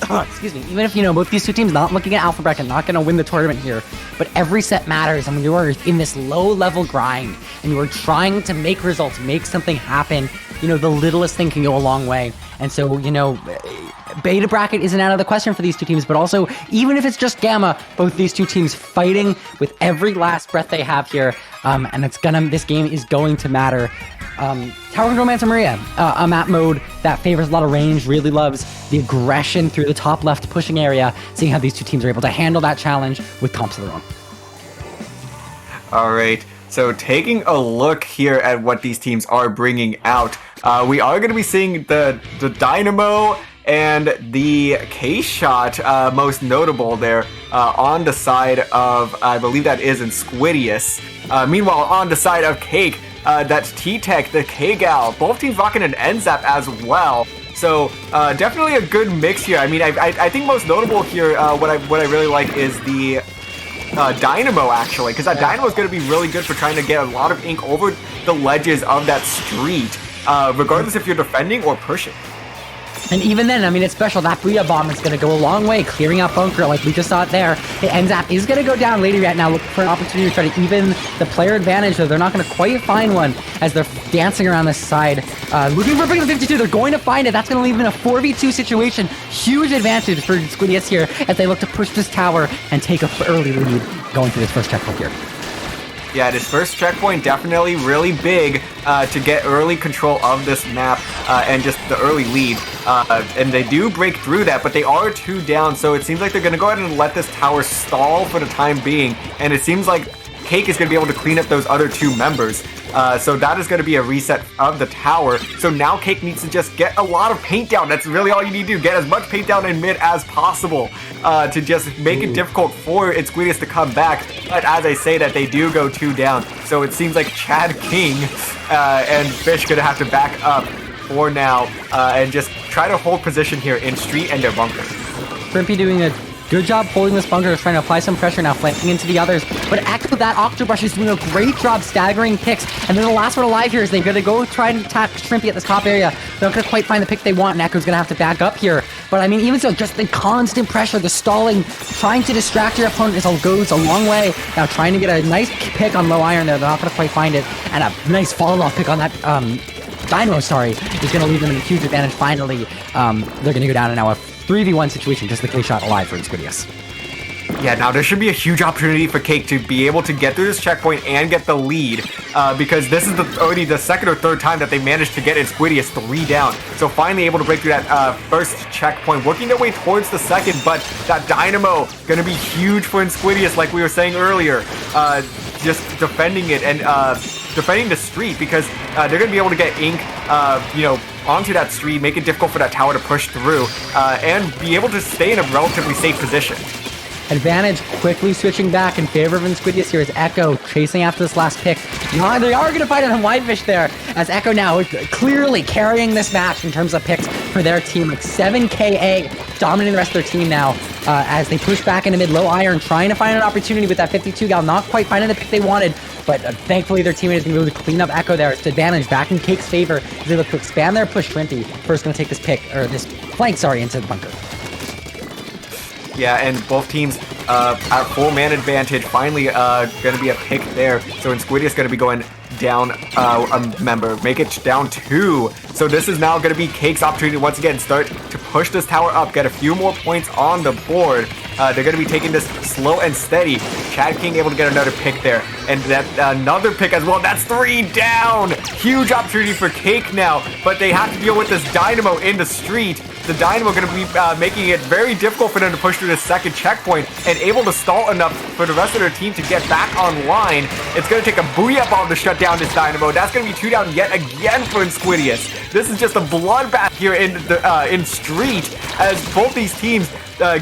excuse me, even if, both these two teams not looking at alpha bracket, not going to win the tournament here, but every set matters. I mean, you are in this low-level grind, and you are trying to make results, make something happen. The littlest thing can go a long way. And so, beta bracket isn't out of the question for these two teams, but also, even if it's just gamma, both these two teams fighting with every last breath they have here, and this game is going to matter. Tower Control Manta Maria, a map mode that favors a lot of range, really loves the aggression through the top left pushing area, seeing how these two teams are able to handle that challenge with comps of their own. All right, so taking a look here at what these teams are bringing out, we are going to be seeing the Dynamo and the K-Shot, most notable there, on the side of, I believe that is Insquidious. Meanwhile, on the side of Cake, that's T-Tech, the K-Gal, both teams rocking an NZAP as well. So definitely a good mix here. I mean, I think most notable here, what I really like is the Dynamo, actually, because that Dynamo is going to be really good for trying to get a lot of ink over the ledges of that street, regardless if you're defending or pushing. And even then, I mean, it's special. That Booyah Bomb is going to go a long way, clearing out bunker like we just saw it there. The NZAP is going to go down later right now, looking for an opportunity to try to even the player advantage, though they're not going to quite find one as they're dancing around this side. Looking for a big 52, they're going to find it. That's going to leave them in a 4v2 situation. Huge advantage for Squid here as they look to push this tower and take an early lead going through this first checkpoint here. Yeah, this first checkpoint definitely really big to get early control of this map and just the early lead. And they do break through that, but they are 2 down, so it seems like they're going to go ahead and let this tower stall for the time being. And it seems like Cake is going to be able to clean up those other 2 members. So that is going to be a reset of the tower. So now Cake needs to just get a lot of paint down. That's really all you need to do. Get as much paint down in mid as possible to just make it difficult for Insquidious to come back. But as I say that, they do go 2 down. So it seems like Chad King and Fish going to have to back up for now and just try to hold position here in street and their bunker. Shrimpy doing a good job holding this bunker, trying to apply some pressure now, flanking into the others. But after that, Octobrush is doing a great job staggering picks. And then the last one alive here is they're going to go try and attack Shrimpy at this top area. They're not going to quite find the pick they want, and Echo's going to have to back up here. But I mean, even so, just the constant pressure, the stalling, trying to distract your opponent goes a long way. Now trying to get a nice pick on low iron there. They're not going to quite find it. And a nice follow-off pick on that Dynamo, is going to leave them in a huge advantage finally. They're going to go down to now a 3v1 situation, just the K-Shot alive for Insquidious. Yeah, now there should be a huge opportunity for Cake to be able to get through this checkpoint and get the lead, because this is already the second or third time that they managed to get Insquidious 3 down. So finally able to break through that first checkpoint, working their way towards the second, but that Dynamo gonna be huge for Insquidious, like we were saying earlier, just defending it and defending the street, because they're gonna be able to get ink, onto that street, make it difficult for that tower to push through, and be able to stay in a relatively safe position. Advantage quickly switching back in favor of Insquidious here as Echo chasing after this last pick. Now they are going to fight on Whitefish there as Echo now clearly carrying this match in terms of picks for their team. Like 7KA dominating the rest of their team now as they push back into mid low iron, trying to find an opportunity with that 52 gal, not quite finding the pick they wanted. But thankfully their teammate is going to be able to clean up Echo there. It's advantage back in Cake's favor as they look to expand their push. Shrimpy first going to take this pick, or this flank, sorry, into the bunker. Yeah, and both teams at full man advantage. Finally, going to be a pick there. So Insquidious going to be going down a member, make it down 2. So this is now going to be Cake's opportunity to once again start to push this tower up, get a few more points on the board. They're going to be taking this slow and steady. Chad King able to get another pick there, and that another pick as well. That's 3 down. Huge opportunity for Cake now, but they have to deal with this Dynamo in the street. The Dynamo going to be making it very difficult for them to push through this second checkpoint and able to stall enough for the rest of their team to get back online. It's going to take a Booyah Bomb to shut down this Dynamo. That's going to be 2 down yet again for Insquidious. This is just a bloodbath here in street as both these teams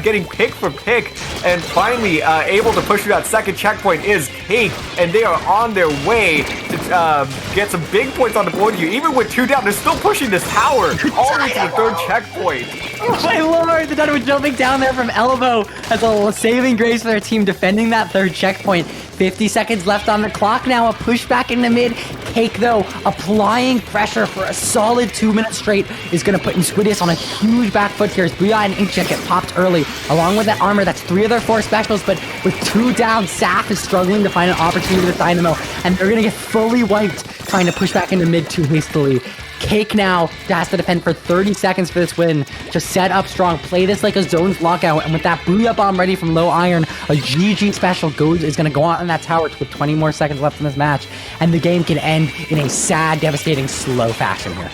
getting pick for pick, and finally able to push through that second checkpoint is Cake, and they are on their way to get some big points on the board here. Even with 2 down, they're still pushing this tower all the way to the 3rd checkpoint. Oh my lord, the Dynamo jumping down there from elbow as a saving grace for their team defending that 3rd checkpoint. 50 seconds left on the clock now, a pushback in the mid. Cake, though, applying pressure for a solid 2 minutes straight is going to put Insquidious on a huge back foot here as Booyah and Inkjet get popped early. Along with that armor, that's 3 of their 4 specials, but with 2 down, Saf is struggling to find an opportunity with Dynamo, and they're going to get fully wiped trying to push back into mid too hastily. Cake now has to defend for 30 seconds for this win. Just set up strong, play this like a zones lockout, and with that Booyah Bomb ready from low iron, a GG special is going to go on that tower with 20 more seconds left in this match, and the game can end in a sad, devastating, slow fashion here.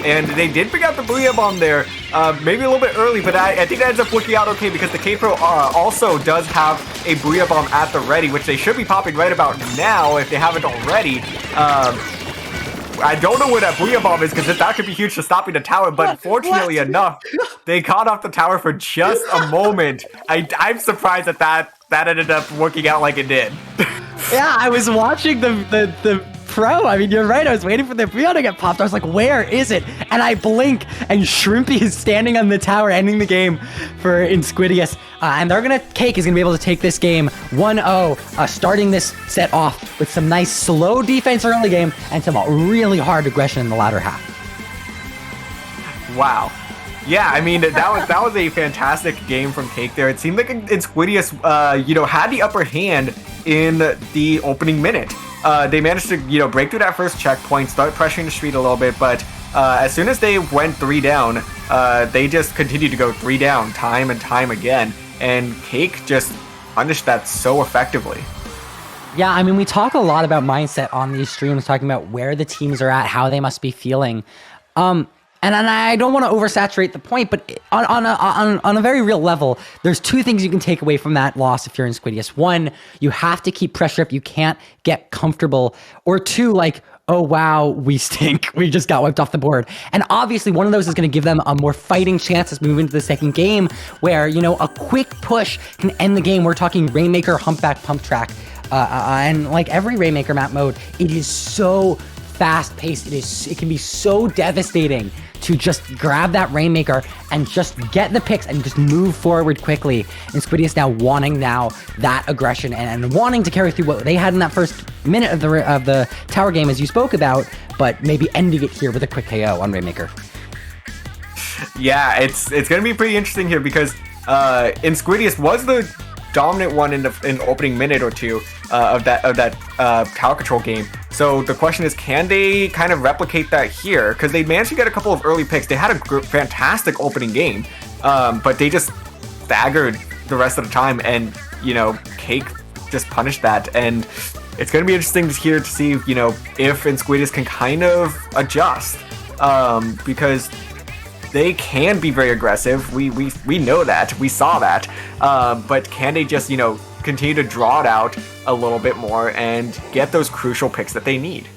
And they did bring out the Booyah Bomb there, maybe a little bit early, but I think that ends up working out okay because the K-Pro also does have a Booyah Bomb at the ready, which they should be popping right about now if they haven't already. I don't know where that Booyah Bomb is because that could be huge to stopping the tower, but fortunately enough, they caught off the tower for just a moment. I'm surprised that ended up working out like it did. Yeah, I was watching the pro. I mean, you're right. I was waiting for the Booyah to get popped. I was like, where is it? And I blink, and Shrimpy is standing on the tower, ending the game for Insquidious. And Cake is going to be able to take this game 1-0, starting this set off with some nice slow defense early game and some really hard aggression in the latter half. Wow. Yeah, I mean, that was a fantastic game from Cake there. It seemed like Insquidious, had the upper hand in the opening minute. They managed to, break through that first checkpoint, start pressuring the street a little bit, but as soon as they went 3 down, they just continued to go 3 down time and time again, and Cake just punished that so effectively. Yeah, I mean, we talk a lot about mindset on these streams, talking about where the teams are at, how they must be feeling. And I don't want to oversaturate the point, but on a very real level, there's 2 things you can take away from that loss if you're Insquidious. 1, you have to keep pressure up. You can't get comfortable. Or 2, oh wow, we stink. We just got wiped off the board. And obviously one of those is going to give them a more fighting chance as we move into the second game where, a quick push can end the game. We're talking Rainmaker, Humpback, Pump Track. And like every Rainmaker map mode, it is so fast-paced. It can be so devastating to just grab that Rainmaker and just get the picks and just move forward quickly. Insquidious now wanting that aggression and wanting to carry through what they had in that first minute of the tower game as you spoke about, but maybe ending it here with a quick KO on Rainmaker. Yeah, it's going to be pretty interesting here because Insquidious was the dominant one in the opening minute or 2 of that tower control game. So the question is, can they kind of replicate that here? Because they managed to get a couple of early picks. They had a fantastic opening game, but they just staggered the rest of the time, and Cake just punished that. And it's going to be interesting to see if Insquidious can kind of adjust, because they can be very aggressive. We know that. We saw that. But can they just, continue to draw it out a little bit more and get those crucial picks that they need?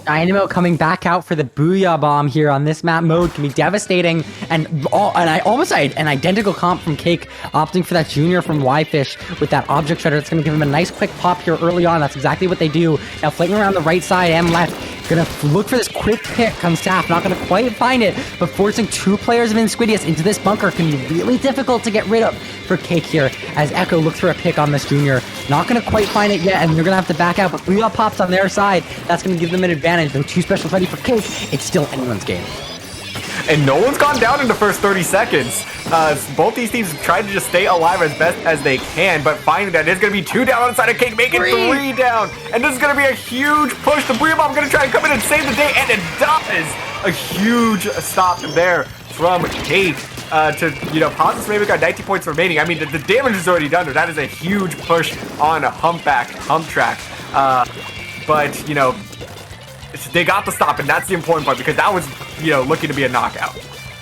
Dynamo coming back out for the Booyah Bomb here on this map mode can be devastating, and I almost had an identical comp from Cake, opting for that Junior from Yfish with that Object Shredder. It's going to give him a nice quick pop here early on. That's exactly what they do. Now flanking around the right side and left, going to look for this quick pick. Comes Saf, not going to quite find it, but forcing 2 players of Insquidious into this bunker can be really difficult to get rid of for Cake here, as Echo looks for a pick on this Junior. Not going to quite find it yet, and they're going to have to back out, but Booyah pops on their side. That's going to give them an advantage. Though 2 specials ready for Cake, it's still anyone's game. and no one's gone down in the first 30 seconds. Both these teams try to just stay alive as best as they can, but finding that it's going to be 2 down on the side of Cake, making 3 down. And this is going to be a huge push. The Booyah Bomb going to try and come in and save the day, and it does. A huge stop there from Cake to, pause this Raven. Got 90 points remaining. I mean, the damage is already done. That is a huge push on a hump track. But, they got the stop, and that's the important part, because that was, looking to be a knockout.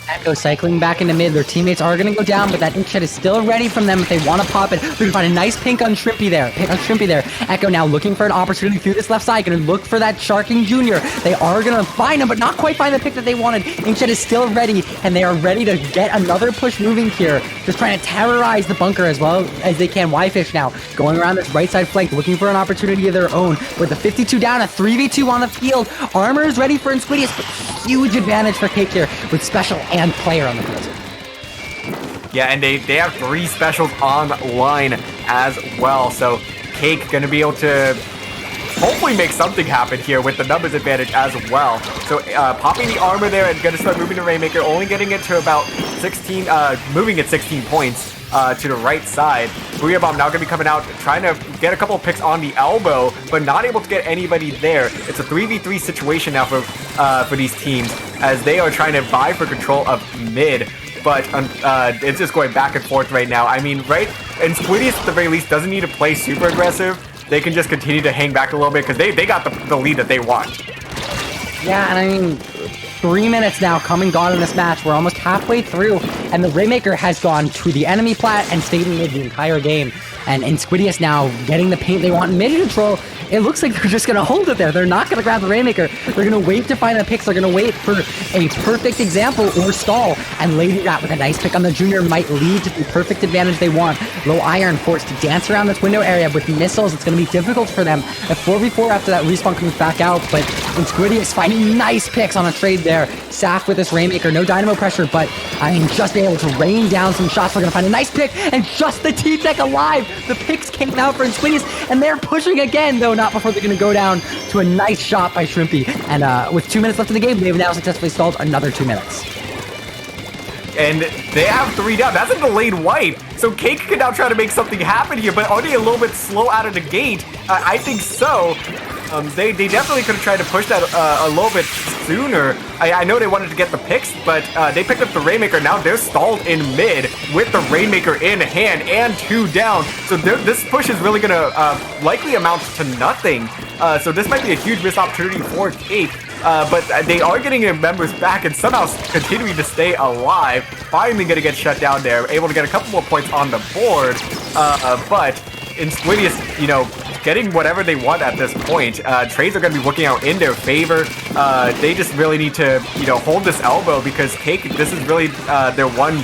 Echo cycling back into mid. Their teammates are going to go down, but that ink shed is still ready from them if they want to pop it. They're going to find a nice pink on Shrimpy there. Echo now looking for an opportunity through this left side. Going to look for that Sharking Jr. They are going to find him, but not quite find the pick that they wanted. Inkshed is still ready, and they are ready to get another push moving here. Just trying to terrorize the bunker as well as they can. Yfish now going around this right side flank, looking for an opportunity of their own. With the 52 down, a 3v2 on the field. Armor is ready for Insquidious, but huge advantage for Cake here with special and player on the field. Yeah, and they have 3 specials online as well. So Cake going to be able to hopefully make something happen here with the numbers advantage as well. So popping the armor there and going to start moving the Rainmaker, only getting it to about 16, moving at 16 points to the right side. Booyah Bomb now going to be coming out, trying to get a couple of picks on the elbow, but not able to get anybody there. It's a 3v3 situation now for these teams, as they are trying to vie for control of mid. But it's just going back and forth right now. I mean, right? And Insquidious, at the very least, doesn't need to play super aggressive. They can just continue to hang back a little bit, because they got the lead that they want. Yeah, and I mean, 3 minutes now come and gone in this match. We're almost halfway through, and the Rainmaker has gone to the enemy plat and stayed in mid the entire game. And Insquidious now getting the paint they want in mid control. It looks like they're just going to hold it there. They're not going to grab the Rainmaker. They're going to wait to find the picks. They're going to wait for a perfect example or stall. And Lady Rat with a nice pick on the Junior might lead to the perfect advantage they want. Low Iron forced to dance around this window area with missiles. It's going to be difficult for them. A 4v4 after that respawn comes back out, but Insquidious finding nice picks on a trade there. Saf with this Rainmaker, no dynamo pressure, but I mean, just being able to rain down some shots. We're going to find a nice pick, and just the T-Tech alive. The picks came out for Insquidious, and they're pushing again, though not before they're going to go down to a nice shot by Shrimpy. And with 2 minutes left in the game, they've now successfully stalled another 2 minutes. And they have 3 down. That's a delayed wipe. So Cake can now try to make something happen here, but are they a little bit slow out of the gate? I think so. They definitely could have tried to push that a little bit sooner. I know they wanted to get the picks, but they picked up the Rainmaker. Now they're stalled in mid with the Rainmaker in hand and 2 down. So this push is really going to likely amount to nothing. So this might be a huge missed opportunity for Cake. But they are getting their members back and somehow continuing to stay alive. Finally going to get shut down there. Able to get a couple more points on the board. But Insquidious, getting whatever they want at this point. Trades are going to be working out in their favor. They just really need to, hold this elbow, because Cake, this is really their one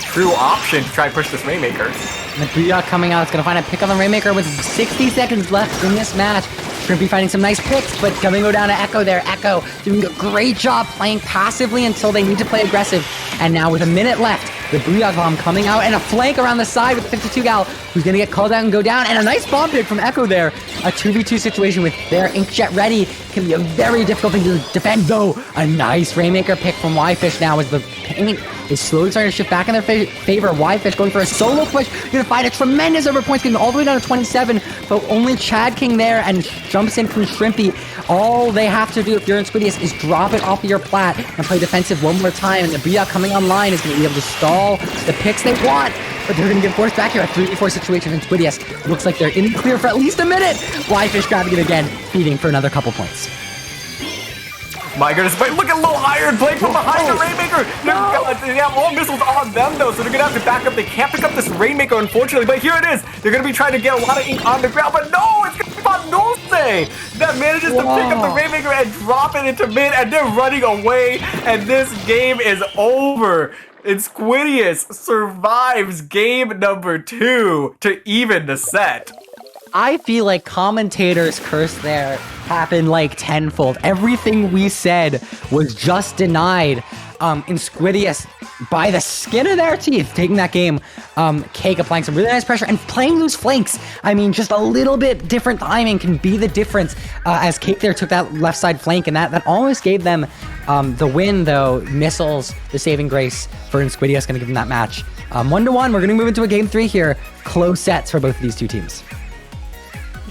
true option to try and push this Rainmaker. And the Booyah coming out. It's going to find a pick on the Rainmaker with 60 seconds left in this match. Shrimpy finding some nice picks, but going to go down to Echo there. Echo doing a great job playing passively until they need to play aggressive. And now with a minute left, the Booyah bomb coming out and a flank around the side with the 52 gal, who's going to get called out and go down. And a nice bomb pick from Echo there. A 2v2 situation with their Inkjet ready can be a very difficult thing to defend, though. A nice Rainmaker pick from Yfish now as the paint is slowly starting to shift back in their favor. Yfish going for a solo push. You're going to find a tremendous over points, getting all the way down to 27, but only Chad King there and jumps in from Shrimpy. All they have to do if you're Insquidious is drop it off of your plat and play defensive one more time, and the Booyah coming online is going to be able to stall the picks they want, but they're going to get forced back here. A 3v4 situation. Insquidious looks like they're in the clear for at least a minute. Yfish grabbing it again, feeding for another couple points. My goodness, but look at Low Iron playing from behind the Rainmaker. They have all missiles on them, though, so they're going to have to back up. They can't pick up this Rainmaker, unfortunately, but here it is. They're going to be trying to get a lot of ink on the ground, but no, it's going to be Von Dulce that manages to pick up the Rainmaker and drop it into mid, and they're running away, and this game is over. Insquidious survives game number 2 to even the set. I feel like Commentators' curse there happened like tenfold. Everything we said was just denied. Insquidious by the skin of their teeth, taking that game. Cake applying some really nice pressure and playing those flanks. I mean, just a little bit different timing can be the difference as Cake there took that left side flank, and that almost gave them the win, though. Missiles, the saving grace for Insquidious, going to give them that match. 1-1, we're going to move into a game 3 here. Close sets for both of these two teams.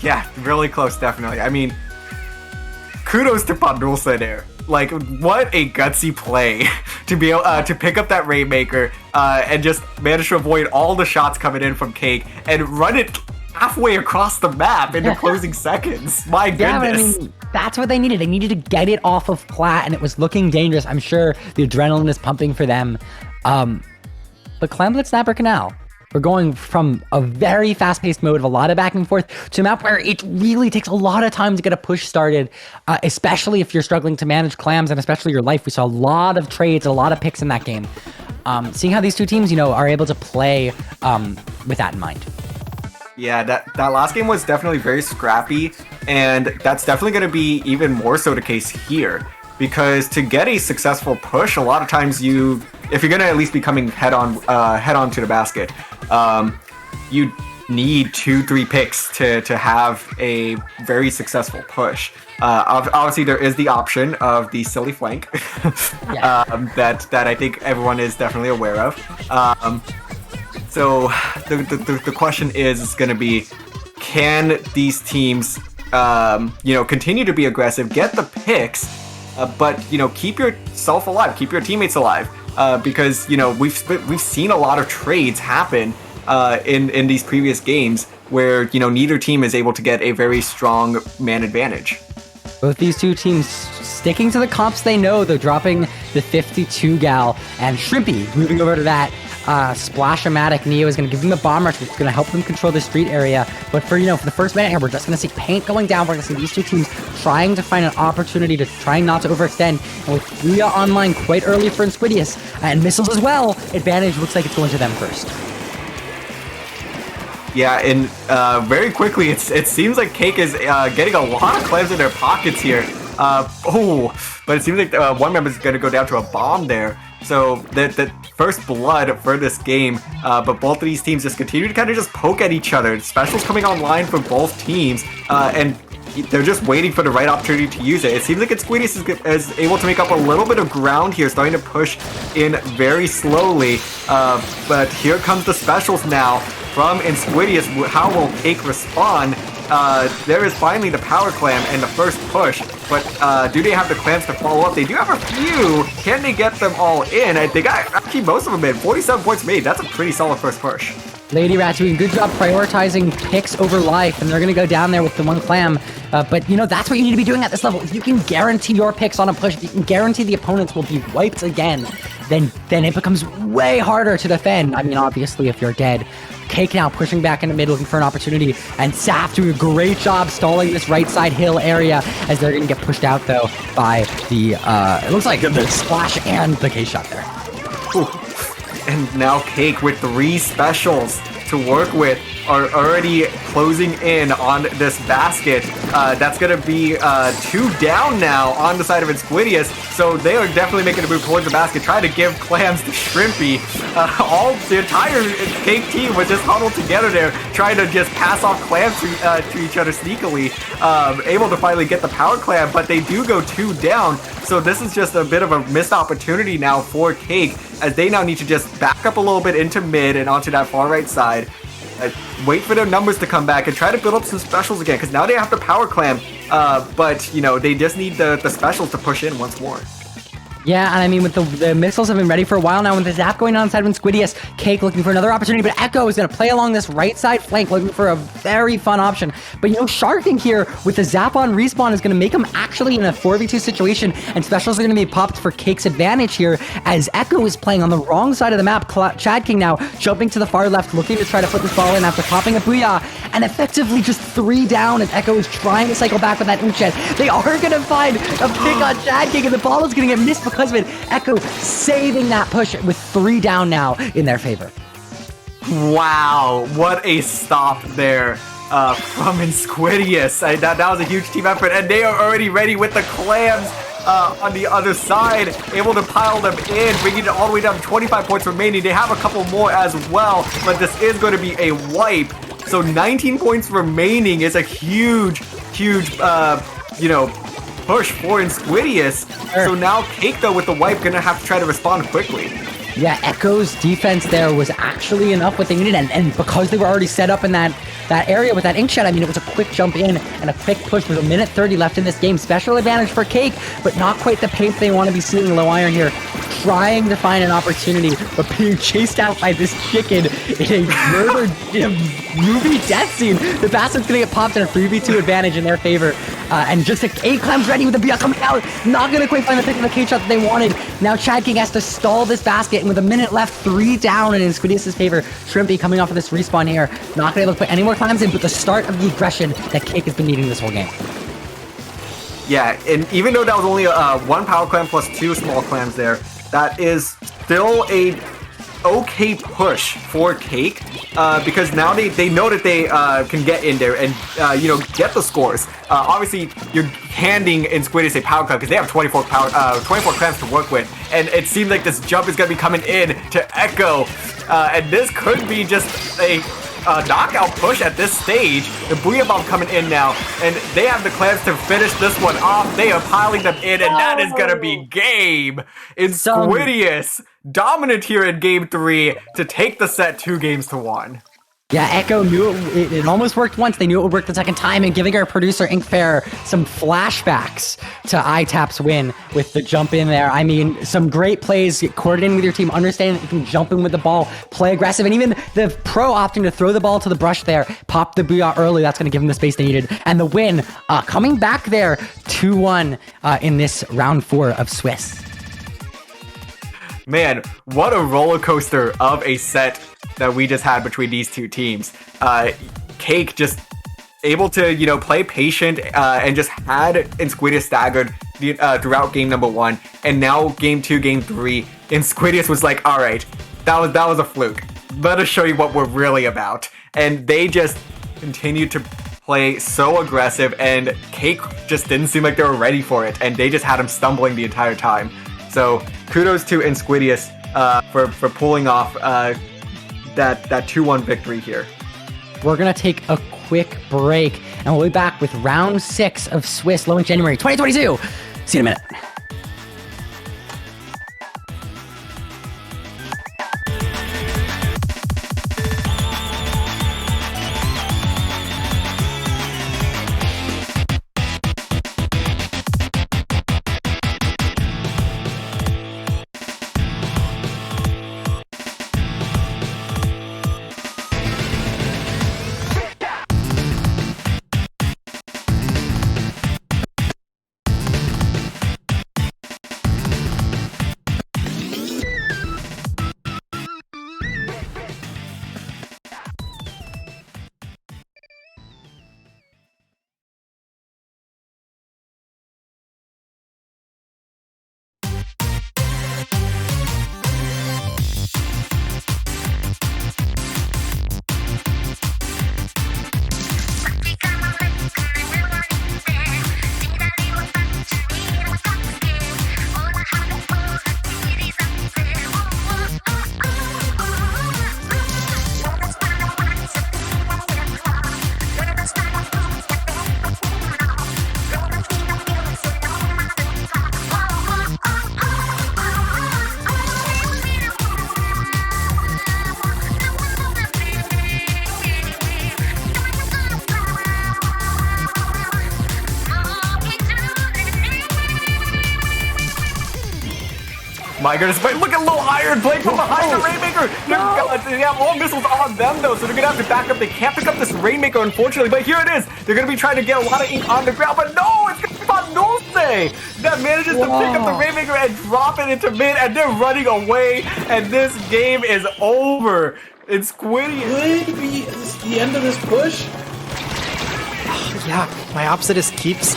Yeah, really close, definitely. I mean, kudos to Pandulce there. Like, what a gutsy play to be able to pick up that Rainmaker and just manage to avoid all the shots coming in from Cake and run it halfway across the map in the closing seconds. My goodness. Yeah, but I mean, that's what they needed. They needed to get it off of Plat, and it was looking dangerous. I'm sure the adrenaline is pumping for them. But Clamlet Snapper Canal, we're going from a very fast-paced mode of a lot of back and forth to a map where it really takes a lot of time to get a push started, especially if you're struggling to manage clams and especially your life. We saw a lot of trades, a lot of picks in that game. Seeing how these two teams, are able to play with that in mind. Yeah, that last game was definitely very scrappy, and that's definitely going to be even more so the case here. Because to get a successful push, a lot of times if you're going to at least be coming head on to the basket, you need 2-3 picks to have a very successful push. Obviously, there is the option of the silly flank that I think everyone is definitely aware of. So the question is going to be, can these teams, continue to be aggressive, get the picks, but keep yourself alive, keep your teammates alive, because we've seen a lot of trades happen in these previous games where neither team is able to get a very strong man advantage. Both these two teams sticking to the comps they know. They're dropping the 52 gal, and Shrimpy moving over to that Splash-O-Matic. Neo is going to give them the bomb rush, which is going to help them control the street area. But for the first minute here, we're just going to see paint going down. We're going to see these two teams trying to find an opportunity to try not to overextend. And with Rhea online quite early for Insquidious, and missiles as well, advantage looks like it's going to them first. Yeah, and very quickly, it seems like Cake is getting a lot of clams in their pockets here. But it seems like one member is going to go down to a bomb there. So the first blood for this game, but both of these teams just continue to kind of just poke at each other. Specials coming online for both teams, and they're just waiting for the right opportunity to use it. It seems like Insquidious is able to make up a little bit of ground here, starting to push in very slowly. But here comes the specials now from Insquidious. How will Cake respond? There is finally the power clam and the first push, but do they have the clams to follow up? They do have a few. Can they get them all in? They got actually most of them in. 47 points made. That's a pretty solid first push. Lady Rat doing a good job prioritizing picks over life, and they're going to go down there with the one clam. But that's what you need to be doing at this level. If you can guarantee your picks on a push, if you can guarantee the opponents will be wiped again, then it becomes way harder to defend. I mean, obviously, if you're dead. Cake now pushing back into mid, looking for an opportunity, and Saf doing a great job stalling this right side hill area as they're going to get pushed out, though, by the, it looks like the splash and the K-shot there. Ooh. And now Cake with 3 specials to work with are already closing in on this basket. That's going to be 2 down now on the side of Insquidious, so they are definitely making a move towards the basket, trying to give clams to Shrimpy. The entire Cake team was just huddled together there, trying to just pass off clams to each other sneakily, able to finally get the power clam, but they do go 2 down, so this is just a bit of a missed opportunity now for Cake, as they now need to just back up a little bit into mid and onto that far right side. Wait for their numbers to come back and try to build up some specials again, because now they have the power clam, but they just need the specials to push in once more. Yeah, and I mean, with the missiles have been ready for a while now, with the zap going on inside of Insquidious, Cake looking for another opportunity, but Echo is going to play along this right side flank, looking for a very fun option. But Sharking here with the zap on respawn is going to make him actually in a 4v2 situation, and specials are going to be popped for Cake's advantage here, as Echo is playing on the wrong side of the map. Chad King now jumping to the far left, looking to try to put this ball in after popping a booyah, and effectively just 3 down as Echo is trying to cycle back with that Unched. They are going to find a pick on Chad King, and the ball is going to get missed because of it. Echo saving that push with 3 down now in their favor. Wow, what a stop there from Insquidious. That was a huge team effort, and they are already ready with the clams on the other side, able to pile them in, bringing it all the way down to 25 points remaining. They have a couple more as well, but this is going to be a wipe. So 19 points remaining is a huge, push for Insquidious. So now Cake, though, with the wipe, gonna have to try to respond quickly. Yeah, Echo's defense there was actually enough what they needed, and because they were already set up in that area with that ink shed, I mean, it was a quick jump in and a quick push with a minute 30 left in this game. Special advantage for Cake, but not quite the pace they want to be seeing low iron here. Trying to find an opportunity, but being chased out by this chicken in a movie death scene. The bastard's gonna get popped in a 3v2 advantage in their favor. And just 8 clams ready with the BR coming out. Not gonna quite find the pick of the K shot that they wanted. Now Chad King has to stall this basket, and with a minute left, 3 down in Insquidious' favor. Shrimpy coming off of this respawn here. Not gonna be able to put any more clams in, but the start of the aggression that Cake has been needing this whole game. Yeah, and even though that was only 1 power clam plus 2 small clams there, that is still a okay push for Cake, because now they know that they can get in there and get the scores. Obviously, you're handing Insquidious a power clam because they have 24 clams to work with, and it seems like this jump is going to be coming in to Echo, and this could be just a knockout push at this stage. The Booyah Bomb coming in now, and they have the clams to finish this one off. They are piling them in, and that is gonna be game. Insquidious dominant here in game 3 to take the set 2-1. Yeah, Echo knew it almost worked once. They knew it would work the second time, and giving our producer Inkfair some flashbacks to iTap's win with the jump in there. I mean, some great plays, coordinating with your team, understanding that you can jump in with the ball, play aggressive, and even the pro opting to throw the ball to the brush there, pop the booyah early. That's going to give them the space they needed. And the win, coming back there, 2-1 in this round 4 of Swiss. Man, what a roller coaster of a set that we just had between these two teams. Cake just able to, play patient and just had Insquidious staggered throughout game number 1. And now game 2, game 3, Insquidious was like, all right, that was a fluke. Let us show you what we're really about. And they just continued to play so aggressive, and Cake just didn't seem like they were ready for it. And they just had him stumbling the entire time. So kudos to Insquidious for pulling off that 2-1 victory here. We're going to take a quick break, and we'll be back with round 6 of Swiss launch January 2022. See you in a minute. My goodness, but look at Low Iron playing from behind the Rainmaker! They have all missiles on them though, so they're gonna have to back up. They can't pick up this Rainmaker, unfortunately, but here it is! They're gonna be trying to get a lot of ink on the ground, but no! It's gonna be Van Dulce that manages to pick up the Rainmaker and drop it into mid, and they're running away, and this game is over! It's Insquidious. Could be the end of this push? Yeah, my Opsidus keeps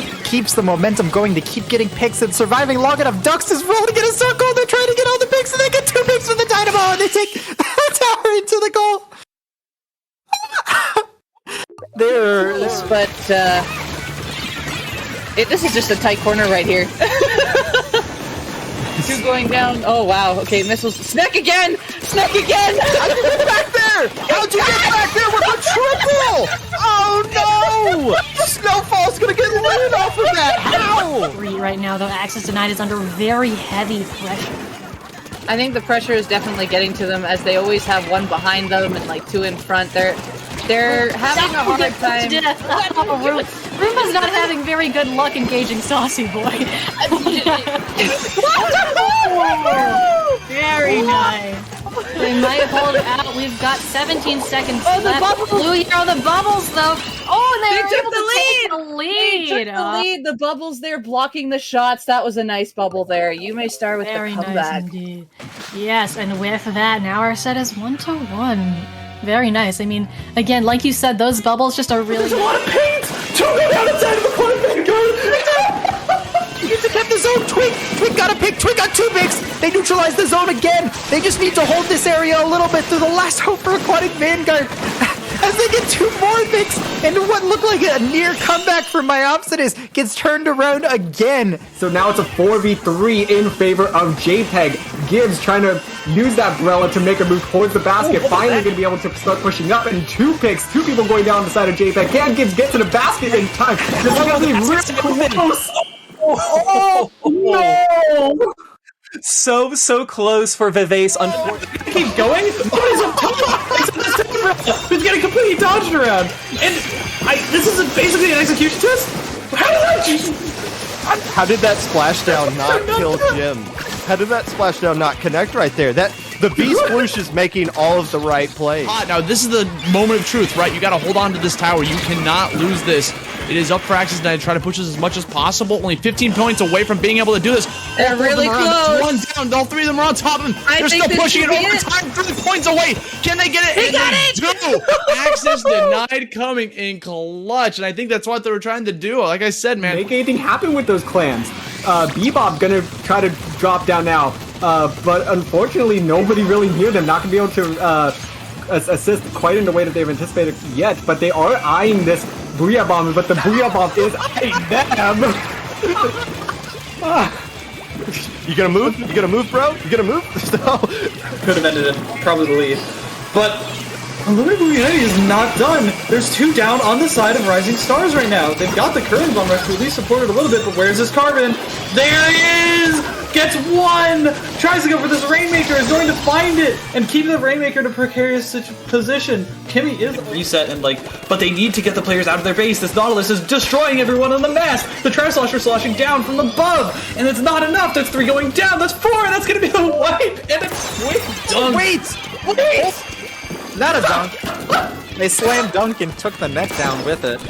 the momentum going. They keep getting picks and surviving long enough. Dux is rolling in a circle. They're trying to get all the picks, and they get 2 picks from the Dynamo, and they take the tower into the goal. But this is just a tight corner right here. Two going down. Oh wow. Okay, missiles. Snack again. Snack again. How'd you get back there? How'd you get back there with a triple? Oh no! Snowfall's gonna get loot off of that. How? Right now, though, access denied is under very heavy pressure. I think the pressure is definitely getting to them, as they always have one behind them and like two in front. They're having a hard time. Roomba's not having very good luck engaging Saucy Boy. Very nice. They might hold it out. We've got 17 seconds left. Blue Hero, the bubbles though. Oh, and they took the lead. They took the lead. The bubbles there blocking the shots. That was a nice bubble there. You may start with Very the comeback. nice indeed. Yes, and with that, now our set is 1-1. Very nice. I mean, again, like you said, those bubbles just are really. There's a lot of paint. Two go down inside of the corner, Vanguard. You get to keep the zone. Twig got a pick. Twig got 2 picks. They neutralized the zone again. They just need to hold this area a little bit through the last hope for Aquatic Vanguard. As they get 2 more picks, and what looked like a near comeback for Myopsitis gets turned around again. So now it's a 4v3 in favor of JPEG. Gibbs trying to use that Brella to make a move towards the basket. Finally going to be able to start pushing up, and 2 picks. 2 people going down the side of JPEG. Can Gibbs get to the basket in time? This is going to be really close. Oh, no! So close for Vivace. Unfortunately, Keep going. Nobody's up top. He's getting completely dodged around, and this is basically an execution test. How did that splashdown not kill Jim? How did that splashdown not connect right there? The Beast Sploosh is making all of the right plays. Now this is the moment of truth, right? You gotta hold on to this tower. You cannot lose this. It is up for Access Denied. Try to push this as much as possible. Only 15 points away from being able to do this. They're really close. One down. All 3 of them are on top of him. They're still pushing it over time. 3 points away. Can they get it? They got it. Do. Access Denied coming in clutch, and I think that's what they were trying to do. Like I said, man, Make anything happen with those clans. Bebop gonna try to drop down now, but unfortunately nobody really near them. Not gonna be able to assist quite in the way that they've anticipated yet. But they are eyeing this Booyah Bomb, but the Booyah Bomb is eyeing them. You gonna move? You gonna move, bro? You gonna move? Could have ended it. Probably the lead, but Unlimited Unity is not done. There's 2 down on the side of Rising Stars right now. They've got the Current Bomb Rush to at least support it a little bit, but where's this Carbon? There he is! Gets 1! Tries to go for this Rainmaker, is going to find it, and keep the Rainmaker in a precarious position. Kimmy is reset, and but they need to get the players out of their base. This Nautilus is destroying everyone on the mast. The Tri-Slosher sloshing down from above, and it's not enough. That's 3 going down, that's 4, and that's gonna be a wipe, and it's dunk. Wait! Not a dunk. They slammed dunk and took the net down with it.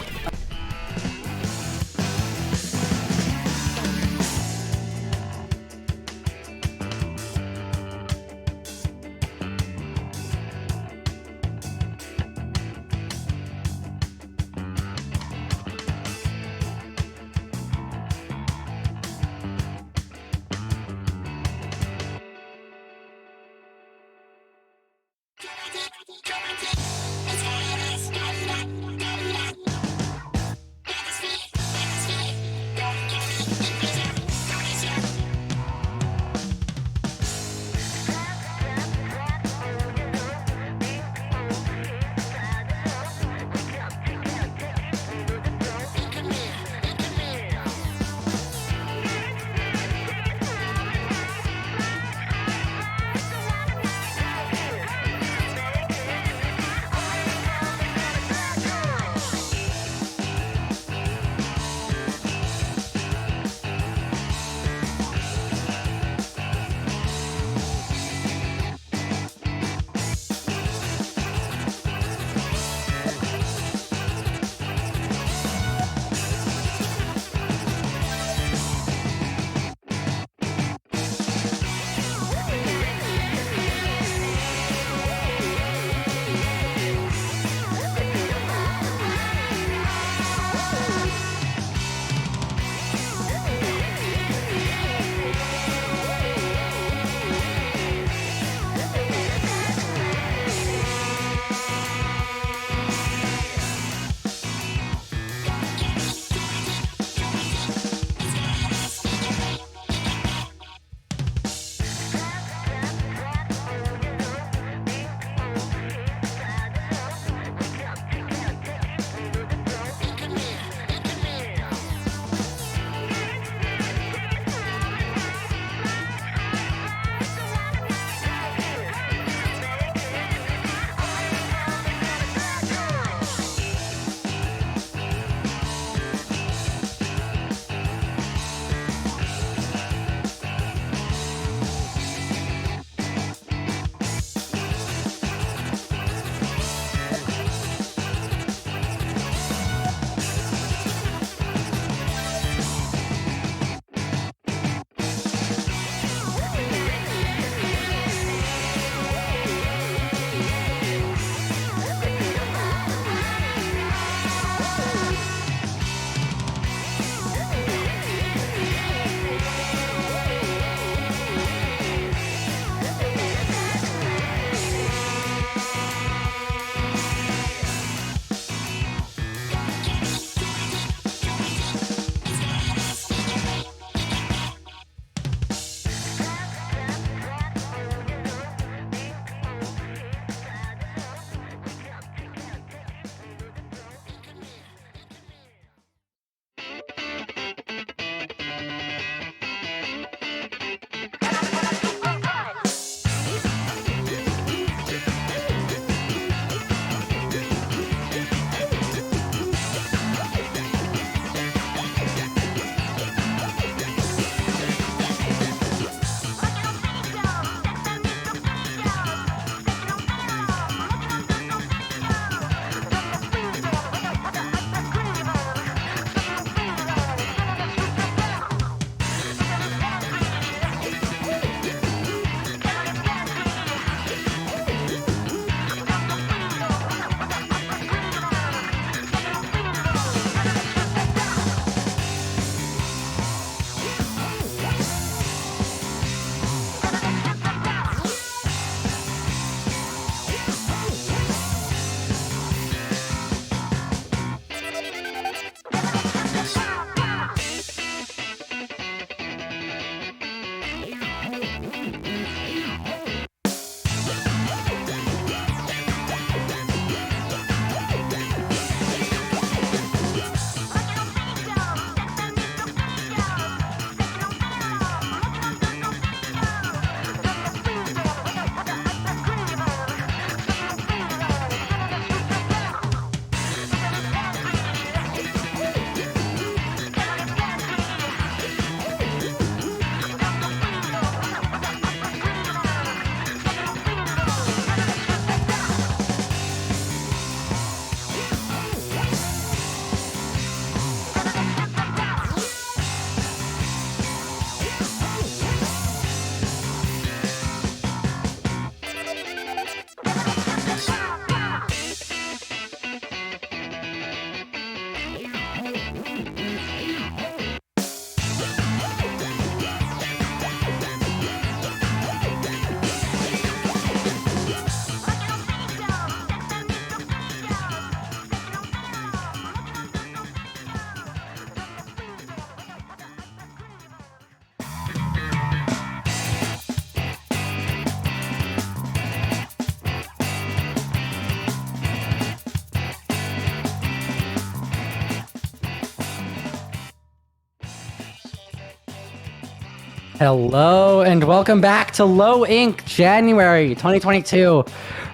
Hello and welcome back to Low Ink January 2022.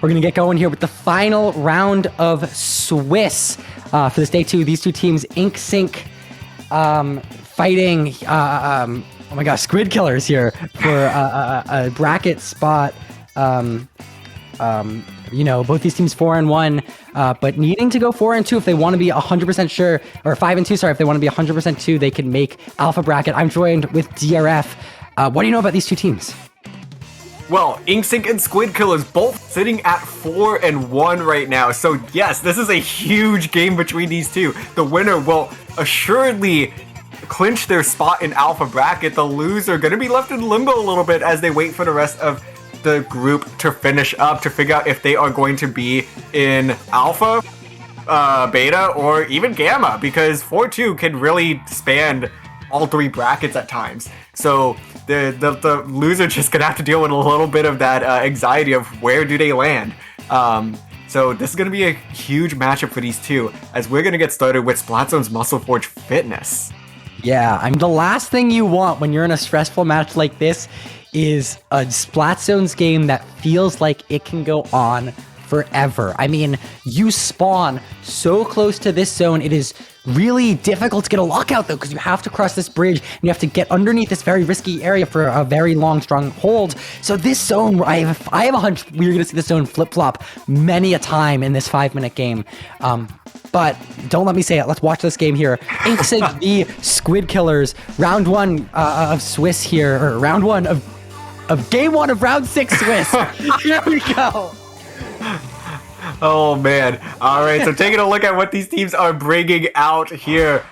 We're going to get going here with the final round of Swiss for this day 2. These two teams, Ink Sync, fighting, oh my gosh, Squid Killers here for a bracket spot. You know, both these teams 4-1, but needing to go 4-2 if they want to be 100% sure, or 5-2, sorry, if they want to be 100% sure they can make Alpha Bracket. I'm joined with DRF. What do you know about these two teams? Well, Inksync and Squid Killers both sitting at 4-1 right now. So yes, this is a huge game between these two. The winner will assuredly clinch their spot in Alpha Bracket. The loser going to be left in limbo a little bit as they wait for the rest of the group to finish up to figure out if they are going to be in Alpha, Beta, or even Gamma, because 4-2 can really span all 3 brackets at times. So the loser just gonna have to deal with a little bit of that anxiety of where do they land. So this is gonna be a huge matchup for these two, as we're gonna get started with Splatzone's Muscle Forge Fitness. Yeah, I mean, the last thing you want when you're in a stressful match like this is a Splatzone's game that feels like it can go on forever. I mean, you spawn so close to this zone, it is really difficult to get a lockout though, because you have to cross this bridge and you have to get underneath this very risky area for a very long, strong hold. So this zone, I have a hunch we're going to see this zone flip-flop many a time in this 5-minute game. But don't let me say it. Let's watch this game here. Inksync v Squid Killers, round 1 of Swiss here, or round 1 of game 1 of round 6 Swiss. Here we go. Oh man. Alright, so taking a look at what these teams are bringing out here.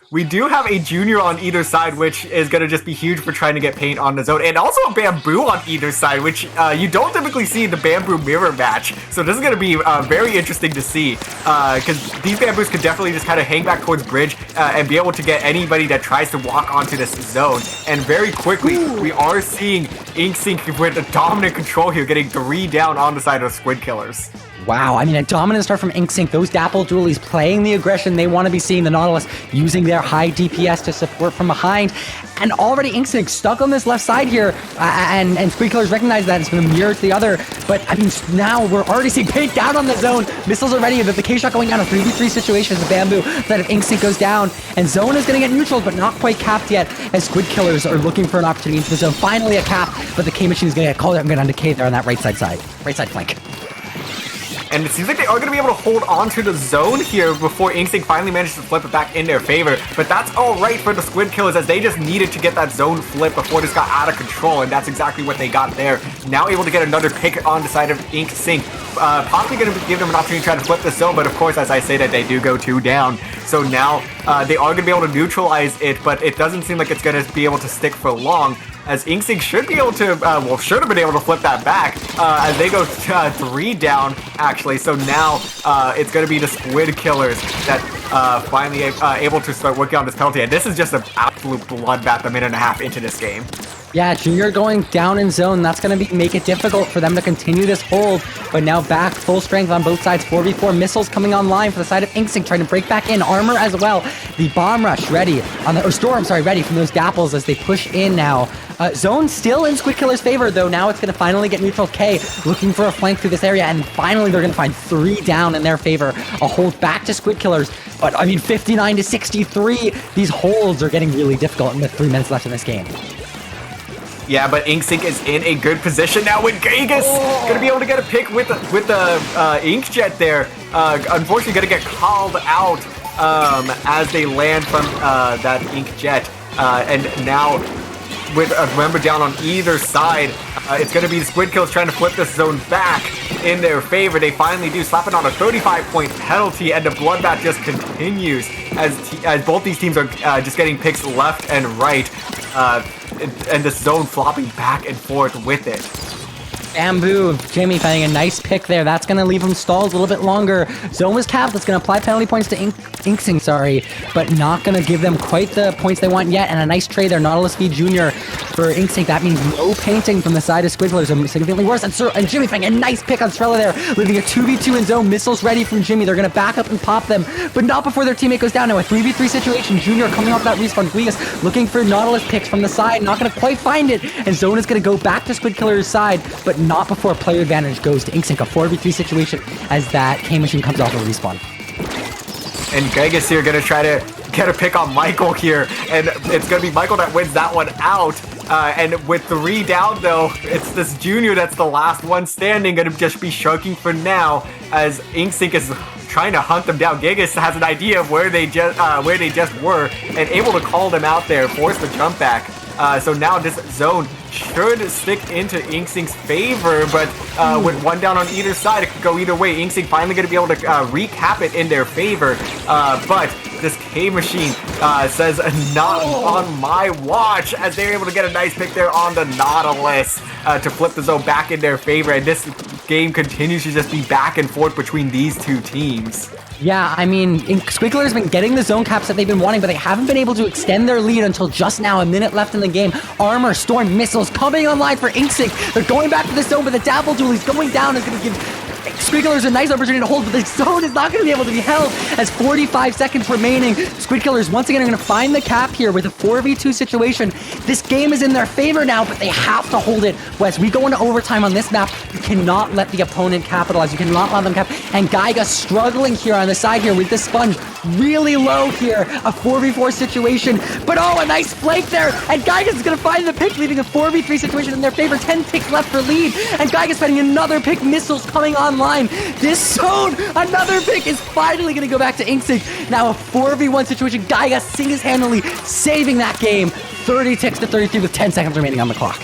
We do have a junior on either side, which is going to just be huge for trying to get paint on the zone. And also a bamboo on either side, which you don't typically see in the bamboo mirror match. So this is going to be very interesting to see. Because these bamboos could definitely just kind of hang back towards bridge and be able to get anybody that tries to walk onto this zone. And very quickly, we are seeing Inksync with a dominant control here, getting 3 down on the side of Squid Killers. Wow, I mean, a dominant start from Inksync. Those Dapple Dualies playing the aggression they want to be seeing. The Nautilus using their high DPS to support from behind. And already Inksync stuck on this left side here. And Squid Killers recognize that. It's going to mirror to the other. But, I mean, now we're already seeing paint down on the zone. Missiles are ready. The K-Shot going down. A 3v3 situation as the Bamboo. That if Inksync goes down. And Zone is going to get neutral, but not quite capped yet. As Squid Killers are looking for an opportunity into the zone. Finally a cap. But the K-Machine is going to get called out and get on to K there on that right side flank. And it seems like they are going to be able to hold on to the zone here before Inksync finally manages to flip it back in their favor. But that's all right for the Squid Killers, as they just needed to get that zone flip before this got out of control, and that's exactly what they got there. Now able to get another pick on the side of Inksync. Possibly going to give them an opportunity to try to flip the zone, but of course, as I say that, they do go 2 down. So now they are going to be able to neutralize it, but it doesn't seem like it's going to be able to stick for long, as Inksync should be able to, should have been able to flip that back, as they go 3 down, actually. So now it's going to be the Squid Killers that finally able to start working on this penalty. And this is just an absolute bloodbath a minute and a half into this game. Yeah, Junior going down in zone. That's going to make it difficult for them to continue this hold. But now back full strength on both sides. 4v4 missiles coming online for the side of Inksync, trying to break back in. Armor as well. The bomb rush ready on the, or storm, sorry, ready from those Dapples as they push in now. Zone still in Squid Killer's favor, though. Now it's going to finally get neutral. K looking for a flank through this area, and finally they're going to find 3 down in their favor. A hold back to Squid Killers, but I mean 59 to 63. These holds are getting really difficult in the 3 minutes left in this game. Yeah, but Inksync is in a good position now with Gagus. Gonna be able to get a pick with the Inkjet there. Unfortunately, gonna get called out as they land from that Inkjet. And now with a member down on either side, it's gonna be the Squid Kills trying to flip this zone back in their favor. They finally do, slapping on a 35-point penalty, and the bloodbath just continues as both these teams are just getting picks left and right. And the zone flopping back and forth with it. Bamboo of Jimmy finding a nice pick there. That's going to leave him stalled a little bit longer. Zone was capped. That's going to apply penalty points to Inksing, but not going to give them quite the points they want yet. And a nice trade there. Nautilus v Junior for Inksing. That means no painting from the side of Squid Killers. Significantly worse. And Jimmy finding a nice pick on Strella there, leaving a 2v2 in zone. Missiles ready from Jimmy. They're going to back up and pop them, but not before their teammate goes down. Now a 3v3 situation. Junior coming off that respawn. Guigas looking for Nautilus picks from the side. Not going to quite find it. And Zone is going to go back to Squid Killer's side, but not before player advantage goes to Inksync. A 4v3 situation as that K-Machine comes off a respawn. And Gigas here gonna try to get a pick on Michael here, and it's gonna be Michael that wins that one out. And with 3 down though, it's this Junior that's the last one standing, gonna just be shirking for now as Inksync is trying to hunt them down. Gigas has an idea of where they just were and able to call them out there, force the jump back. So now this zone should stick into Inksync's favor, but with 1 down on either side, it could go either way. Inksync finally going to be able to recap it in their favor, but this K-Machine says not on my watch, as they're able to get a nice pick there on the Nautilus to flip the zone back in their favor, and this game continues to just be back and forth between these two teams. Yeah, I mean, Squid has been getting the zone caps that they've been wanting, but they haven't been able to extend their lead until just now. A minute left in the game. Armor, Storm, Missiles coming online for Inksync. They're going back to the zone, but the Dapple Duel, he's going down, is going to give Squid Killers a nice opportunity to hold, but the zone is not going to be able to be held as 45 seconds remaining. Squid Killers once again are going to find the cap here with a 4v2 situation. This game is in their favor now, but they have to hold it. As we go into overtime on this map, you cannot let the opponent capitalize. You cannot let them cap. And Gaiga struggling here on the side here with the sponge really low here. A 4v4 situation, but oh, a nice flank there. And Gaiga's going to find the pick, leaving a 4v3 situation in their favor. 10 picks left for lead. And Gaiga's finding another pick. Missiles coming online. This zone, another pick is finally going to go back to Inksync. Now a 4v1 situation. Gaiga single-handedly saving that game. 30 ticks to 33 with 10 seconds remaining on the clock.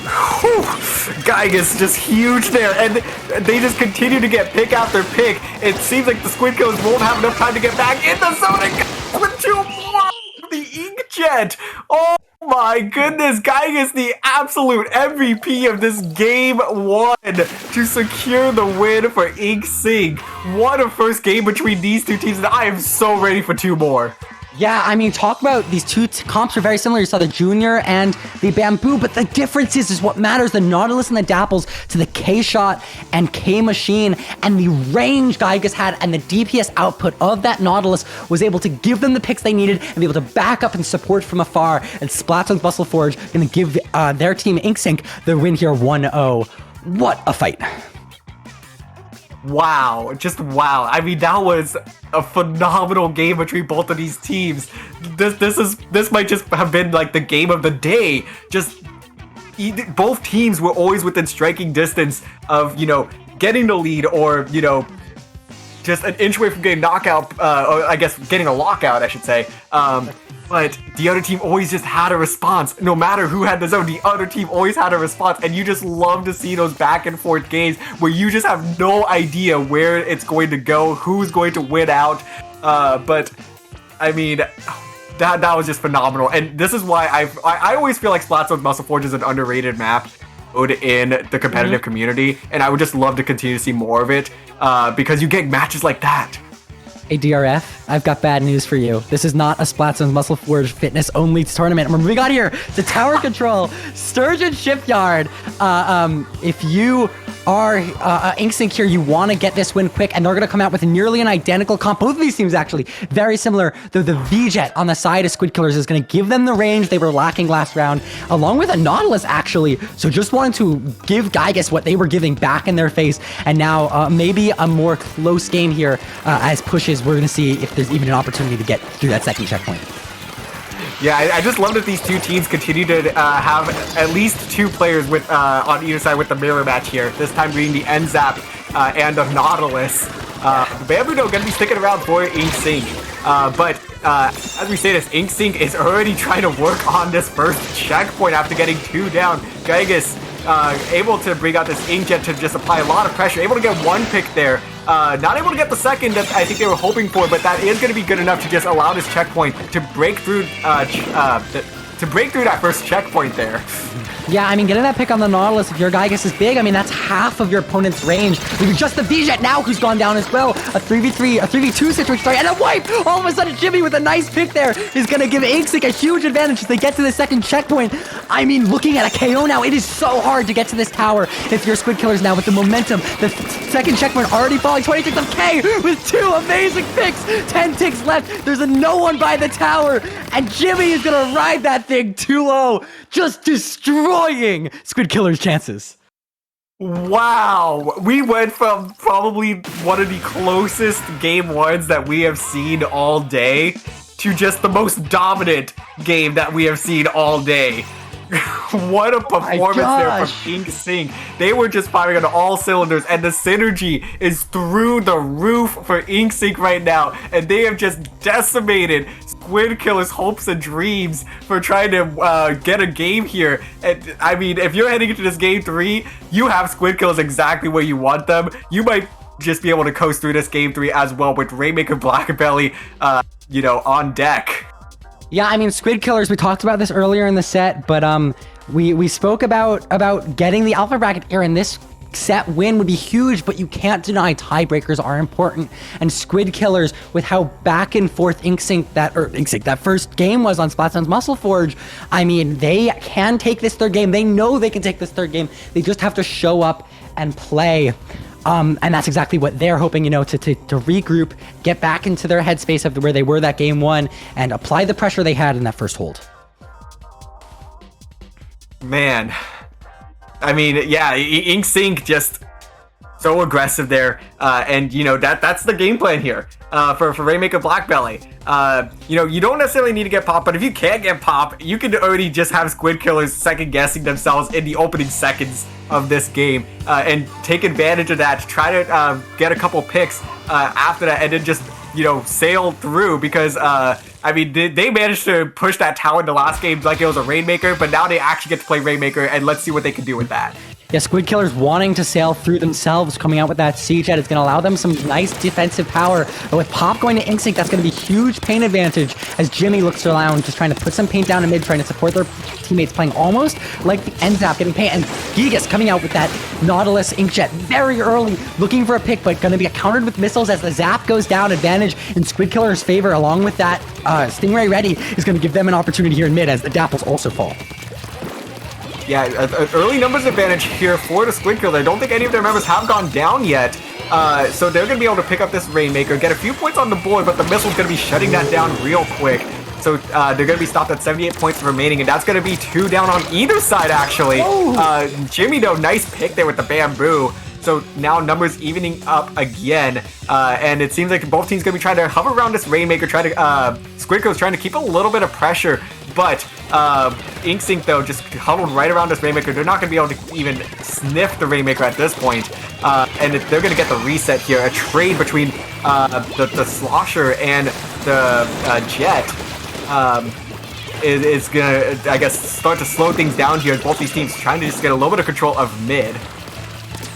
Gaiga's just huge there, and they just continue to get pick after pick. It seems like the Squid Killers won't have enough time to get back in the zone and with 2 more. The Inkjet. Oh my goodness, Gaiga's the absolute MVP of this game 1 to secure the win for Inksync. What a first game between these two teams, and I am so ready for 2 more. Yeah, I mean, talk about these two comps are very similar. You saw the Junior and the Bamboo, but the difference is what matters. The Nautilus and the Dapples to the K-Shot and K-Machine, and the range Gaigas had and the DPS output of that Nautilus was able to give them the picks they needed and be able to back up and support from afar. And Splatoon's Bustle Forge going to give their team Inksync the win here 1-0. What a fight. Wow, just wow. I mean, that was a phenomenal game between both of these teams. This might just have been like the game of the day. Just both teams were always within striking distance of, you know, getting the lead, or, you know, just an inch away from getting knockout, or I guess getting a lockout, I should say. But the other team always just had a response. No matter who had the zone, the other team always had a response. And you just love to see those back and forth games where you just have no idea where it's going to go, who's going to win out. But I mean, that was just phenomenal. And this is why I always feel like Splatoon's Muscle Forge is an underrated map in the competitive community. And I would just love to continue to see more of it because you get matches like that. Hey DRF, I've got bad news for you. This is not a Splatoon's Muscle Forge fitness only tournament. We're moving on here to Tower Control, Sturgeon Shipyard. If you are Inksync here, you want to get this win quick, and they're going to come out with nearly an identical comp. Both of these teams actually very similar, though the V-Jet on the side of Squid Killers is going to give them the range they were lacking last round, along with a Nautilus actually. So just wanted to give Gaigas what they were giving back in their face, and now maybe a more close game here as pushes. We're going to see if there's even an opportunity to get through that second checkpoint. Yeah, I just love that these two teams continue to have at least 2 players with on either side with the mirror match here. This time being the NZAP and the Nautilus. Bamboo going to be sticking around for Inksync. But as we say this, Inksync is already trying to work on this first checkpoint after getting 2 down. Gaigas able to bring out this Inkjet to just apply a lot of pressure. Able to get 1 pick there. Not able to get the second that I think they were hoping for, but that is going to be good enough to just allow this checkpoint to break through that first checkpoint there. Yeah, I mean, getting that pick on the Nautilus, if your Gaigas is big, I mean, that's half of your opponent's range. Leaving just the V-Jet now, who's gone down as well. A 3v2 situation, sorry, and a wipe! All of a sudden, Jimmy with a nice pick there is going to give Inksink a huge advantage as they get to the second checkpoint. I mean, looking at a KO now, it is so hard to get to this tower if you're Squid Killers now with the momentum. The second checkpoint already falling, 26 of K with 2 amazing picks. 10 ticks left. There's a no one by the tower, and Jimmy is going to ride that thing 2-0, just destroying Squid Killers' chances. Wow, we went from probably one of the closest game ones that we have seen all day to just the most dominant game that we have seen all day. What a performance there from Inksink. They were just firing on all cylinders, and the synergy is through the roof for Inksink right now, and they have just decimated Squid Killer's hopes and dreams for trying to get a game here. And I mean, if you're heading into this game 3, you have Squid Killers exactly where you want them. You might just be able to coast through this game 3 as well with Rainmaker Blackbelly, on deck. Yeah, I mean, Squid Killers, we talked about this earlier in the set, but we spoke about getting the alpha bracket here, and this set win would be huge, but you can't deny tiebreakers are important. And Squid Killers, with how back and forth Inksink that first game was on Splatoon's Muscle Forge, I mean, they can take this third game. They know they can take this third game. They just have to show up and play. And that's exactly what they're hoping, to regroup, get back into their headspace of where they were that game 1, and apply the pressure they had in that first hold. Man, I mean, yeah, Inksink just so aggressive there, and that's the game plan here for Rainmaker Blackbelly. You don't necessarily need to get pop, but if you can't get pop, you can already just have Squid Killers second guessing themselves in the opening seconds of this game, and take advantage of that to try to get a couple picks after that, and then just sail through, because I mean, they managed to push that tower in the last game like it was a Rainmaker, but now they actually get to play Rainmaker, and let's see what they can do with that. Yeah, Squid Killers wanting to sail through themselves, coming out with that Siege Jet is going to allow them some nice defensive power. But with Pop going to Inksink, that's going to be huge paint advantage as Jimmy looks around, just trying to put some paint down in mid, trying to support their teammates, playing almost like the NZAP, getting paint. And Gigas coming out with that Nautilus Inkjet very early, looking for a pick, but going to be countered with missiles as the Zap goes down. Advantage in Squid Killers' favor, along with that Stingray ready, is going to give them an opportunity here in mid as the Dapples also fall. Yeah, early numbers advantage here for the Squid Killers. I don't think any of their members have gone down yet. So they're going to be able to pick up this Rainmaker, get a few points on the board, but the missile's going to be shutting that down real quick. So they're going to be stopped at 78 points remaining, and that's going to be 2 down on either side, actually. Jimmy, though, nice pick there with the bamboo. So now numbers evening up again, and it seems like both teams going to be trying to hover around this Rainmaker, Squid Killers trying to keep a little bit of pressure, but Inksink, though, just huddled right around this Rainmaker. They're not going to be able to even sniff the Rainmaker at this point, and they're going to get the reset here. A trade between the Slosher and the Jet is going to, I guess, start to slow things down here as both these teams trying to just get a little bit of control of mid.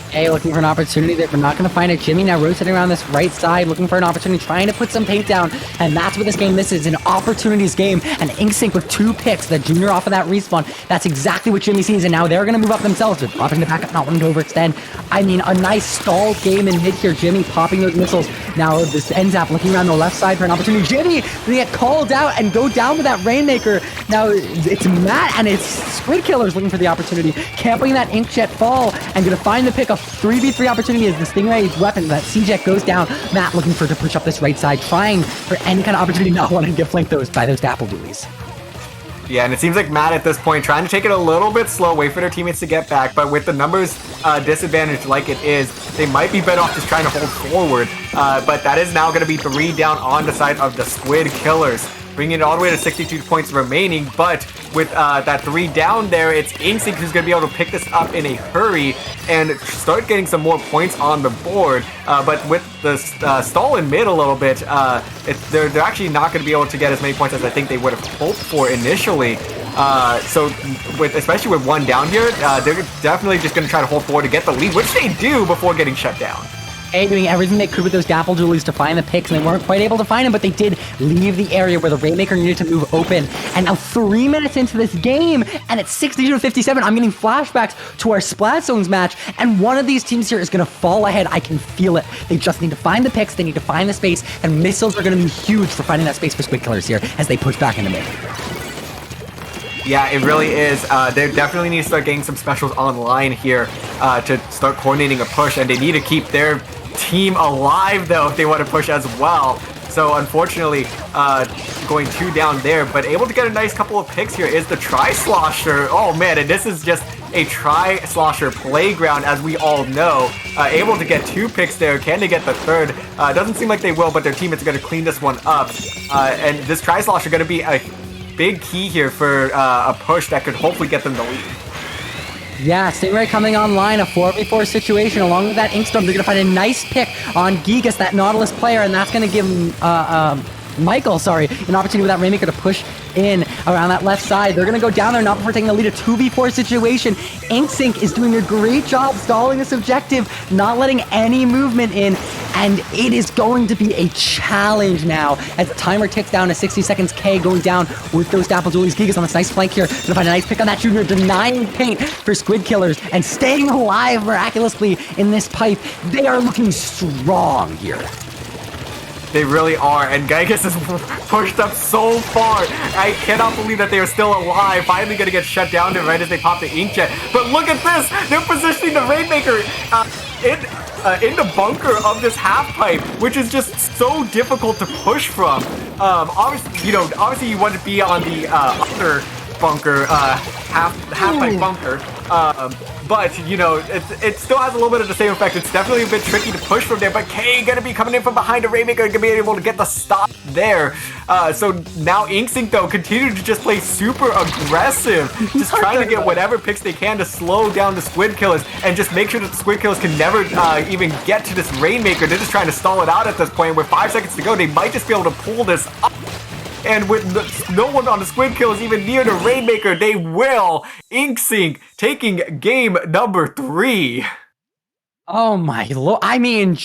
Hey, looking for an opportunity there. We're not going to find it. Jimmy now rotating around this right side, looking for an opportunity, trying to put some paint down, and that's what this game misses, an opportunities game, and Inksink with 2 picks, the junior off of that respawn. That's exactly what Jimmy sees, and now they're going to move up themselves, but dropping the back up, not wanting to overextend. I mean, a nice stalled game in mid here. Jimmy popping those missiles. Now this NZAP looking around the left side for an opportunity. Jimmy they get called out and go down with that Rainmaker. Now it's Matt and it's Squid Killers looking for the opportunity, camping that Inkjet fall and going to find the pick. A 3v3 opportunity as the Stingray weapon, that C-Jet goes down. Matt looking for to push up this right side, trying for any kind of opportunity, not wanting to get flanked by those Dapple buoys. Yeah, and it seems like Matt at this point trying to take it a little bit slow, wait for their teammates to get back, but with the numbers disadvantage like it is, they might be better off just trying to hold forward. But that is now going to be 3 down on the side of the Squid Killers, bringing it all the way to 62 points remaining. But with that 3 down there, it's Inksink who's going to be able to pick this up in a hurry and start getting some more points on the board. But with the stall in mid a little bit, they're actually not going to be able to get as many points as I think they would have hoped for initially. So especially with 1 down here, they're definitely just going to try to hold forward to get the lead, which they do before getting shut down. doing everything they could with those Dapple Dualies to find the picks, and they weren't quite able to find them, but they did leave the area where the Rainmaker needed to move open. And now 3 minutes into this game, and it's 62-57, I'm getting flashbacks to our Splat Zones match, and one of these teams here is going to fall ahead. I can feel it. They just need to find the picks, they need to find the space, and missiles are going to be huge for finding that space for Squid Killers here as they push back into mid. Yeah, it really is. They definitely need to start getting some specials online here to start coordinating a push, and they need to keep their team alive, though, if they want to push as well. So, unfortunately, going 2 down there, but able to get a nice couple of picks here is the Tri-Slosher. Oh, man, and this is just a Tri-Slosher playground, as we all know. Able to get 2 picks there. Can they get the third? Doesn't seem like they will, but their teammates are going to clean this one up. And this Tri-Slosher going to be a big key here for a push that could hopefully get them the lead. Yeah, Stingray coming online, a 4v4 situation. Along with that Inkstorm, they're going to find a nice pick on Gigas, that Nautilus player, and that's going to give Michael, an opportunity with that Rainmaker to push in around that left side. They're going to go down there, not before taking the lead, a 2v4 situation. Inksync is doing a great job stalling this objective, not letting any movement in, and it is going to be a challenge now as the timer ticks down to 60 seconds. K going down with those Dapple Dualies. Gigas on this nice flank here. Going to find a nice pick on that Junior, denying paint for Squid Killers and staying alive miraculously in this pipe. They are looking strong here. They really are, and Gigas is pushed up so far. I cannot believe that they are still alive. Finally gonna get shut down right as they pop the Inkjet. But look at this! They're positioning the Rainmaker in the bunker of this half pipe, which is just so difficult to push from. Obviously you want to be on the other bunker, half pipe bunker. But, it still has a little bit of the same effect. It's definitely a bit tricky to push from there, but K gonna be coming in from behind a Rainmaker and gonna be able to get the stop there. So now Inksync, though, continue to just play super aggressive, just trying to get whatever picks they can to slow down the Squid Killers and just make sure that the Squid Killers can never even get to this Rainmaker. They're just trying to stall it out at this point. With 5 seconds to go, they might just be able to pull this up. And with no one on the Squid Killers even near the Rainmaker, they will. Inksync taking game number 3. Oh my lord. I mean,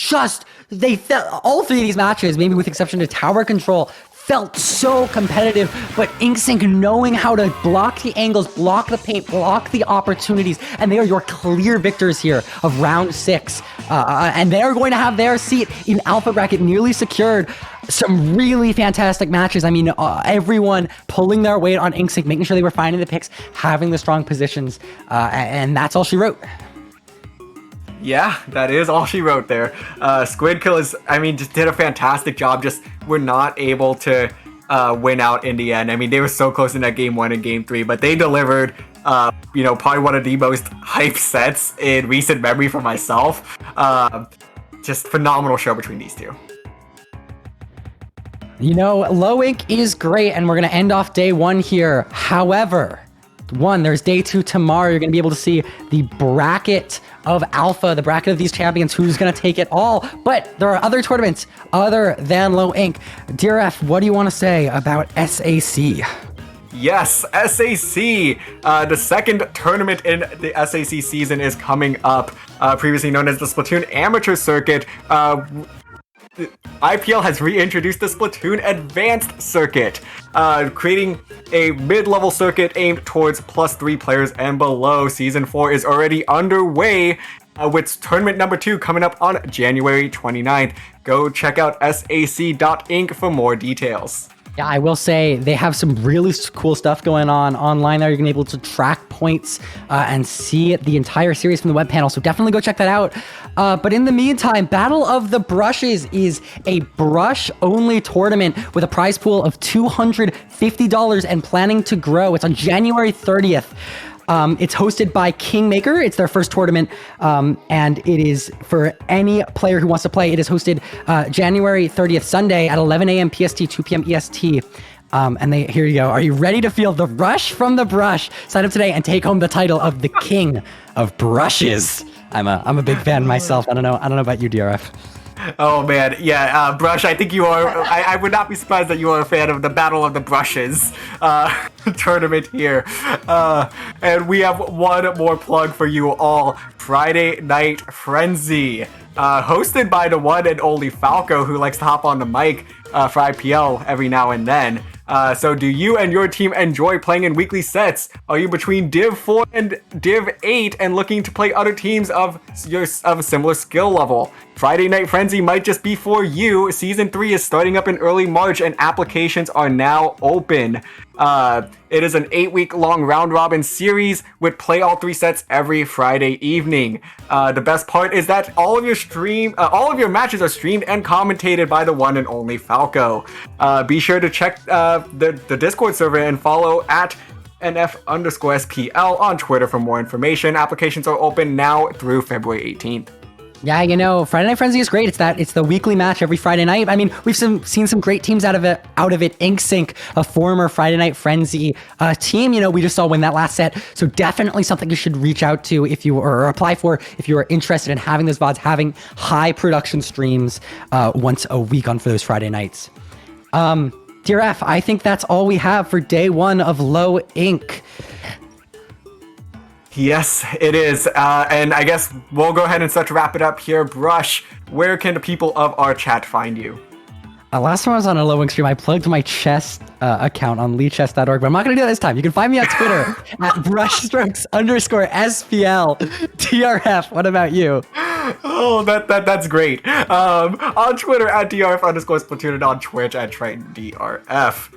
they felt all 3 of these matches, maybe with exception to tower control, felt so competitive, but Inksync knowing how to block the angles, block the paint, block the opportunities, and they are your clear victors here of round 6. And they are going to have their seat in Alpha Bracket nearly secured. Some really fantastic matches. I mean, everyone pulling their weight on Inksync, making sure they were finding the picks, having the strong positions, and that's all she wrote. Yeah, that is all she wrote there. Squid Killers, just did a fantastic job. Just were not able to win out in the end. They were so close in that game 1 and game 3, but they delivered, probably one of the most hype sets in recent memory for myself. Just phenomenal show between these two. Low Ink is great, and we're going to end off day 1 here. However, there's day 2 tomorrow. You're going to be able to see the bracket of Alpha, the bracket of these champions, who's going to take it all. But there are other tournaments other than Low Ink. Dear F, what do you want to say about SAC? Yes, SAC, the second tournament in the SAC season is coming up, previously known as the Splatoon Amateur Circuit. IPL has reintroduced the Splatoon Advanced Circuit, creating a mid-level circuit aimed towards +3 players and below. Season 4 is already underway, with tournament number 2 coming up on January 29th. Go check out sac.inc for more details. Yeah, I will say they have some really cool stuff going on online there. You're going to be able to track points and see the entire series from the web panel. So definitely go check that out. But in the meantime, Battle of the Brushes is a brush-only tournament with a prize pool of $250 and planning to grow. It's on January 30th. It's hosted by Kingmaker. It's their first tournament, and it is for any player who wants to play. It is hosted January 30th, Sunday at 11 a.m. PST, 2 p.m. EST. Here you go. Are you ready to feel the rush from the brush? Sign up today and take home the title of the King of Brushes. I'm a big fan myself. I don't know about you, DRF. Oh man, yeah, Brush, I think you are, I would not be surprised that you are a fan of the Battle of the Brushes tournament here. And we have one more plug for you all, Friday Night Frenzy. Hosted by the one and only Falco, who likes to hop on the mic for IPL every now and then. So do you and your team enjoy playing in weekly sets? Are you between Div 4 and Div 8 and looking to play other teams of a similar skill level? Friday Night Frenzy might just be for you. Season 3 is starting up in early March and applications are now open. It is an 8-week long round-robin series with play all 3 sets every Friday evening. The best part is that all of your matches are streamed and commentated by the one and only Falco. Be sure to check the Discord server and follow at NF_SPL on Twitter for more information. Applications are open now through February 18th. Yeah, Friday Night Frenzy is great. It's the weekly match every Friday night. I mean, we've seen some great teams out of it. InkSync, a former Friday Night Frenzy team, we just saw win that last set. So definitely something you should reach out to or apply for if you are interested in having those VODs, having high production streams once a week for those Friday nights. Dear F, I think that's all we have for day 1 of Low Ink. Yes, it is. And I guess we'll go ahead and start to wrap it up here. Brush, where can the people of our chat find you? Last time I was on a Low Ink stream, I plugged my chess account on leechess.org, but I'm not going to do that this time. You can find me on Twitter at brushstrokes_SPL. DRF, what about you? Oh, that's great. On Twitter at DRF_Splatoon and on Twitch at TritonDRF.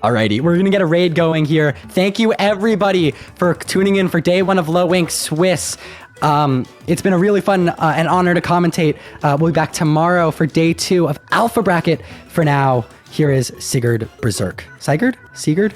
Alrighty, we're gonna get a raid going here. Thank you everybody for tuning in for day 1 of Low Ink Swiss. It's been a really fun and honor to commentate. We'll be back tomorrow for day 2 of Alpha Bracket. For now, here is Sigurd Berserk. Sigurd? Sigurd.